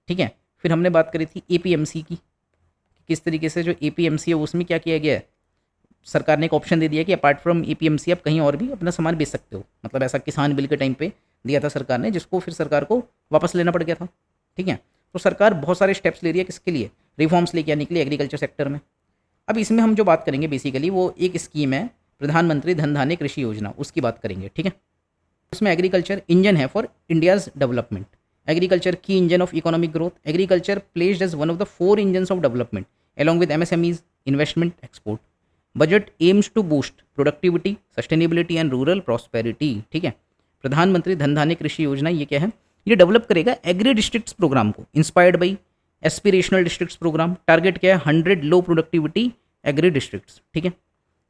ठीक है। फिर हमने बात करी थी एपीएमसी की, किस तरीके से जो एपीएमसी है उसमें क्या किया गया है, सरकार ने एक ऑप्शन दे दिया कि अपार्ट फ्रॉम एपीएमसी आप कहीं और भी अपना सामान बेच सकते हो। मतलब ऐसा किसान बिल के टाइम पे दिया था सरकार ने, जिसको फिर सरकार को वापस लेना पड़ गया था, ठीक है। तो सरकार बहुत सारे स्टेप्स ले रही है, किसके लिए, रिफॉर्म्स लेके आने के लिए एग्रीकल्चर सेक्टर में। अब इसमें हम जो बात करेंगे बेसिकली वो एक स्कीम है प्रधानमंत्री धन धान्य कृषि योजना, उसकी बात करेंगे, ठीक है। उसमें एग्रीकल्चर इंजन है फॉर इंडियाज डेवलपमेंट। एग्रीकल्चर की engine of economic growth. Agriculture placed as one of the 4 engines of development along with MSMEs, investment, export. Budget aims to boost productivity, sustainability and rural prosperity, ठीक है। प्रधानमंत्री धन धान्य कृषि योजना ये क्या है, ये डेवलप करेगा एग्री डिस्ट्रिक्ट्स प्रोग्राम को, inspired by aspirational districts programme. Target क्या है, 100 लो प्रोडक्टिविटी एग्री डिस्ट्रिक्ट्स, ठीक है।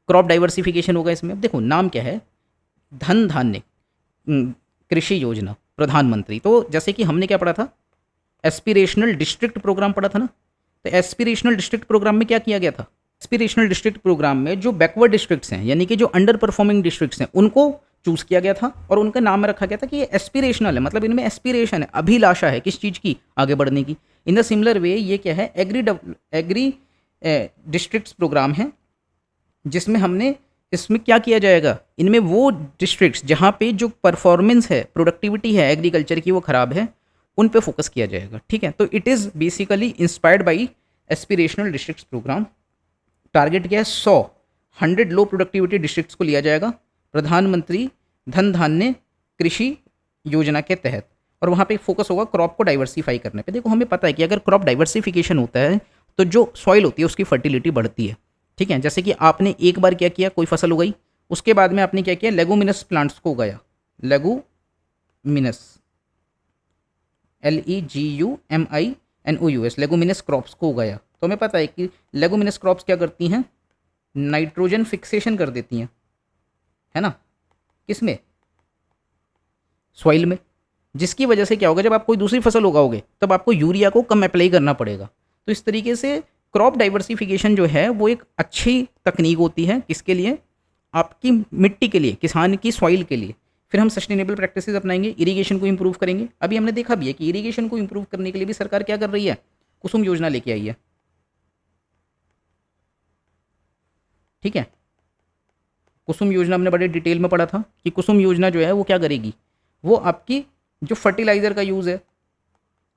क्रॉप डाइवर्सिफिकेशन होगा इसमें। अब देखो नाम क्या है, धन धान्य कृषि योजना प्रधानमंत्री, तो जैसे कि हमने क्या पढ़ा था, एस्पिरेशनल डिस्ट्रिक्ट प्रोग्राम पढ़ा था ना। तो एस्पिरेशनल डिस्ट्रिक्ट प्रोग्राम में क्या किया गया था, एस्पिरेशनल डिस्ट्रिक्ट प्रोग्राम में जो बैकवर्ड डिस्ट्रिक्ट्स हैं यानी कि जो अंडर परफॉर्मिंग डिस्ट्रिक्ट्स हैं उनको चूज किया गया था और उनका नाम रखा गया था कि ये एस्पिरेशनल है, मतलब इनमें एस्पिरेशन है, अभिलाषा है, किस चीज़ की, आगे बढ़ने की। इन द सिमिलर वे ये क्या है, एग्री डिस्ट्रिक्ट्स प्रोग्राम है, जिसमें हमने इसमें क्या किया जाएगा, इनमें वो डिस्ट्रिक्ट्स जहाँ पे जो परफॉर्मेंस है, प्रोडक्टिविटी है एग्रीकल्चर की वो ख़राब है, उन पे फोकस किया जाएगा, ठीक है। तो it is basically inspired by aspirational districts programme. Target क्या है, 100 लो प्रोडक्टिविटी डिस्ट्रिक्ट्स को लिया जाएगा प्रधानमंत्री धन धान्य कृषि योजना के तहत, और वहाँ पे फोकस होगा क्रॉप को डाइवर्सिफाई करने पे। देखो हमें पता है कि अगर क्रॉप डाइवर्सिफिकेशन होता है तो जो सॉइल होती है उसकी फर्टिलिटी बढ़ती है, ठीक है। जैसे कि आपने एक बार क्या किया, कोई फसल उगाई, उसके बाद में आपने क्या किया, लेगुमिनस प्लांट्स को उगाया, लेगुमिनस LEGUMINOUS लेगुमिनस क्रॉप्स को उगाया। तो हमें पता है कि लेगुमिनस क्रॉप्स क्या करती हैं, नाइट्रोजन फिक्सेशन कर देती हैं, है ना, किसमें, सॉइल में, जिसकी वजह से क्या होगा, जब आप कोई दूसरी फसल उगाओगे तब आपको यूरिया को कम अप्लाई करना पड़ेगा। तो इस तरीके से क्रॉप डाइवर्सिफिकेशन जो है वो एक अच्छी तकनीक होती है, किसके लिए, आपकी मिट्टी के लिए, किसान की सॉइल के लिए। फिर हम सस्टेनेबल प्रैक्टिसेस अपनाएंगे, इरिगेशन को इंप्रूव करेंगे। अभी हमने देखा भी है कि इरिगेशन को इंप्रूव करने के लिए भी सरकार क्या कर रही है, कुसुम योजना लेके आई है, ठीक है। कुसुम योजना हमने बड़े डिटेल में पढ़ा था कि कुसुम योजना जो है वो क्या करेगी, वो आपकी जो फर्टिलाइजर का यूज़ है,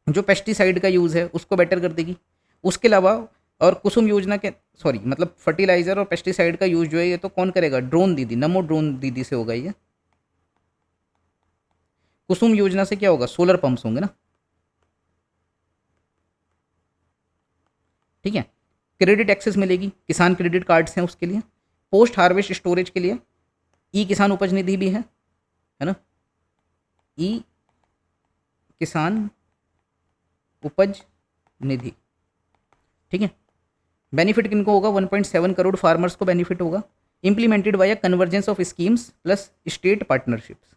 जो पेस्टिसाइड का यूज़ है उसको बेटर कर देगी। उसके अलावा और कुसुम योजना के मतलब फर्टिलाइजर और पेस्टिसाइड का यूज़ जो है ये तो कौन करेगा, ड्रोन दीदी, नमो ड्रोन दीदी से होगा ये। कुसुम योजना से क्या होगा, सोलर पंप्स होंगे ना, ठीक है। क्रेडिट एक्सेस मिलेगी, किसान क्रेडिट कार्ड्स हैं उसके लिए। पोस्ट हार्वेस्ट स्टोरेज के लिए ई किसान उपज निधि भी है ना, ई किसान उपज निधि, ठीक है। बेनिफिट किनको होगा, 1.7 करोड़ फार्मर्स को बेनिफिट होगा। Implemented by convergence of schemes plus state partnerships.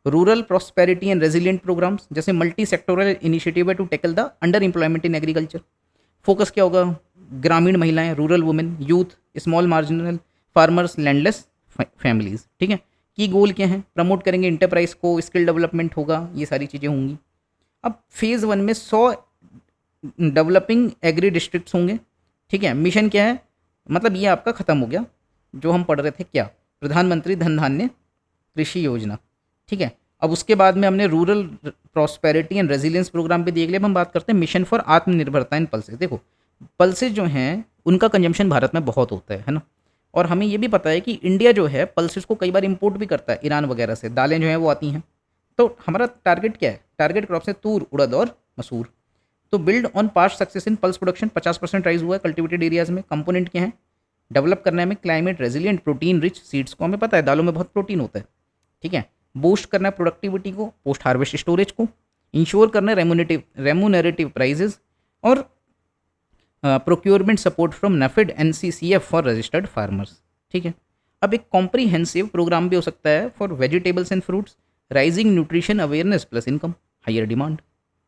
Rural prosperity and resilient programmes, जैसे मल्टी सेक्टोरल इनिशिएटिव है to tackle the underemployment in agriculture. Focus क्या होगा, ग्रामीण महिलाएं, rural women, youth, small marginal farmers, landless families, ठीक है। की गोल क्या है, प्रमोट करेंगे इंटरप्राइज को, स्किल डेवलपमेंट होगा, ये सारी चीज़ें होंगी। अब फेज़ 1 में 100 डेवलपिंग एग्री डिस्ट्रिक्ट्स होंगे, ठीक है। मिशन क्या है, मतलब ये आपका ख़त्म हो गया जो हम पढ़ रहे थे, क्या, प्रधानमंत्री धन धान्य कृषि योजना, ठीक है। अब उसके बाद में हमने rural prosperity and resilience programme भी देख लिया। अब हम बात करते हैं मिशन फॉर आत्मनिर्भरता इन पल्सेस। देखो पल्सेस जो हैं उनका कंजम्पशन भारत में बहुत होता है ना। और हमें ये भी पता है कि इंडिया जो है पल्सेस को कई बार इंपोर्ट भी करता है ईरान वगैरह से, दालें जो हैं वो आती हैं। तो हमारा टारगेट क्या है? टारगेट क्रॉप से तूर, उड़द और मसूर। तो build on past success in pulse production 50% rise हुआ है कल्टिवेटेड एरियाज में। कंपोनेंट क्या है? डेवलप करना है हमें climate resilient protein rich seeds को, हमें पता है दालों में बहुत प्रोटीन होता है, ठीक है। बूस्ट करना है प्रोडक्टिविटी को, पोस्ट हार्वेस्ट स्टोरेज को, इंश्योर करना है रेमुनरेटिव प्राइजेज, और procurement support from NAFED NCCF for registered farmers, ठीक है। अब एक कॉम्प्रीहेंसिव प्रोग्राम भी हो सकता है for vegetables and fruits, rising nutrition awareness plus income, higher demand,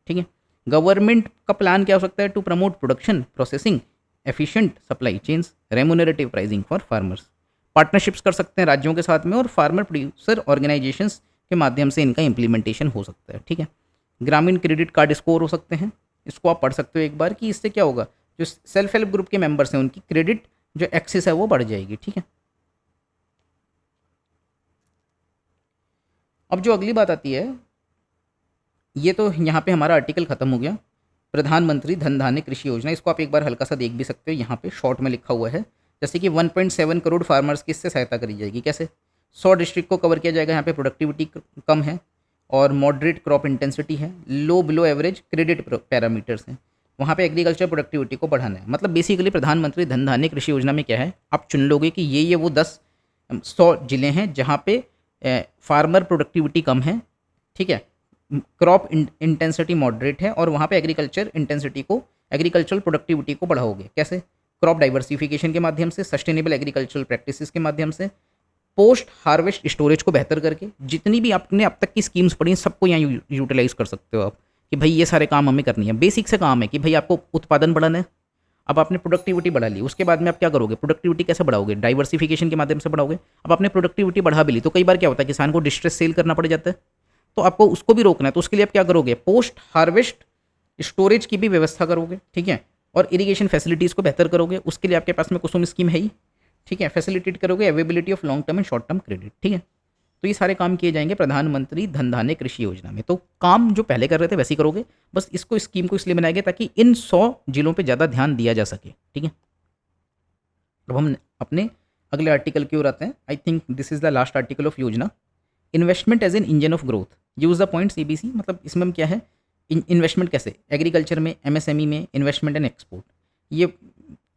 ठीक है। गवर्नमेंट का प्लान क्या हो सकता है? To promote production processing efficient supply chains, remunerative pricing for farmers. Partnerships कर सकते हैं राज्यों के साथ में और फार्मर प्रोड्यूसर ऑर्गेनाइजेशंस के माध्यम से इनका इम्प्लीमेंटेशन हो सकता है, ठीक है। ग्रामीण क्रेडिट कार्ड स्कोर हो सकते हैं, इसको आप पढ़ सकते हो एक बार कि इससे क्या होगा, जो सेल्फ हेल्प ग्रुप के मेंबर्स हैं उनकी क्रेडिट जो एक्सेस है वो बढ़ जाएगी, ठीक है। अब जो अगली बात आती है, ये तो यहाँ पे हमारा आर्टिकल खत्म हो गया, प्रधानमंत्री धन धान्य कृषि योजना। इसको आप एक बार हल्का सा देख भी सकते हो, यहाँ पे शॉर्ट में लिखा हुआ है जैसे कि 1.7 करोड़ फार्मर्स की इससे सहायता करी जाएगी। कैसे? 100 डिस्ट्रिक्ट को कवर किया जाएगा। यहाँ पे प्रोडक्टिविटी कम है और मॉडरेट क्रॉप इंटेंसिटी है, लो बिलो एवरेज क्रेडिट पैरामीटर्स हैं। वहाँ पे एग्रीकल्चर प्रोडक्टिविटी को बढ़ाना है। मतलब बेसिकली प्रधानमंत्री धन धान्य कृषि योजना में क्या है, आप चुन लोगे कि ये वो 100 जिले हैं जहाँ पे फार्मर प्रोडक्टिविटी कम है, ठीक है, क्रॉप इंटेंसिटी मॉडरेट है, और वहाँ पे एग्रीकल्चरल प्रोडक्टिविटी को बढ़ाओगे। कैसे? क्रॉप डाइवर्सिफिकेशन के माध्यम से, सस्टेनेबल एग्रीकल्चरल प्रैक्टिसेस के माध्यम से, पोस्ट हार्वेस्ट स्टोरेज को बेहतर करके। जितनी भी आपने अब तक की स्कीम्स पढ़ी सबको यहाँ यूटिलाइज कर सकते हो आप कि भाई ये सारे काम हमें करनी है। बेसिक से काम है कि भाई आपको उत्पादन बढ़ाना है। अब आपने प्रोडक्टिविटी बढ़ा ली, उसके बाद में आप क्या करोगे? प्रोडक्टिविटी कैसे बढ़ाओगे? डाइवर्सिफिकेशन के माध्यम से बढ़ाओगे। अब आपने प्रोडक्टिविटी बढ़ा भी ली तो कई बार क्या होता है, किसान को डिस्ट्रेस सेल करना पड़ जाता है, तो आपको उसको भी रोकना है। तो उसके लिए आप क्या करोगे? पोस्ट हार्वेस्ट स्टोरेज की भी व्यवस्था करोगे, ठीक है, और इरिगेशन फैसिलिटीज़ को बेहतर करोगे। उसके लिए आपके पास में कुसुम स्कीम है ही, ठीक है, फैसिलिटेट करोगे availability of long term and short term credit, ठीक है। तो ये सारे काम किए जाएंगे प्रधानमंत्री धन धान्य कृषि योजना में। तो काम जो पहले कर रहे थे वैसे ही करोगे, बस इसको स्कीम को इसलिए बनाया गया ताकि इन 100 जिलों पे ज़्यादा ध्यान दिया जा सके, ठीक है। अब हम अपने अगले आर्टिकल की ओर आते हैं। I think this is the last article of Yojana. Investment as an engine of growth, use the point CBC। मतलब इसमें हम क्या है, इन्वेस्टमेंट कैसे? एग्रीकल्चर में, MSME में, इन्वेस्टमेंट एंड एक्सपोर्ट। ये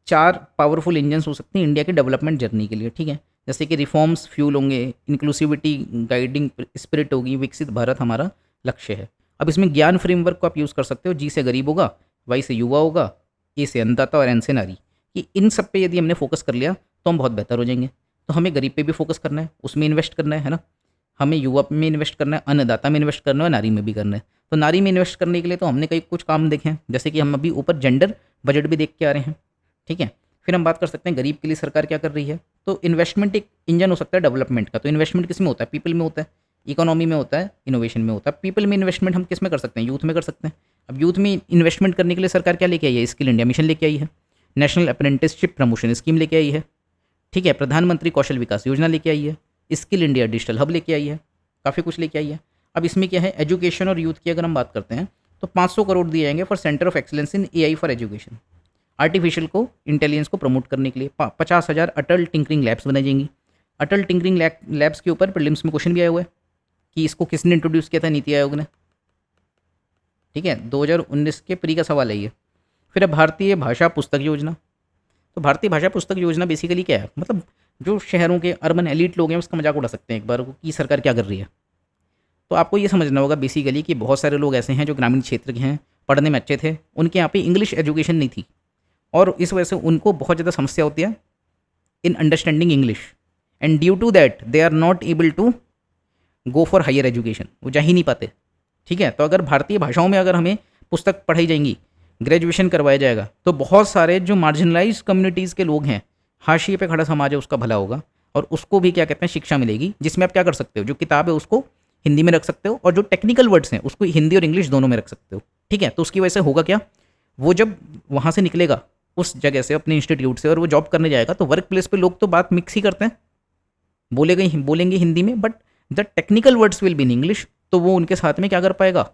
4 पावरफुल इंजन्स हो सकते हैं इंडिया की डेवलपमेंट जर्नी के लिए, ठीक है। जैसे कि रिफॉर्म्स फ्यूल होंगे, इंक्लूसिविटी गाइडिंग स्पिरिट होगी, विकसित भारत हमारा लक्ष्य है। अब इसमें ज्ञान फ्रेमवर्क को आप यूज़ कर सकते हो। G से गरीब होगा, Y से युवा होगा, A से अन्नदाता और N से नारी। कि इन सब पे यदि हमने फोकस कर लिया तो हम बहुत बेहतर हो जाएंगे। तो हमें गरीब पे भी फोकस करना है, उसमें इन्वेस्ट करना है ना, हमें युवा में इन्वेस्ट करना है, अन्नदाता में इन्वेस्ट करना है, नारी में भी करना है। तो नारी में इन्वेस्ट करने के लिए तो हमने कई कुछ काम देखे हैं, जैसे कि हम अभी ऊपर जेंडर बजट भी देख के आ रहे हैं, ठीक है। फिर हम बात कर सकते हैं गरीब के लिए सरकार क्या कर रही है। तो इन्वेस्टमेंट एक इंजन हो सकता है डेवलपमेंट का। तो इन्वेस्टमेंट किस में होता है? पीपल में होता है, इकोनॉमी में होता है, इनोवेशन में होता है। पीपल में इन्वेस्टमेंट हम किस में कर सकते हैं? यूथ में कर सकते हैं। अब यूथ में इन्वेस्टमेंट करने के लिए सरकार क्या लेके आई है? स्किल इंडिया मिशन लेके आई है, नेशनल अप्रेंटिसशिप प्रमोशन स्कीम लेके आई है, ठीक है, प्रधानमंत्री कौशल विकास योजना लेके आई है, स्किल इंडिया डिजिटल हब लेके आई है, काफ़ी कुछ लेके आई है। अब इसमें क्या है, एजुकेशन और यूथ की अगर हम बात करते हैं तो 500 करोड़ दिए जाएंगे for centre of excellence in AI for education. Artificial को इंटेलिजेंस को प्रमोट करने के लिए 50,000 अटल टिंकरिंग लैब्स बनाई जाएंगी। अटल टिंकरिंग लैब्स के ऊपर प्रीलिम्स में क्वेश्चन भी आया हुआ है कि इसको किसने इंट्रोड्यूस किया था? नीति आयोग ने, ठीक है, 2019 के प्री का सवाल है ये। फिर भारतीय भाषा पुस्तक योजना। तो भारतीय भाषा पुस्तक योजना बेसिकली क्या है, मतलब जो शहरों के अर्बन एलीट लोग हैं उसका मजाक उड़ा सकते हैं एक बार कि सरकार क्या कर रही है। तो आपको ये समझना होगा बेसिकली कि बहुत सारे लोग ऐसे हैं जो ग्रामीण क्षेत्र के हैं, पढ़ने में अच्छे थे, उनके यहाँ पे इंग्लिश एजुकेशन नहीं थी और इस वजह से उनको बहुत ज़्यादा समस्या होती है in understanding English, and due to that they are not able to go for higher education, वो जा ही नहीं पाते, ठीक है। तो अगर भारतीय भाषाओं में अगर हमें पुस्तक पढ़ाई जाएंगी, ग्रेजुएशन करवाया जाएगा, तो बहुत सारे जो मार्जिनलाइज कम्युनिटीज़ के लोग हैं, हाशिए पे खड़ा समाज है, उसका भला होगा और उसको भी क्या कहते हैं शिक्षा मिलेगी, जिसमें आप क्या कर सकते हो, जो किताब है उसको हिंदी में रख सकते हो और जो टेक्निकल वर्ड्स हैं उसको हिंदी और इंग्लिश दोनों में रख सकते हो, ठीक है। तो उसकी वजह से होगा क्या, वो जब वहाँ से निकलेगा उस जगह से, अपने इंस्टीट्यूट से, और वो जॉब करने जाएगा तो वर्क प्लेस पे लोग तो बात मिक्स ही करते हैं, बोलेंगे हिंदी में, but the technical words will be in English, तो वो उनके साथ में क्या कर पाएगा,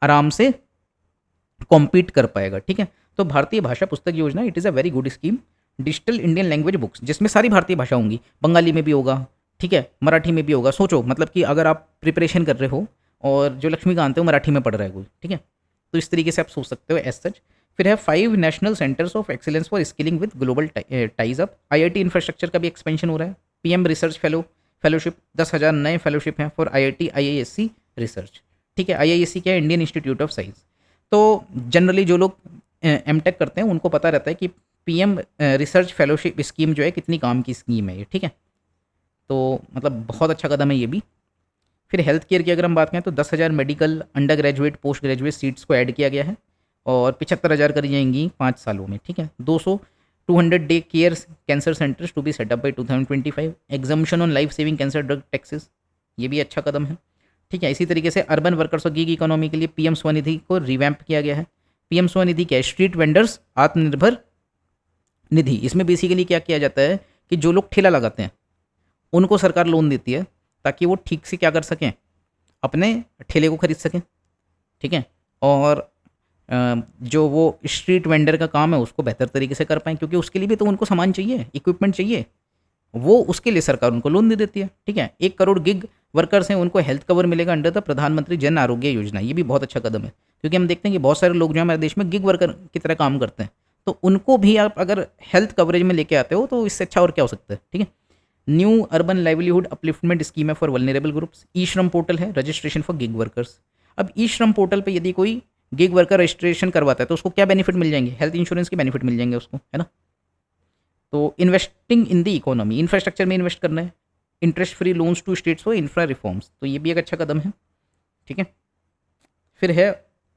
आराम से कॉम्पीट कर पाएगा। ठीक है, तो भारतीय भाषा पुस्तक योजना it is a very good scheme. Digital Indian language books, जिसमें सारी भारतीय भाषा होंगी, बंगाली में भी होगा, ठीक है, मराठी में भी होगा। सोचो मतलब कि अगर आप प्रिपरेशन कर रहे हो और जो लक्ष्मीकांत है वो मराठी में पढ़ रहा है कोई, ठीक है, तो इस तरीके से आप सोच सकते हो एज सच। फिर है 5 national centres of excellence for skilling with global ties up. IIT infrastructure का भी एक्सपेंशन हो रहा है। पीएम रिसर्च फेलोशिप 10,000 नए फेलोशिप हैं फॉर आईआईटी आईआईएससी रिसर्च। ठीक है, आईआईएससी क्या है, इंडियन इंस्टीट्यूट ऑफ साइंस। तो जनरली जो लोग एमटेक करते हैं उनको पता रहता है कि पीएम रिसर्च फेलोशिप स्कीम जो है कितनी काम की स्कीम है ये। ठीक है, तो मतलब बहुत अच्छा कदम है ये भी। फिर हेल्थ केयर की अगर हम बात करें तो 10,000 medical under graduate post graduate seats को ऐड किया गया है और 75,000 करी जाएंगी 5 सालों में। ठीक है, 200 day care cancer centres to be set up by 2025। Exemption on life saving cancer drug taxes, ये भी अच्छा कदम है। ठीक है, इसी तरीके से अर्बन वर्कर्स और गीग इकोनॉमी के लिए पीएम स्वनिधि को रिवैम्प किया गया है। पीएम स्वनिधि क्या है, स्ट्रीट वेंडर्स आत्मनिर्भर निधि। इसमें बेसिकली क्या किया जाता है कि जो लोग ठेला लगाते हैं उनको सरकार लोन देती है ताकि वो ठीक से क्या कर सकें, अपने ठेले को खरीद सकें। ठीक है, और जो वो स्ट्रीट वेंडर का काम है उसको बेहतर तरीके से कर पाएँ, क्योंकि उसके लिए भी तो उनको सामान चाहिए, इक्विपमेंट चाहिए, वो उसके लिए सरकार उनको लोन दे देती है। ठीक है, 1 करोड़ गिग वर्कर्स हैं उनको हेल्थ कवर मिलेगा अंडर द प्रधानमंत्री जन आरोग्य योजना। ये भी बहुत अच्छा कदम है, क्योंकि हम देखते हैं कि बहुत सारे लोग जो हमारे देश में गिग वर्कर की तरह काम करते हैं, तो उनको भी आप अगर हेल्थ कवरेज में लेके आते हो तो इससे अच्छा और क्या हो सकता है। ठीक है, new urban livelihood upliftment scheme है फॉर वल्नरेबल ग्रुप्स। ई श्रम पोर्टल है, रजिस्ट्रेशन फॉर गिग वर्कर्स। अब ई श्रम पोर्टल पे यदि कोई गिग वर्कर रजिस्ट्रेशन करवाता है तो उसको क्या बेनिफिट मिल जाएंगे, हेल्थ इंश्योरेंस के बेनिफिट मिल जाएंगे उसको, है ना। तो investing in the economy, infrastructure में इन्वेस्ट करना है। Interest free loans to states for infra reforms, तो ये भी एक अच्छा कदम है। ठीक है, फिर है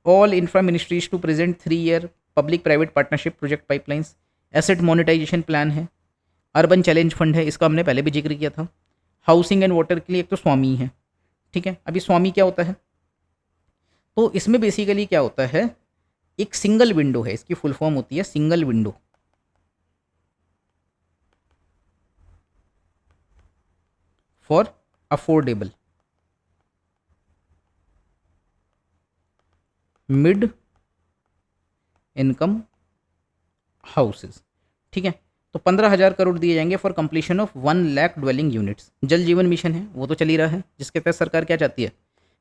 all infra ministries to present 3 year public private partnership project pipelines. Asset monetisation plan है। अर्बन चैलेंज फंड है, इसका हमने पहले भी जिक्र किया था। हाउसिंग एंड वाटर के लिए एक तो स्वामी है। ठीक है, अभी स्वामी क्या होता है, तो इसमें बेसिकली क्या होता है, एक सिंगल विंडो है, इसकी फुल फॉर्म होती है single window for affordable mid income houses. ठीक है, तो 15,000 करोड़ दिए जाएंगे for completion of 1 lakh dwelling units. जल जीवन मिशन है, वो तो चल ही रहा है, जिसके तहत सरकार क्या चाहती है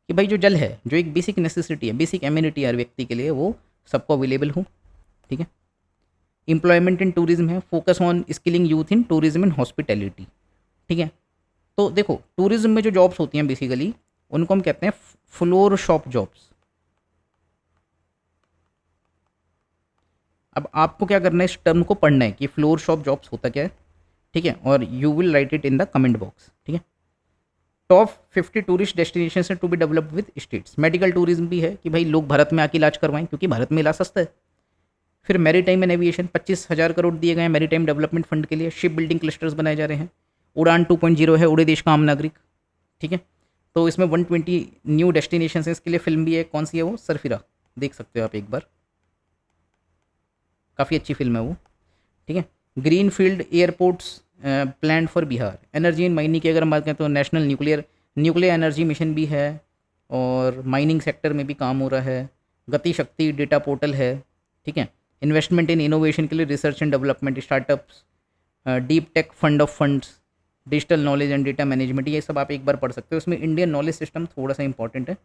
कि भाई जो जल है, जो एक बेसिक नेसेसिटी है, बेसिक एम्यूनिटी हर व्यक्ति के लिए, वो सबको अवेलेबल हो। ठीक है, एम्प्लॉयमेंट इन टूरिज्म है, focus on skilling youth in tourism and hospitality. ठीक है, तो देखो टूरिज्म में जो जॉब्स होती हैं बेसिकली उनको हम कहते हैं फ्लोर शॉप जॉब्स। अब आपको क्या करना है, इस टर्म को पढ़ना है कि फ्लोर शॉप जॉब्स होता क्या है। ठीक है, और you will write it in the comment box. ठीक है, टॉप 50 टूरिस्ट डेस्टिनेशन है to be developed with states. Medical tourism भी है कि भाई लोग भारत में आके इलाज करवाएं, क्योंकि भारत में इलाज सस्ता है। फिर मैरीटाइम एंड एविएशन, 25,000 करोड़ दिए गए हैं मैरीटाइम डेवलपमेंट फंड के लिए। शिप बिल्डिंग क्लस्टर्स बनाए जा रहे हैं। उड़ान 2.0 है, उड़े देश का आम नागरिक। ठीक है, तो इसमें 120 न्यू डेस्टिनेशन है, इसके लिए फिल्म भी है। कौन सी है वो, सरफिरा, देख सकते हो आप एक बार, काफ़ी अच्छी फिल्म है वो। ठीक है, green field airports plan for Bihar. Energy and mining की अगर हम बात करें तो नेशनल न्यूक्लियर एनर्जी मिशन भी है, और माइनिंग सेक्टर में भी काम हो रहा है। गति शक्ति डेटा पोर्टल है। ठीक है, इन्वेस्टमेंट इन इनोवेशन के लिए research and development startups, deep tech fund of funds, digital knowledge and data management, ये सब आप एक बार पढ़ सकते हो। इसमें इंडियन नॉलेज सिस्टम थोड़ा सा इंपॉर्टेंट है।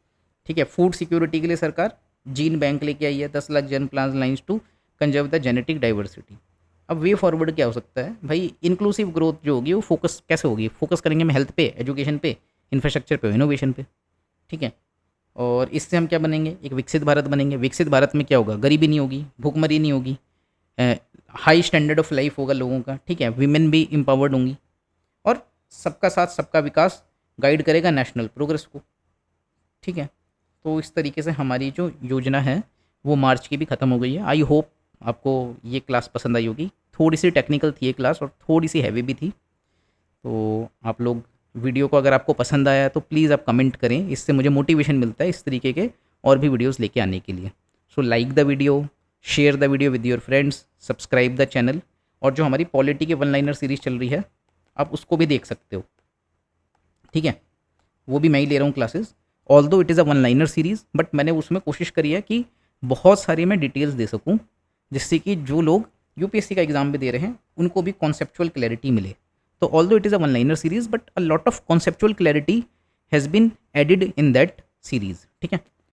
ठीक है, फूड सिक्योरिटी के लिए सरकार जीन बैंक लेके आई है, 10 lakh germplasm lines to conserve the genetic diversity. अब वे फॉरवर्ड क्या हो सकता है भाई, इंक्लूसिव ग्रोथ जो होगी वो फोकस कैसे होगी, फोकस करेंगे हम हेल्थ पे, एजुकेशन पे, इंफ्रास्ट्रक्चर पे, इनोवेशन पे। ठीक है, और इससे हम क्या बनेंगे, एक विकसित भारत बनेंगे। विकसित भारत में क्या होगा, गरीबी नहीं होगी, भूखमरी नहीं होगी, हाई स्टैंडर्ड ऑफ लाइफ होगा लोगों का। ठीक है, वीमेन भी एम्पावर्ड होंगी, और सबका साथ सबका विकास गाइड करेगा नेशनल प्रोग्रेस को। ठीक है, तो इस तरीके से हमारी जो योजना है वो मार्च की भी ख़त्म हो गई है। आई होप आपको ये क्लास पसंद आई होगी। थोड़ी सी टेक्निकल थी ये क्लास और थोड़ी सी हैवी भी थी, तो आप लोग वीडियो को अगर आपको पसंद आया तो प्लीज़ आप कमेंट करें, इससे मुझे मोटिवेशन मिलता है इस तरीके के और भी वीडियोस लेके आने के लिए। So like the video, share the video with your friends, subscribe the channel, और जो हमारी पॉलिटी के वन लाइनर सीरीज़ चल रही है आप उसको भी देख सकते हो। ठीक है, वो भी मैं ही ले रहा हूँ classes, although it is a one liner series, but मैंने उसमें कोशिश करी है कि बहुत सारी मैं डिटेल्स दे सकूँ, जिससे कि जो लोग यूपीएससी का एग्जाम भी दे रहे हैं उनको भी कॉन्सेप्चुअल क्लैरिटी मिले। तो although it is a one liner series, but a lot of conceptual clarity has been added in that series, ठीक है।